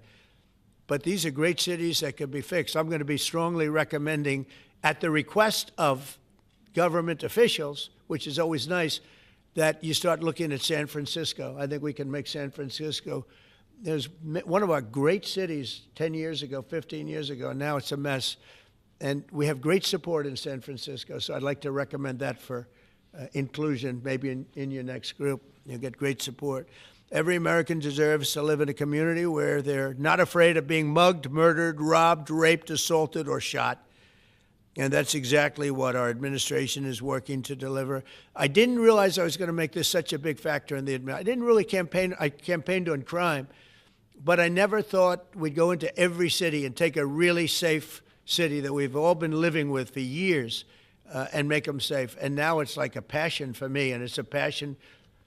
But these are great cities that can be fixed. I'm going to be strongly recommending, at the request of government officials, which is always nice, that you start looking at San Francisco. I think we can make San Francisco. There's one of our great cities 10 years ago, 15 years ago, and now it's a mess. And we have great support in San Francisco, so I'd like to recommend that for inclusion, maybe in your next group. You'll get great support. Every American deserves to live in a community where they're not afraid of being mugged, murdered, robbed, raped, assaulted, or shot. And that's exactly what our administration is working to deliver. I didn't realize I was going to make this such a big factor in the administration. I didn't really campaign. I campaigned on crime, but I never thought we'd go into every city and take a really safe city that we've all been living with for years and make them safe. And now it's like a passion for me, and it's a passion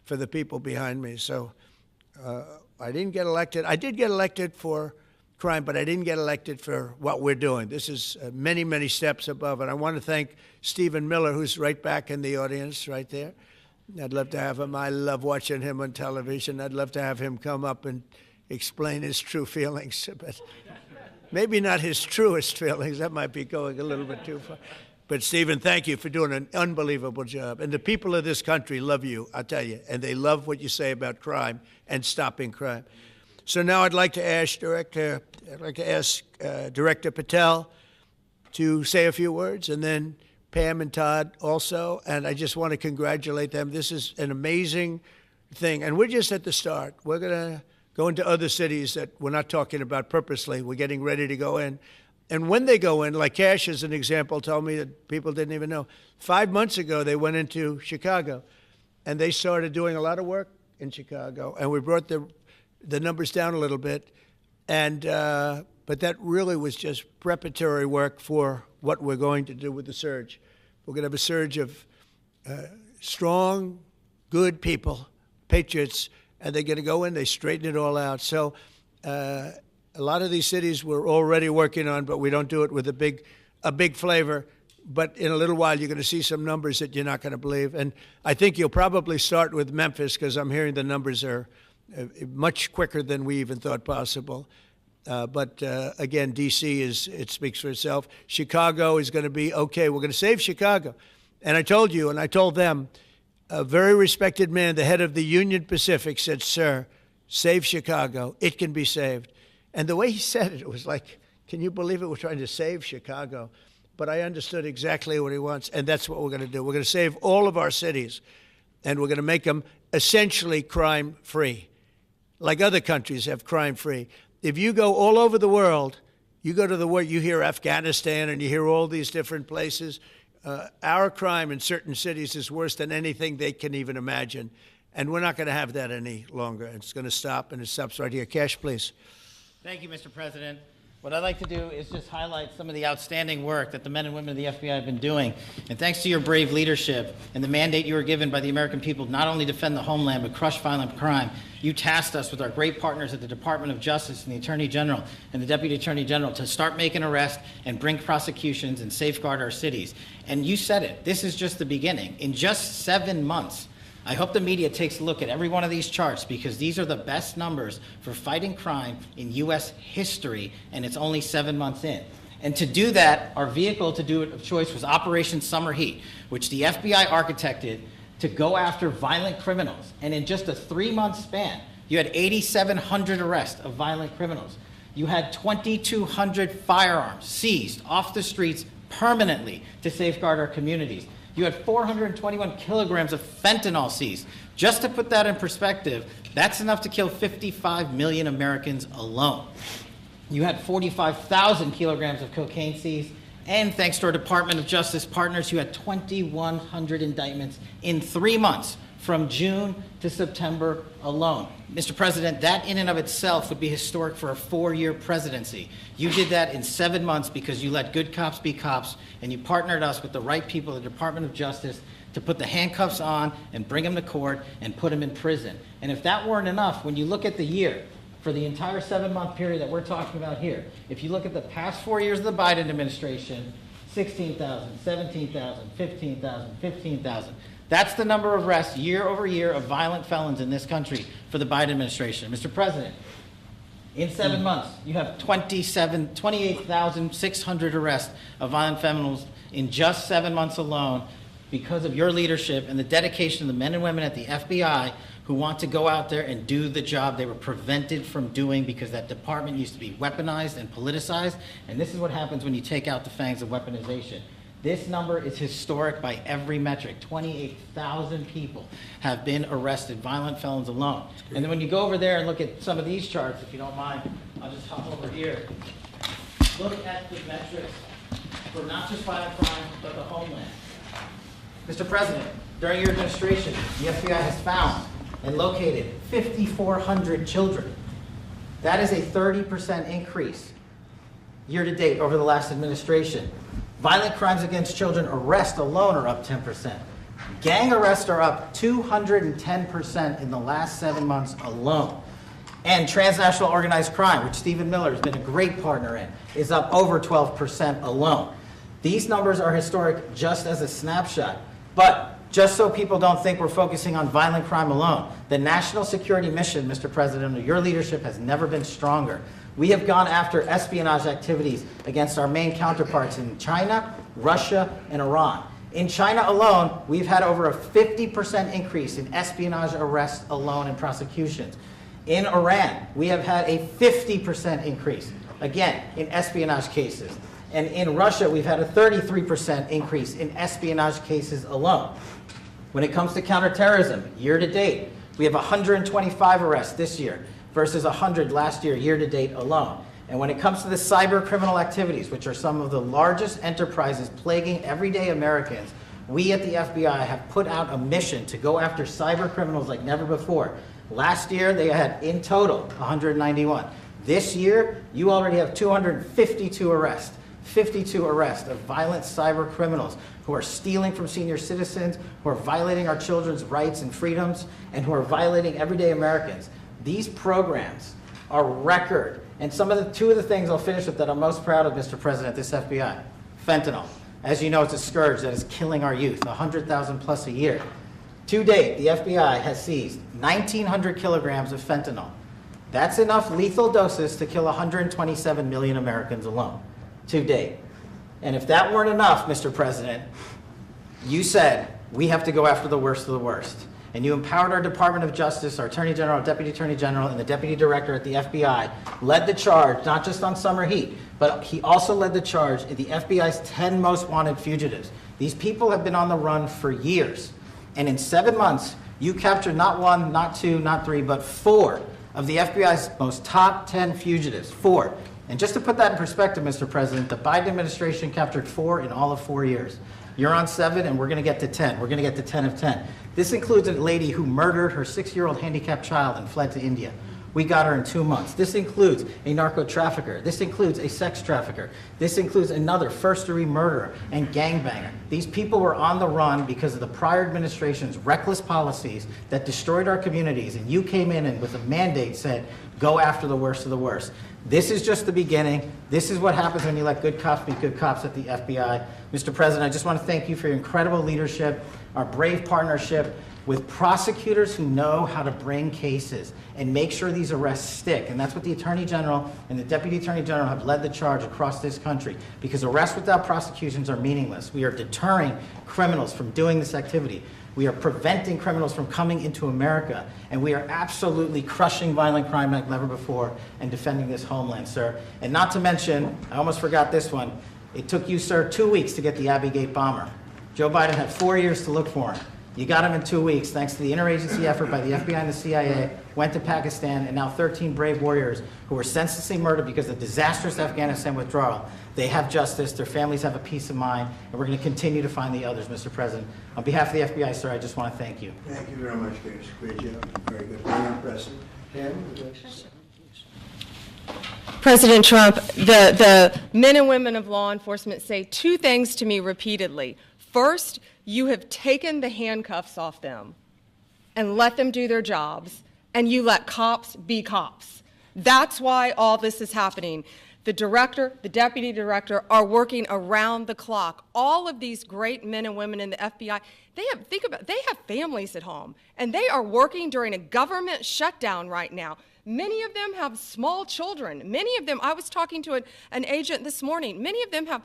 for the people behind me. So I didn't get elected. I did get elected for crime, but I didn't get elected for what we're doing. This is many, many steps above. And I want to thank Stephen Miller, who's right back in the audience right there. I'd love to have him. I love watching him on television. I'd love to have him come up and explain his true feelings, but maybe not his truest feelings. That might be going a little bit too far. But, Stephen, thank you for doing an unbelievable job. And the people of this country love you, I'll tell you, and they love what you say about crime and stopping crime. So now I'd like to ask Director Patel to say a few words, and then Pam and Todd also. And I just want to congratulate them. This is an amazing thing. And we're just at the start. We're going to go into other cities that we're not talking about purposely. We're getting ready to go in. And when they go in, like Cash as an example told me that people didn't even know. 5 months ago, they went into Chicago, and they started doing a lot of work in Chicago. And we brought the numbers down a little bit. And but that really was just preparatory work for what we're going to do with the surge. We're going to have a surge of strong, good people, patriots, and they're going to go in, they straighten it all out. So a lot of these cities we're already working on, but we don't do it with a big flavor. But in a little while, you're going to see some numbers that you're not going to believe. And I think you'll probably start with Memphis, because I'm hearing the numbers are much quicker than we even thought possible. But again, D.C. it speaks for itself. Chicago is going to be okay. We're going to save Chicago. And I told you, and I told them, a very respected man, the head of the Union Pacific, said, "Sir, save Chicago. It can be saved." And the way he said it, it was like, can you believe it? We're trying to save Chicago. But I understood exactly what he wants, and that's what we're going to do. We're going to save all of our cities, and we're going to make them essentially crime-free, like other countries have crime-free. If you go all over the world, you go to the world, you hear Afghanistan and you hear all these different places. Our crime in certain cities is worse than anything they can even imagine. And we're not going to have that any longer. It's going to stop, and it stops right here. Cash, please. Thank you, Mr. President. What I'd like to do is just highlight some of the outstanding work that the men and women of the FBI have been doing. And thanks to your brave leadership and the mandate you were given by the American people to not only defend the homeland but crush violent crime, you tasked us with our great partners at the Department of Justice and the Attorney General and the Deputy Attorney General to start making arrests and bring prosecutions and safeguard our cities. And you said it, this is just the beginning. In just 7 months, I hope the media takes a look at every one of these charts because these are the best numbers for fighting crime in U.S. history, and it's only 7 months in. And to do that, our vehicle to do it of choice was Operation Summer Heat, which the FBI architected to go after violent criminals. And in just a 3-month span, you had 8,700 arrests of violent criminals. You had 2,200 firearms seized off the streets permanently to safeguard our communities. You had 421 kilograms of fentanyl seized. Just to put that in perspective, that's enough to kill 55 million Americans alone. You had 45,000 kilograms of cocaine seized, and thanks to our Department of Justice partners, you had 2,100 indictments in 3 months, from June to September alone. Mr. President, that in and of itself would be historic for a 4-year presidency. You did that in 7 months because you let good cops be cops, and you partnered us with the right people at the Department of Justice to put the handcuffs on and bring them to court and put them in prison. And if that weren't enough, when you look at the year, for the entire 7-month period that we're talking about here, if you look at the past 4 years of the Biden administration, 16,000, 17,000, 15,000, 15,000. That's the number of arrests year over year of violent felons in this country for the Biden administration. Mr. President, in 7 months, you have 28,600 arrests of violent felons in just 7 months alone because of your leadership and the dedication of the men and women at the FBI who want to go out there and do the job they were prevented from doing because that department used to be weaponized and politicized. And this is what happens when you take out the fangs of weaponization. This number is historic by every metric. 28,000 people have been arrested, violent felons alone. And then when you go over there and look at some of these charts, if you don't mind, I'll just hop over here. Look at the metrics for not just violent crime, but the homeland. Mr. President, during your administration, the FBI has found and located 5,400 children. That is a 30% increase year to date over the last administration. Violent crimes against children arrests alone are up 10%. Gang arrests are up 210% in the last 7 months alone. And transnational organized crime, which Stephen Miller has been a great partner in, is up over 12% alone. These numbers are historic just as a snapshot. But just so people don't think we're focusing on violent crime alone, the national security mission, Mr. President, under your leadership has never been stronger. We have gone after espionage activities against our main counterparts in China, Russia, and Iran. In China alone, we've had over a 50% increase in espionage arrests alone and prosecutions. In Iran, we have had a 50% increase, again, in espionage cases. And in Russia, we've had a 33% increase in espionage cases alone. When it comes to counterterrorism, year to date, we have 125 arrests this year versus 100 last year, year to date alone. And when it comes to the cyber criminal activities, which are some of the largest enterprises plaguing everyday Americans, we at the FBI have put out a mission to go after cyber criminals like never before. Last year, they had in total 191. This year, you already have 252 arrests. 52 arrests of violent cyber criminals who are stealing from senior citizens, who are violating our children's rights and freedoms, and who are violating everyday Americans. These programs are record. And two of the things I'll finish with that I'm most proud of, Mr. President, this FBI. Fentanyl. As you know, it's a scourge that is killing our youth, 100,000 plus a year. To date, the FBI has seized 1,900 kilograms of fentanyl. That's enough lethal doses to kill 127 million Americans alone. To date. And if that weren't enough, Mr. President, you said we have to go after the worst of the worst. And you empowered our Department of Justice, our Attorney General, Deputy Attorney General, and the Deputy Director at the FBI, led the charge, not just on summer heat, but he also led the charge in the FBI's 10 most wanted fugitives. These people have been on the run for years. And in 7 months, you captured not 1, not 2, not 3, but 4 of the FBI's most top 10 fugitives. 4. And just to put that in perspective, Mr. President, the Biden administration captured 4 in all of 4 years. You're on 7, and we're going to get to 10. We're going to get to 10 of 10. This includes a lady who murdered her 6-year-old handicapped child and fled to India. We got her in 2 months. This includes a narco trafficker. This includes a sex trafficker. This includes another first-degree murderer and gangbanger. These people were on the run because of the prior administration's reckless policies that destroyed our communities, and you came in and with a mandate said, go after the worst of the worst. This is just the beginning. This is what happens when you let good cops be good cops at the FBI. Mr. President, I just want to thank you for your incredible leadership, our brave partnership with prosecutors who know how to bring cases and make sure these arrests stick. And that's what the Attorney General and the Deputy Attorney General have led the charge across this country, because arrests without prosecutions are meaningless. We are deterring criminals from doing this activity. We are preventing criminals from coming into America, and we are absolutely crushing violent crime like never before and defending this homeland, sir. And not to mention, I almost forgot this one, it took you, sir, 2 weeks to get the Abbey Gate bomber. Joe Biden had 4 years to look for him. You got him in 2 weeks, thanks to the interagency effort by the FBI and the CIA, went to Pakistan, and now 13 brave warriors who were senselessly murdered because of the disastrous Afghanistan withdrawal. They have justice, their families have a peace of mind, and we're going to continue to find the others, Mr. President. On behalf of the FBI, sir, I just want to thank you. Thank you very much, Chris. Great job. Very good. Very impressive. Pam, would you like to say? President Trump, the men and women of law enforcement say two things to me repeatedly. First, you have taken the handcuffs off them and let them do their jobs, and you let cops be cops. That's why all this is happening. The director, the deputy director are working around the clock. All of these great men and women in the FBI, they have families at home, and they are working during a government shutdown right now. Many of them have small children. Many of them, I was talking to an agent this morning, many of them have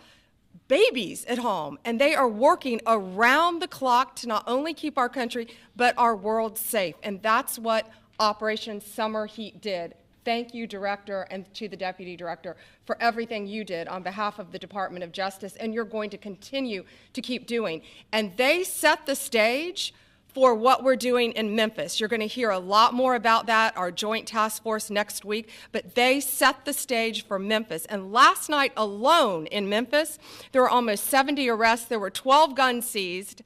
babies at home, and they are working around the clock to not only keep our country, but our world safe. And that's what Operation Summer Heat did. Thank you, Director, and to the Deputy Director for everything you did on behalf of the Department of Justice, and you're going to continue to keep doing. And they set the stage for what we're doing in Memphis. You're going to hear a lot more about that, our joint task force next week, but they set the stage for Memphis. And last night alone in Memphis, there were almost 70 arrests, there were 12 guns seized,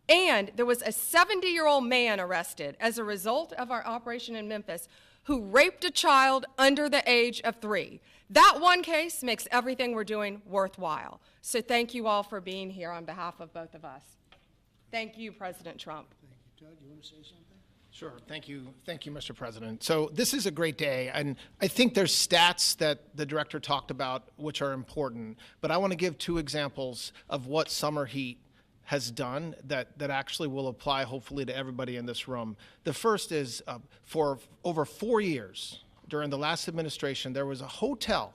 and there was a 70-year-old man arrested as a result of our operation in Memphis who raped a child under the age of 3. That one case makes everything we're doing worthwhile. So thank you all for being here on behalf of both of us. Thank you, President Trump. Doug, you want to say something? Sure. Thank you, Mr. President. So this is a great day, and I think there's stats that the director talked about which are important, but I want to give 2 examples of what Summer Heat has done that actually will apply hopefully to everybody in this room. The first is for over 4 years during the last administration, there was a hotel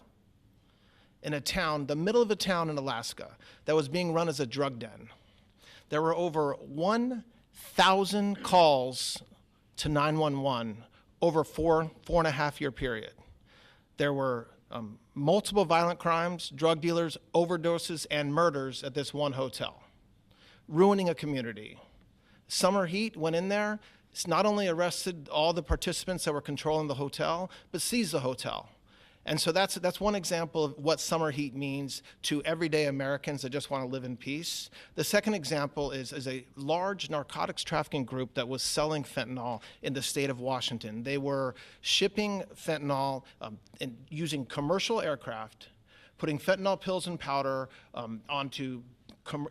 in a town, the middle of a town in Alaska, that was being run as a drug den. There were over 1,000 calls to 911 over four and a half year period. There were multiple violent crimes, drug dealers, overdoses, and murders at this one hotel, ruining a community. Summer Heat went in there. It's not only arrested all the participants that were controlling the hotel, but seized the hotel. And so that's one example of what Summer Heat means to everyday Americans that just want to live in peace. The second example is a large narcotics trafficking group that was selling fentanyl in the state of Washington. They were shipping fentanyl and using commercial aircraft, putting fentanyl pills and powder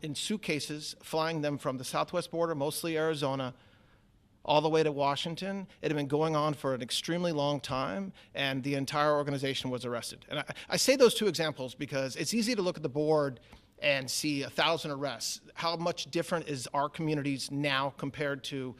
in suitcases, flying them from the southwest border, mostly Arizona, all the way to Washington. It had been going on for an extremely long time, and the entire organization was arrested. And I say those 2 examples because it's easy to look at the board and see 1,000 arrests. How much different is our communities now compared to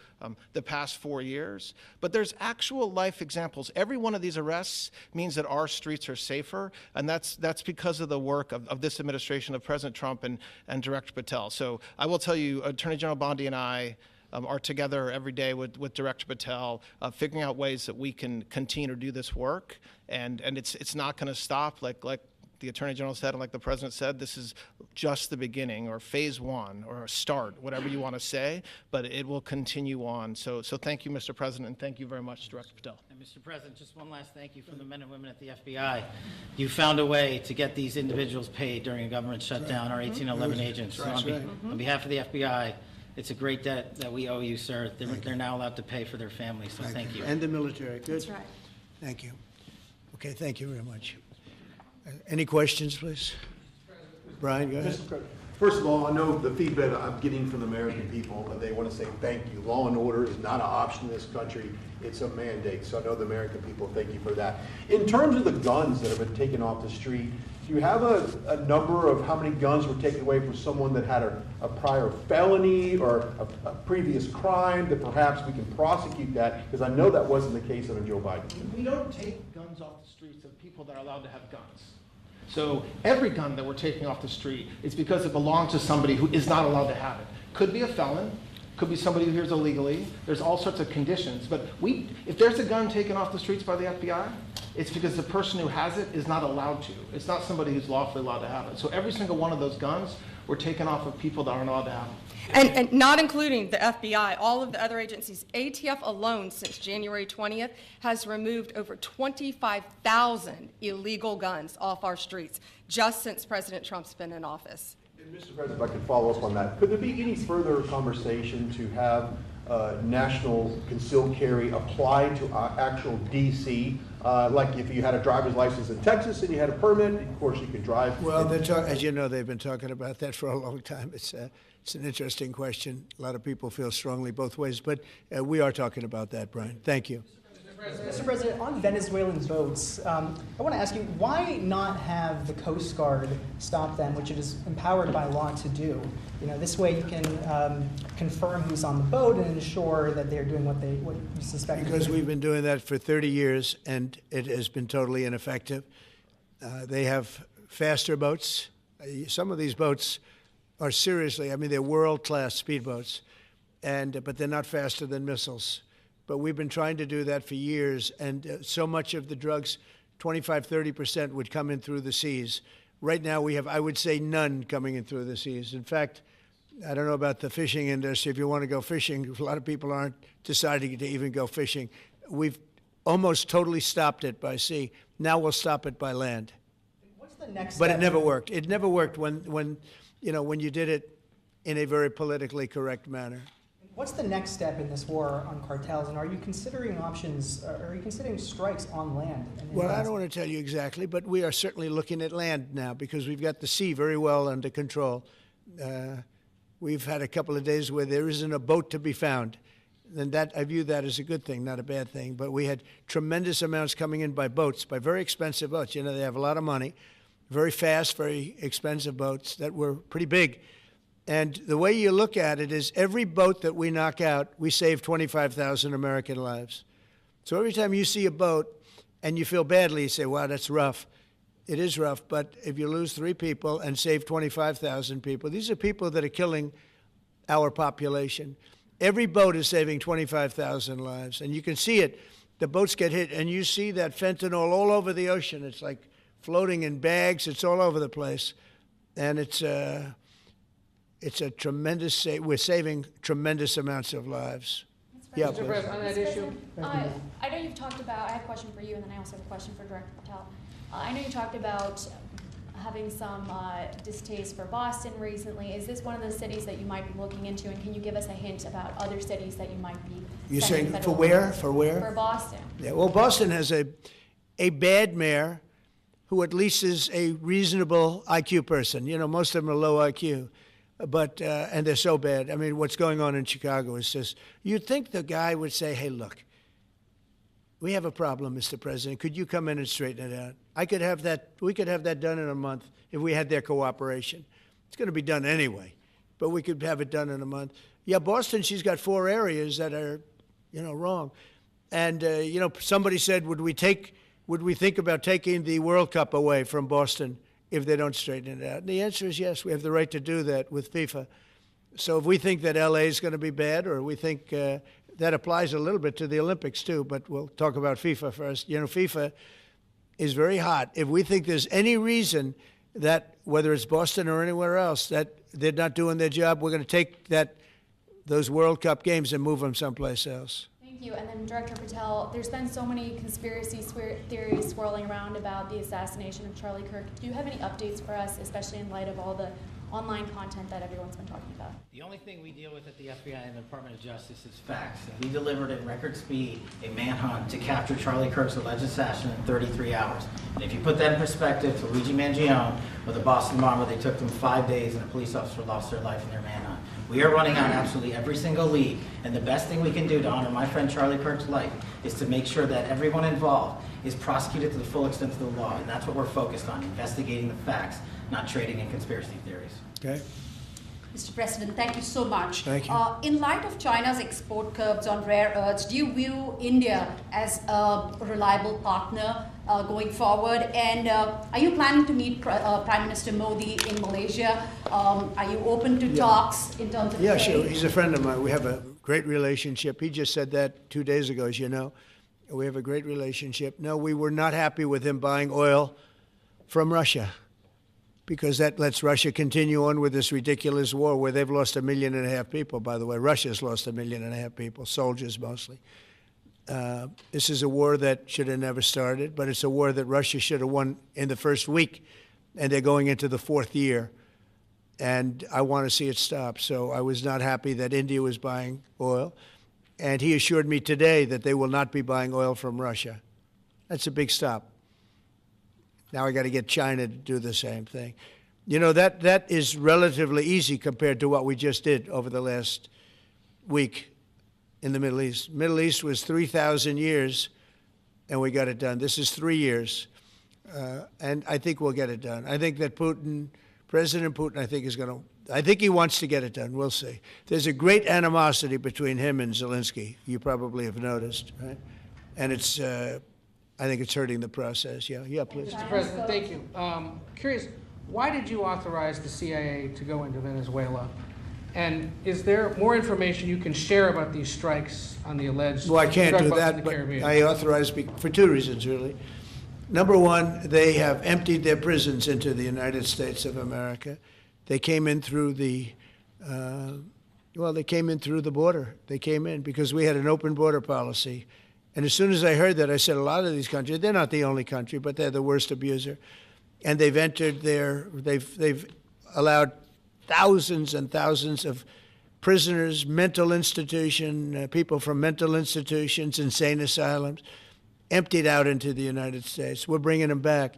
the past 4 years? But there's actual life examples. Every one of these arrests means that our streets are safer, and that's because of the work of this administration, of President Trump and Director Patel. So I will tell you, Attorney General Bondi and I are together every day with Director Patel, figuring out ways that we can continue to do this work, and it's not going to stop. Like the Attorney General said, and like the President said, this is just the beginning, or phase 1, or a start, whatever you want to say, but it will continue on. So thank you, Mr. President, and thank you very much, Director Patel. And Mr. President, just one last thank you from the men and women at the FBI. You found a way to get these individuals paid during a government shutdown, our 1811 agents. So on behalf of the FBI, it's a great debt that we owe you, sir. They're now allowed to pay for their families, so thank you. And the military. Good. That's right. Thank you. Okay, thank you very much. Any questions, please? Brian, go ahead. First of all, I know the feedback I'm getting from the American people, and they want to say thank you. Law and order is not an option in this country. It's a mandate. So I know the American people thank you for that. In terms of the guns that have been taken off the street, do you have a number of how many guns were taken away from someone that had a prior felony or a previous crime that perhaps we can prosecute that? Because I know that wasn't the case under Joe Biden. We don't take guns off the streets of people that are allowed to have guns. So every gun that we're taking off the street is because it belongs to somebody who is not allowed to have it. Could be a felon, could be somebody who hears illegally. There's all sorts of conditions. But if there's a gun taken off the streets by the FBI, it's because the person who has it is not allowed to. It's not somebody who's lawfully allowed to have it. So every single one of those guns were taken off of people that aren't allowed to have them. And not including the FBI, all of the other agencies. ATF alone since January 20th has removed over 25,000 illegal guns off our streets just since President Trump's been in office. And Mr. President, if I could follow up on that, could there be any further conversation to have national concealed carry applied to actual DC? Like if you had a driver's license in Texas and you had a permit, of course you could drive. Well, as you know, they've been talking about that for a long time. It's an interesting question. A lot of people feel strongly both ways, but we are talking about that, Brian. Thank you. Mr. President, on Venezuelan boats, I want to ask you, why not have the Coast Guard stop them, which it is empowered by law to do? You know, this way you can confirm who's on the boat and ensure that they're doing what you suspect. Because we've been doing that for 30 years, and it has been totally ineffective. They have faster boats. Some of these boats are seriously, I mean, they're world-class speedboats, but they're not faster than missiles. But we've been trying to do that for years, and so much of the drugs, 25–30%, would come in through the seas. Right now we have, I would say, none coming in through the seas. In fact, I don't know about the fishing industry. If you want to go fishing, a lot of people aren't deciding to even go fishing. We've almost totally stopped it by sea. Now we'll stop it by land. What's the next But step? it never worked. It never worked when you did it in a very politically correct manner. What's the next step in this war on cartels, and are you considering options, are you considering strikes on land? Well, I don't want to tell you exactly, but we are certainly looking at land now because we've got the sea very well under control. We've had a couple of days where there isn't a boat to be found. And that, I view that as a good thing, not a bad thing. But we had tremendous amounts coming in by boats, by very expensive boats. You know, they have a lot of money, very fast, very expensive boats that were pretty big. And the way you look at it is every boat that we knock out, we save 25,000 American lives. So every time you see a boat and you feel badly, you say, wow, that's rough. It is rough, but if you lose 3 people and save 25,000 people, these are people that are killing our population. Every boat is saving 25,000 lives, and you can see it. The boats get hit, and you see that fentanyl all over the ocean. It's like floating in bags. It's all over the place, and it's a tremendous. We're saving tremendous amounts of lives. Yeah, Mr. President, on that issue, I know you've talked about. I have a question for you, and then I also have a question for Director Patel. I know you talked about having some distaste for Boston recently. Is this one of the cities that you might be looking into, and can you give us a hint about other cities that you might be? You're saying for where? For where? For Boston. Yeah. Well, Boston has a bad mayor who at least is a reasonable IQ person. You know, most of them are low IQ. But, and they're so bad. I mean, what's going on in Chicago is just, you'd think the guy would say, hey, look, we have a problem, Mr. President. Could you come in and straighten it out? We could have that done in a month if we had their cooperation. It's going to be done anyway, but we could have it done in a month. Yeah, Boston, she's got 4 areas that are, wrong. And, somebody said, would we think about taking the World Cup away from Boston if they don't straighten it out? And the answer is yes, we have the right to do that with FIFA. So if we think that LA is going to be bad, or we think that applies a little bit to the Olympics too, but we'll talk about FIFA first. FIFA is very hot. If we think there's any reason that, whether it's Boston or anywhere else, that they're not doing their job, we're going to take those World Cup games and move them someplace else. Thank you. And then Director Patel, there's been so many conspiracy theories swirling around about the assassination of Charlie Kirk. Do you have any updates for us, especially in light of all the online content that everyone's been talking about? The only thing we deal with at the FBI and the Department of Justice is facts. And we delivered at record speed a manhunt to capture Charlie Kirk's alleged assassin in 33 hours. And if you put that in perspective to Luigi Mangione or the Boston bomber, they took them 5 days and a police officer lost their life in their manhunt. We are running on absolutely every single lead. And the best thing we can do to honor my friend Charlie Kirk's life is to make sure that everyone involved is prosecuted to the full extent of the law. And that's what we're focused on, investigating the facts, not trading in conspiracy theories. Okay. Mr. President, thank you so much. Thank you. In light of China's export curbs on rare earths, do you view India as a reliable partner going forward? And are you planning to meet Prime Minister Modi in Malaysia? Are you open to talks in terms of Yeah, trade? sure. He's a friend of mine. We have a great relationship. He just said that 2 days ago, as you know. We have a great relationship. No, we were not happy with him buying oil from Russia, because that lets Russia continue on with this ridiculous war where they've lost 1.5 million people, by the way. Russia's lost 1.5 million people, soldiers mostly. This is a war that should have never started, but it's a war that Russia should have won in the first week, and they're going into the 4th year. And I want to see it stop. So I was not happy that India was buying oil. And he assured me today that they will not be buying oil from Russia. That's a big stop. Now I got to get China to do the same thing. You know, that is relatively easy compared to what we just did over the last week in the Middle East. Middle East was 3,000 years, and we got it done. This is 3 years, and I think we'll get it done. I think that President Putin, I think he wants to get it done. We'll see. There's a great animosity between him and Zelensky. You probably have noticed, right? And it's, I think it's hurting the process. Yeah, please. Mr. President, thank you. Curious, why did you authorize the CIA to go into Venezuela? And is there more information you can share about these strikes on the alleged? Well, I can't do drug busts in that, the but Caribbean? I authorized for 2 reasons, really. Number one, they have emptied their prisons into the United States of America. They came in through the, they came in through the border. They came in because we had an open border policy. And as soon as I heard that, I said, a lot of these countries, they're not the only country, but they're the worst abuser. And they've entered they've allowed thousands and thousands of prisoners, mental institution, people from mental institutions, insane asylums, emptied out into the United States. We're bringing them back.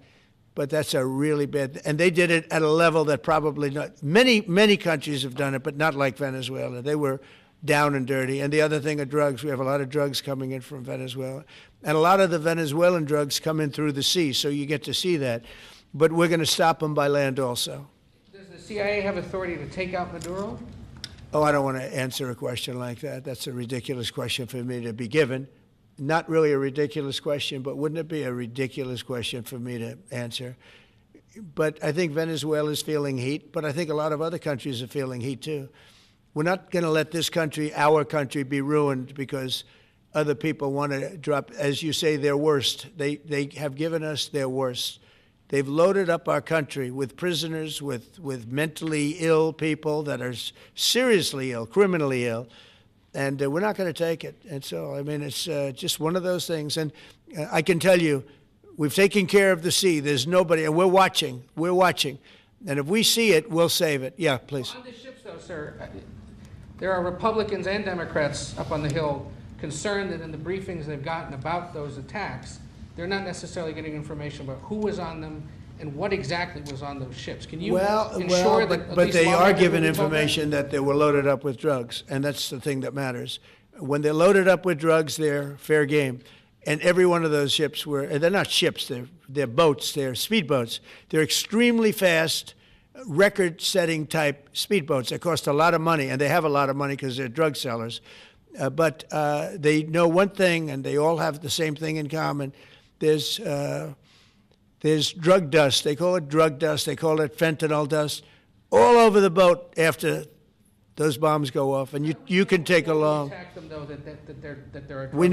But that's a really bad, and they did it at a level that probably not, many countries have done it, but not like Venezuela. They were down and dirty. And the other thing are drugs. We have a lot of drugs coming in from Venezuela. And a lot of the Venezuelan drugs come in through the sea, so you get to see that. But we're going to stop them by land also. Does the CIA have authority to take out Maduro? Oh, I don't want to answer a question like that. That's a ridiculous question for me to be given. Not really a ridiculous question, but wouldn't it be a ridiculous question for me to answer? But I think Venezuela is feeling heat, but I think a lot of other countries are feeling heat too. We're not going to let this country, our country, be ruined because other people want to drop, as you say, their worst. They have given us their worst. They've loaded up our country with prisoners, with mentally ill people that are seriously ill, criminally ill. And we're not going to take it. And so, I mean, it's just one of those things. And I can tell you, we've taken care of the sea. There's nobody, and we're watching. We're watching. And if we see it, we'll save it. Yeah, please. On the ships, though, sir, there are Republicans and Democrats up on the Hill concerned that in the briefings they've gotten about those attacks, they're not necessarily getting information about who was on them and what exactly was on those ships. Can you ensure that but they are given information that they were loaded up with drugs, and that's the thing that matters. When they're loaded up with drugs, they're fair game. And every one of those ships they're not ships, they're boats, they're speedboats. They're extremely fast, record-setting type speedboats. They cost a lot of money, and they have a lot of money because they're drug sellers. But they know one thing, and they all have the same thing in common. There's drug dust. They call it drug dust. They call it fentanyl dust all over the boat after those bombs go off. And you can take along. Attack them, though, that they're a drug We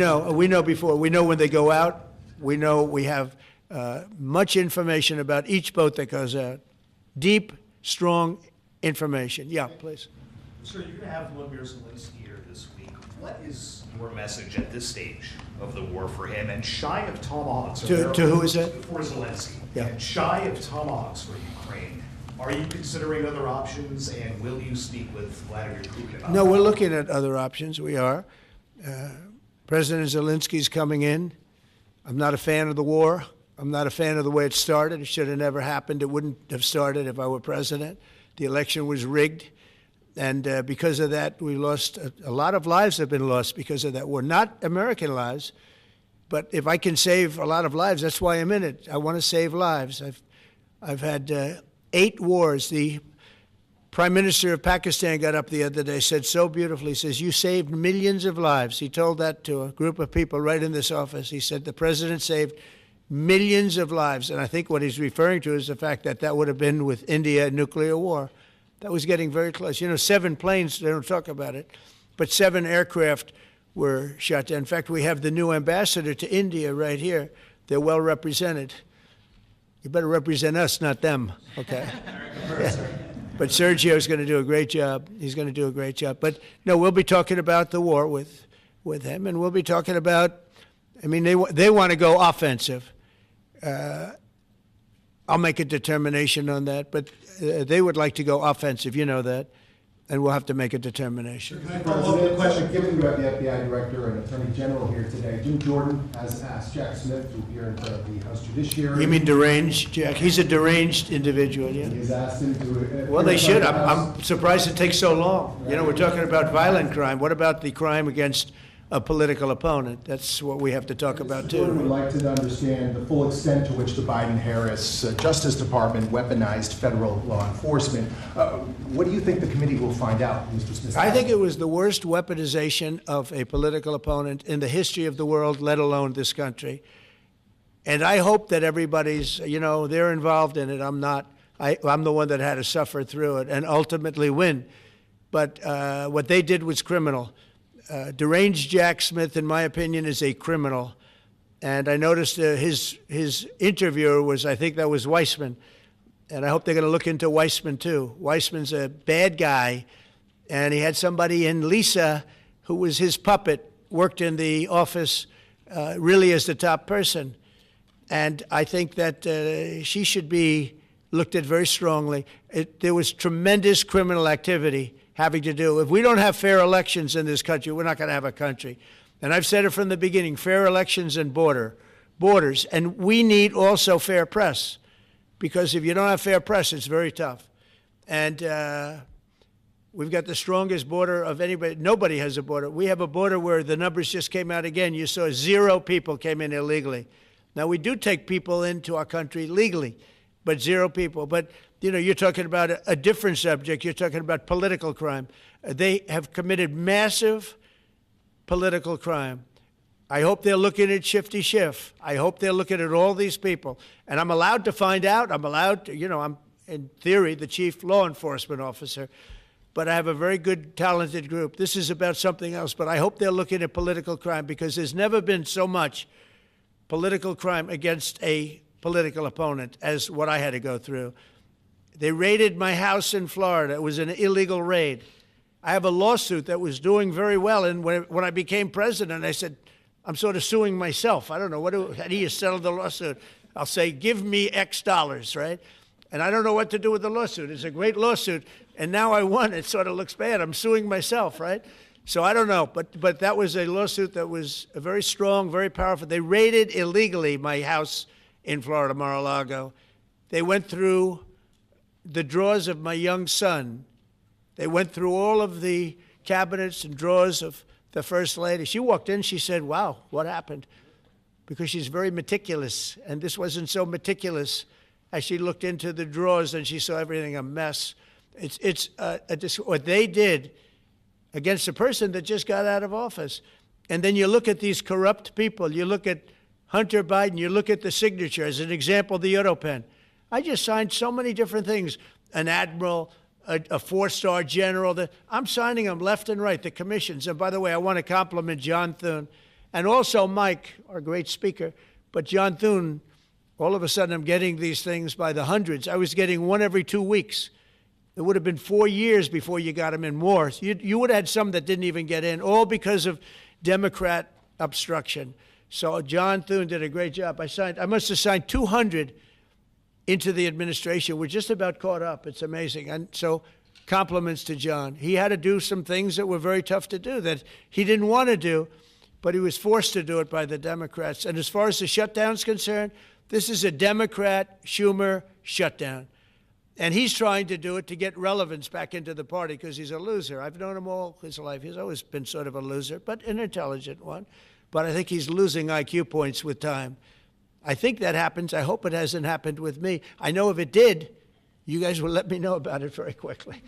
know before. We know when they go out. We know we have much information about each boat that goes out. Deep, strong information. Yeah, please. Sir, you're going to have Vladimir Zelensky here this week. What is your message at this stage of the war for him? And shy of tomahawks. To who is it? For Zelensky. Yeah. And shy of tomahawks for Ukraine. Are you considering other options, and will you speak with Vladimir Putin about No, that? we're looking at other options. We are. President Zelensky's coming in. I'm not a fan of the war. I'm not a fan of the way it started. It should have never happened. It wouldn't have started if I were president. The election was rigged. And because of that, we lost a lot of lives have been lost because of that war. Not American lives, but if I can save a lot of lives, that's why I'm in it. I want to save lives. I've had 8 wars. The Prime Minister of Pakistan got up the other day, said so beautifully, says, you saved millions of lives. He told that to a group of people right in this office. He said the president saved millions of lives. And I think what he's referring to is the fact that that would have been with India nuclear war. That was getting very close. 7 planes, they don't talk about it, but 7 aircraft were shot down. In fact, we have the new ambassador to India right here. They're well represented. You better represent us, not them, okay? But Sergio's going to do a great job. He's going to do a great job. But no, we'll be talking about the war with him, and we'll be talking about, they want to go offensive. I'll make a determination on that, but they would like to go offensive, you know that, and we'll have to make a determination. Can I follow up with a question? Given you have the FBI director and attorney general here today, Jim Jordan has asked Jack Smith to appear in front of the House Judiciary. You mean deranged, Jack? He's a deranged individual, yeah. He's asked him to. Well, they should. I'm surprised it takes so long. We're talking about violent crime. What about the crime against a political opponent? That's what we have to talk about, too. Jordan would like to understand the full extent to which the Biden-Harris Justice Department weaponized federal law enforcement. What do you think the committee will find out, Mr. Smith? I think it was the worst weaponization of a political opponent in the history of the world, let alone this country. And I hope that everybody's, they're involved in it. I'm not. I'm the one that had to suffer through it and ultimately win. But what they did was criminal. Deranged Jack Smith, in my opinion, is a criminal. And I noticed his interviewer was, I think that was Weissman. And I hope they're going to look into Weissman, too. Weissman's a bad guy. And he had somebody in Lisa, who was his puppet, worked in the office really as the top person. And I think that she should be looked at very strongly. There was tremendous criminal activity having to do. If we don't have fair elections in this country, we're not going to have a country. And I've said it from the beginning, fair elections and borders. And we need also fair press, because if you don't have fair press, it's very tough. And we've got the strongest border of anybody. Nobody has a border. We have a border where the numbers just came out again. You saw 0 people came in illegally. Now, we do take people into our country legally, but 0 people. But you're talking about a different subject. You're talking about political crime. They have committed massive political crime. I hope they're looking at Shifty Schiff. I hope they're looking at all these people. And I'm allowed to find out. I'm allowed to, I'm, in theory, the chief law enforcement officer. But I have a very good, talented group. This is about something else. But I hope they're looking at political crime, because there's never been so much political crime against a political opponent as what I had to go through. They raided my house in Florida. It was an illegal raid. I have a lawsuit that was doing very well. And when I became president, I said, I'm sort of suing myself. I don't know. How do you settle the lawsuit? I'll say, give me X dollars, right? And I don't know what to do with the lawsuit. It's a great lawsuit. And now I won. It sort of looks bad. I'm suing myself, right? So I don't know. But that was a lawsuit that was very strong, very powerful. They raided illegally my house in Florida, Mar-a-Lago. They went through the drawers of my young son. They went through all of the cabinets and drawers of the First Lady. She walked in, she said, wow, what happened? Because she's very meticulous, and this wasn't so meticulous. As she looked into the drawers and she saw everything a mess. It's what they did against a person that just got out of office. And then you look at these corrupt people. You look at Hunter Biden. You look at the signature. As an example, the Auto Pen. I just signed so many different things. An admiral, a 4-star general. I'm signing them left and right, the commissions. And by the way, I want to compliment John Thune and also Mike, our great speaker. But John Thune, all of a sudden I'm getting these things by the hundreds. I was getting one every 2 weeks. It would have been 4 years before you got them in more. You would have had some that didn't even get in, all because of Democrat obstruction. So John Thune did a great job. I must have signed 200 into the administration. We're just about caught up. It's amazing. And so compliments to John. He had to do some things that were very tough to do that he didn't want to do, but he was forced to do it by the Democrats. And as far as the shutdown's concerned, this is a Democrat Schumer shutdown. And he's trying to do it to get relevance back into the party because he's a loser. I've known him all his life. He's always been sort of a loser, but an intelligent one. But I think he's losing IQ points with time. I think that happens. I hope it hasn't happened with me. I know if it did, you guys will let me know about it very quickly.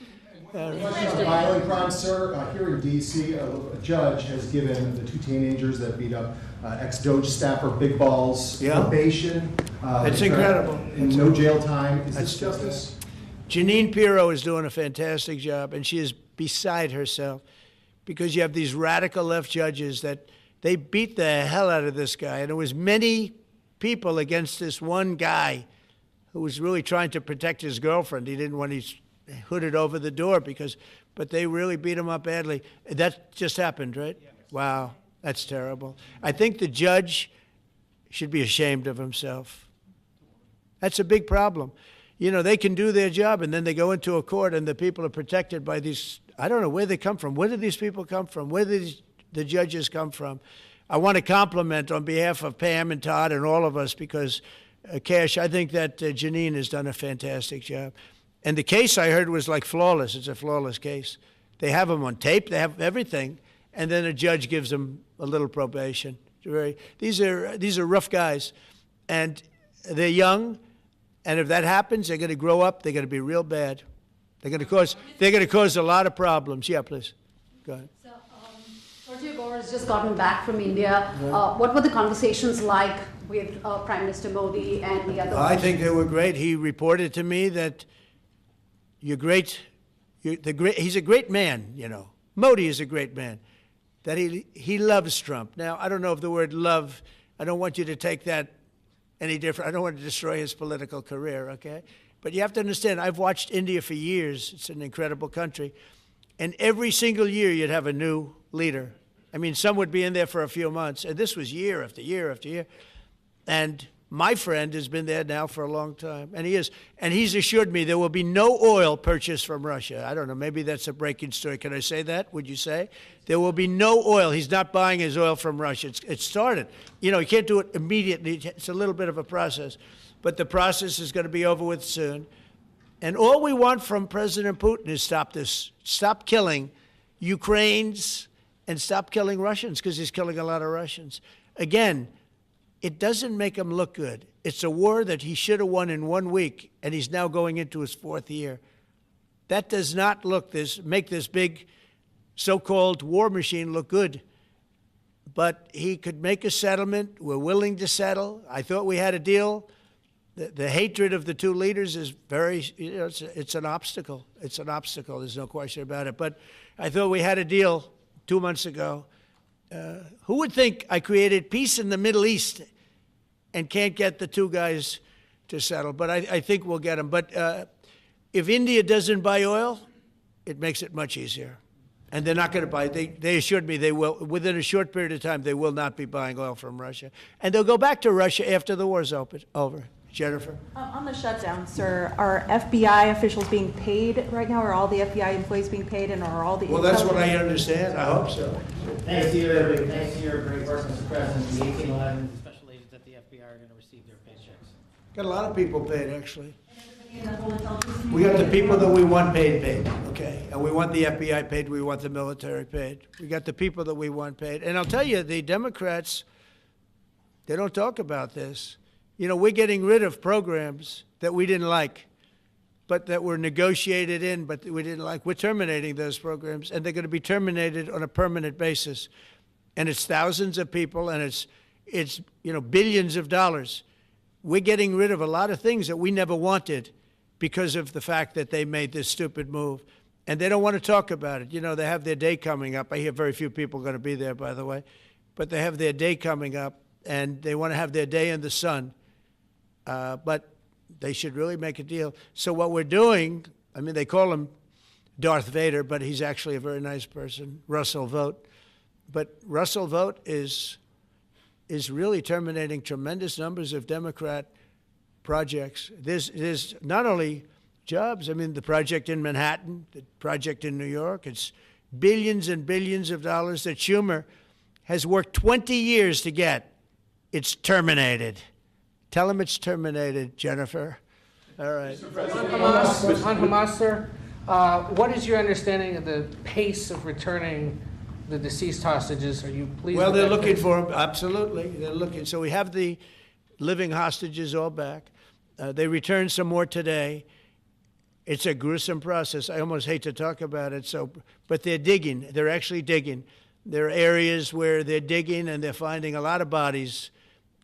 Question on violent crime, sir. Here in D.C., a judge has given the two teenagers that beat up ex-Doge staffer Big Balls probation. It's incredible. And no jail time. Is this justice? Jeanine Pirro is doing a fantastic job, and she is beside herself because you have these radical left judges that they beat the hell out of this guy. And there was many people against this one guy who was really trying to protect his girlfriend. He didn't want to hooded over the door but they really beat him up badly. That just happened, right? Yeah. Wow, that's terrible. I think the judge should be ashamed of himself. That's a big problem. You know, they can do their job, and then they go into a court, and the people are protected by these, I don't know where they come from. Where do these people come from? Where do the judges come from? I want to compliment on behalf of Pam and Todd and all of us because, Cash, I think that Jeanine has done a fantastic job. And the case I heard was like flawless. It's a flawless case. They have them on tape. They have everything. And then a judge gives them a little probation. These are rough guys. And they're young. And if that happens, they're going to grow up. They're going to be real bad. They're going to cause a lot of problems. Yeah, please. Go ahead. Sergio Gore has just gotten back from India. What were the conversations like with Prime Minister Modi and the other? I think they were great. He reported to me that he's a great man, you know. Modi is a great man. That he loves Trump. Now, I don't know if the word love, I don't want you to take that any different. I don't want to destroy his political career, okay? But you have to understand, I've watched India for years. It's an incredible country. And every single year you'd have a new leader. I mean, some would be in there for a few months. And this was year after year after year. And my friend has been there now for a long time, and he is. And he's assured me there will be no oil purchased from Russia. I don't know, maybe that's a breaking story. Can I say that? Would you say? There will be no oil. He's not buying his oil from Russia. It started. You know, you can't do it immediately. It's a little bit of a process. But the process is going to be over with soon. And all we want from President Putin is stop this. Stop killing Ukrainians and stop killing Russians, because he's killing a lot of Russians. Again, it doesn't make him look good. It's a war that he should have won in 1 week, and he's now going into his 4th year. That does not make this big so-called war machine look good. But he could make a settlement. We're willing to settle. I thought we had a deal. The hatred of the two leaders is very, you know, it's an obstacle. It's an obstacle. There's no question about it. But I thought we had a deal 2 months ago. Who would think I created peace in the Middle East and can't get the two guys to settle? But I think we'll get them. But if India doesn't buy oil, it makes it much easier. And they're not going to buy. They assured me they will. Within a short period of time, they will not be buying oil from Russia. And they'll go back to Russia after the war's over. Jennifer? On the shutdown, sir, are FBI officials being paid right now? Are all the FBI employees being paid, and are all the... Well, that's what I understand. I hope so. Thanks to your great work, Mr. President, the 1811 special agents at the FBI are going to receive their paychecks. Got a lot of people paid, actually. We got the people that we want paid, okay? And we want the FBI paid, we want the military paid. We got the people that we want paid. And I'll tell you, the Democrats, they don't talk about this. You know, we're getting rid of programs that we didn't like, but that were negotiated in, but we didn't like. We're terminating those programs, and they're going to be terminated on a permanent basis. And it's thousands of people, and it's you know, billions of dollars. We're getting rid of a lot of things that we never wanted because of the fact that they made this stupid move. And they don't want to talk about it. You know, they have their day coming up. I hear very few people are going to be there, by the way. But they have their day coming up, and they want to have their day in the sun. But they should really make a deal. So what we're doing, I mean, they call him Darth Vader, but he's actually a very nice person, Russell Vogt. But Russell Vogt is really terminating tremendous numbers of Democrat projects. There's not only jobs. I mean, the project in Manhattan, the project in New York, it's billions and billions of dollars that Schumer has worked 20 years to get. It's terminated. Tell him it's terminated, Jennifer. All right. On Hamas, sir, what is your understanding of the pace of returning the deceased hostages? Are you pleased? Well, with they're that looking pace? for them. Absolutely. They're looking. So we have the living hostages all back. They returned some more today. It's a gruesome process. I almost hate to talk about it. But they're digging. They're actually digging. There are areas where they're digging and they're finding a lot of bodies.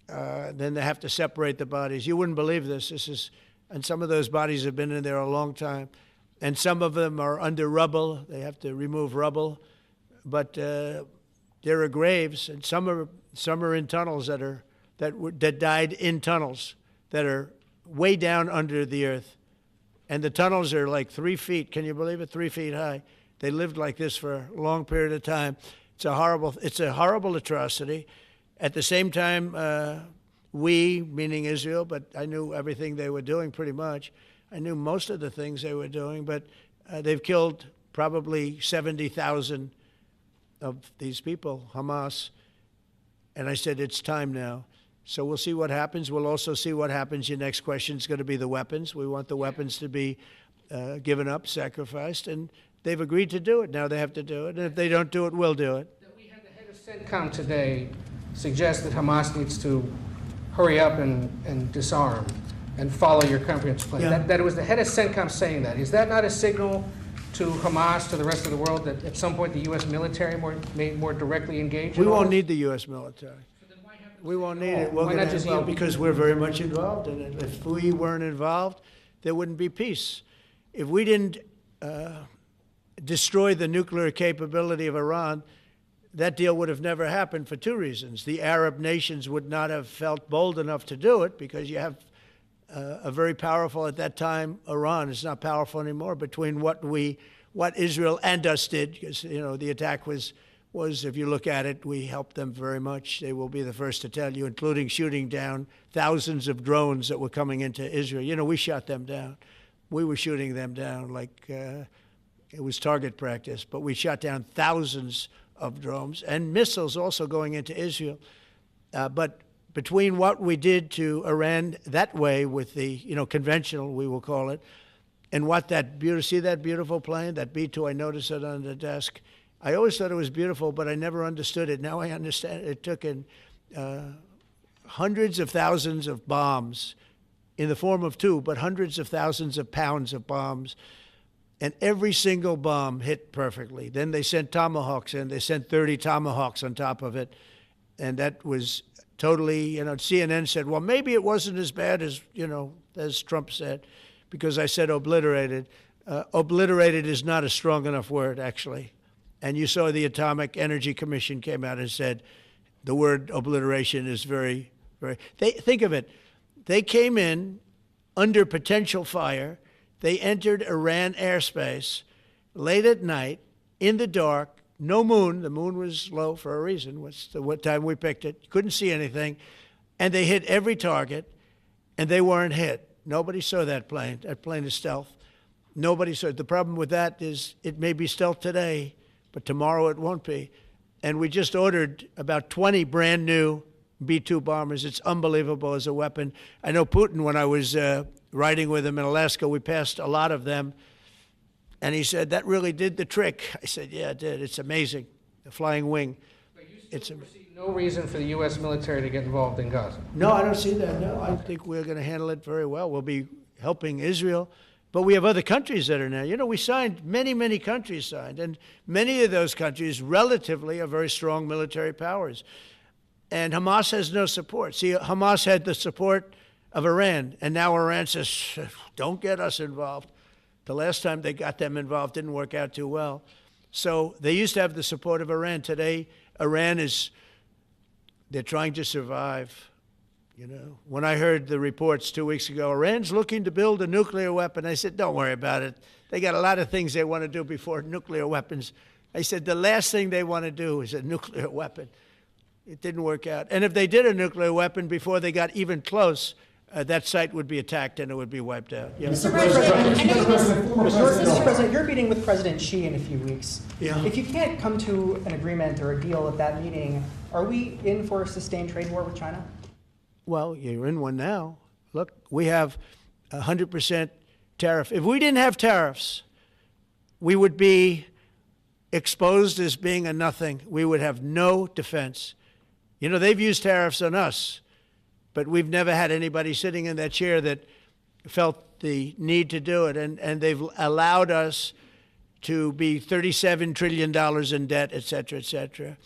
Then they have to separate the bodies. You wouldn't believe this. And some of those bodies have been in there a long time. And some of them are under rubble. They have to remove rubble. But there are graves, and some are in tunnels that died in tunnels that are way down under the earth. And the tunnels are like 3 feet. Can you believe it? 3 feet high. They lived like this for a long period of time. It's a horrible atrocity. At the same time, we, meaning Israel, but I knew everything they were doing pretty much. I knew most of the things they were doing, but they've killed probably 70,000 of these people, Hamas. And I said, it's time now. So we'll see what happens. We'll also see what happens. Your next question is going to be the weapons. We want the weapons to be given up, sacrificed, and they've agreed to do it. Now they have to do it. And if they don't do it, we'll do it. We had the head of CENTCOM today suggest that Hamas needs to hurry up and disarm and follow your comprehensive plan. Yeah. That it was the head of CENTCOM saying that. Is that not a signal to Hamas, to the rest of the world, that at some point the U.S. military may more directly engage? We won't need the U.S. military. We won't need it. Why not just you? Because we're very much involved in it. If we weren't involved, there wouldn't be peace. If we didn't destroy the nuclear capability of Iran, that deal would have never happened for 2 reasons. The Arab nations would not have felt bold enough to do it because you have a very powerful, at that time, Iran. It's not powerful anymore between what Israel and us did, because, the attack was, if you look at it, we helped them very much. They will be the first to tell you, including shooting down thousands of drones that were coming into Israel. We shot them down. We were shooting them down like it was target practice, but we shot down thousands of drones and missiles also going into Israel. But between what we did to Iran that way with the, conventional, we will call it, and what see that beautiful plane, that B-2, I noticed it on the desk. I always thought it was beautiful, but I never understood it. Now I understand it. It took in hundreds of thousands of bombs in the form of 2, but hundreds of thousands of pounds of bombs. And every single bomb hit perfectly. Then they sent Tomahawks in. They sent 30 Tomahawks on top of it. And that was totally, CNN said, well, maybe it wasn't as bad as, as Trump said, because I said obliterated. Obliterated is not a strong enough word, actually. And you saw the Atomic Energy Commission came out and said the word obliteration is very, very, think of it. They came in under potential fire. They entered Iran airspace late at night, in the dark, no moon. The moon was low for a reason. What time we picked it. Couldn't see anything. And they hit every target, and they weren't hit. Nobody saw that plane. That plane is stealth. Nobody saw it. The problem with that is it may be stealth today, but tomorrow it won't be. And we just ordered about 20 brand new B-2 bombers. It's unbelievable as a weapon. I know Putin, when I was riding with him in Alaska, we passed a lot of them. And he said, that really did the trick. I said, yeah, it did. It's amazing. The flying wing. But you still see no reason for the U.S. military to get involved in Gaza? No, I don't see that. No, I think we're going to handle it very well. We'll be helping Israel. But we have other countries that are now. We signed, many countries signed. And many of those countries relatively are very strong military powers. And Hamas has no support. See, Hamas had the support of Iran. And now Iran says, don't get us involved. The last time they got them involved didn't work out too well. So they used to have the support of Iran. Today, Iran they're trying to survive. When I heard the reports 2 weeks ago, Iran's looking to build a nuclear weapon, I said, don't worry about it. They got a lot of things they want to do before nuclear weapons. I said, the last thing they want to do is a nuclear weapon. It didn't work out. And if they did a nuclear weapon before they got even close, that site would be attacked and it would be wiped out. Yeah. Mr. President, you're meeting with President Xi in a few weeks. Yeah. If you can't come to an agreement or a deal at that meeting, are we in for a sustained trade war with China? Well, you're in one now. Look, we have 100% tariff. If we didn't have tariffs, we would be exposed as being a nothing. We would have no defense. You know, they've used tariffs on us, but we've never had anybody sitting in that chair that felt the need to do it. And they've allowed us to be $37 trillion in debt, et cetera, et cetera.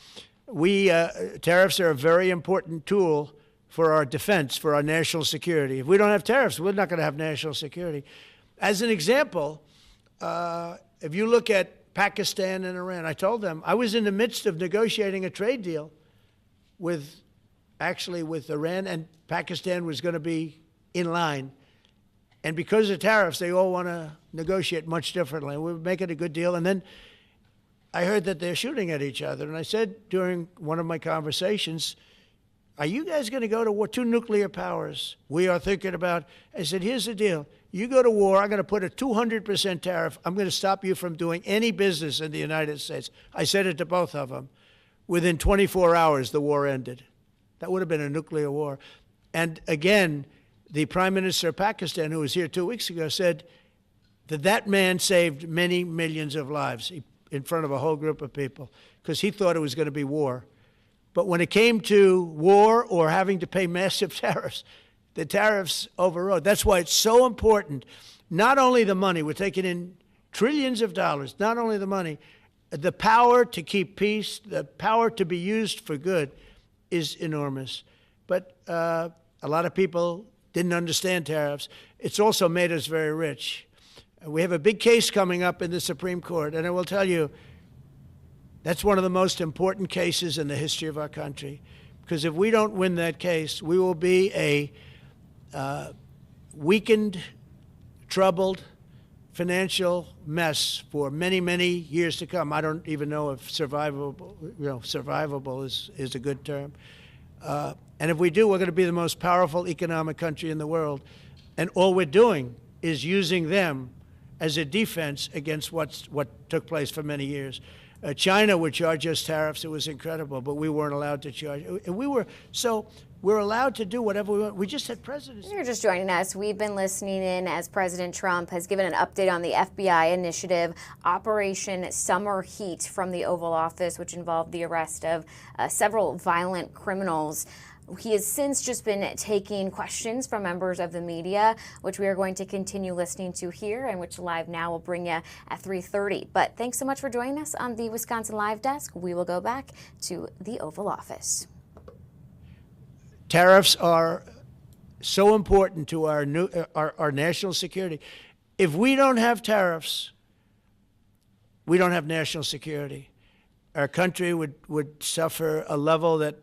Tariffs are a very important tool for our defense, for our national security. If we don't have tariffs, we're not going to have national security. As an example, if you look at Pakistan and Iran, I told them I was in the midst of negotiating a trade deal with Iran, and Pakistan was going to be in line. And because of tariffs, they all want to negotiate much differently. We're making a good deal. And then I heard that they're shooting at each other. And I said during one of my conversations, are you guys going to go to war? Two nuclear powers we are thinking about. I said, here's the deal. You go to war, I'm going to put a 200% tariff. I'm going to stop you from doing any business in the United States. I said it to both of them. Within 24 hours, the war ended. That would have been a nuclear war. And again, the Prime Minister of Pakistan, who was here 2 weeks ago, said that that man saved many millions of lives in front of a whole group of people because he thought it was going to be war. But when it came to war or having to pay massive tariffs, the tariffs overrode. That's why it's so important, not only the money, we're taking in trillions of dollars, not only the money, the power to keep peace, the power to be used for good is enormous. But a lot of people didn't understand tariffs. It's also made us very rich. We have a big case coming up in the Supreme Court, and I will tell you, that's one of the most important cases in the history of our country. Because if we don't win that case, we will be a weakened, troubled, financial mess for many, many years to come. I don't even know if survivable is a good term. And if we do, we're going to be the most powerful economic country in the world. And all we're doing is using them as a defense against what took place for many years. China would charge us tariffs. It was incredible, but we weren't allowed to charge. And we're allowed to do whatever we want. We just had presidents. If you're just joining us, we've been listening in as President Trump has given an update on the FBI initiative, Operation Summer Heat from the Oval Office, which involved the arrest of several violent criminals. He has since just been taking questions from members of the media, which we are going to continue listening to here and which Live Now will bring you at 3:30. But thanks so much for joining us on the Wisconsin Live Desk. We will go back to the Oval Office. Tariffs are so important to our national security. If we don't have tariffs, we don't have national security. Our country would suffer a level that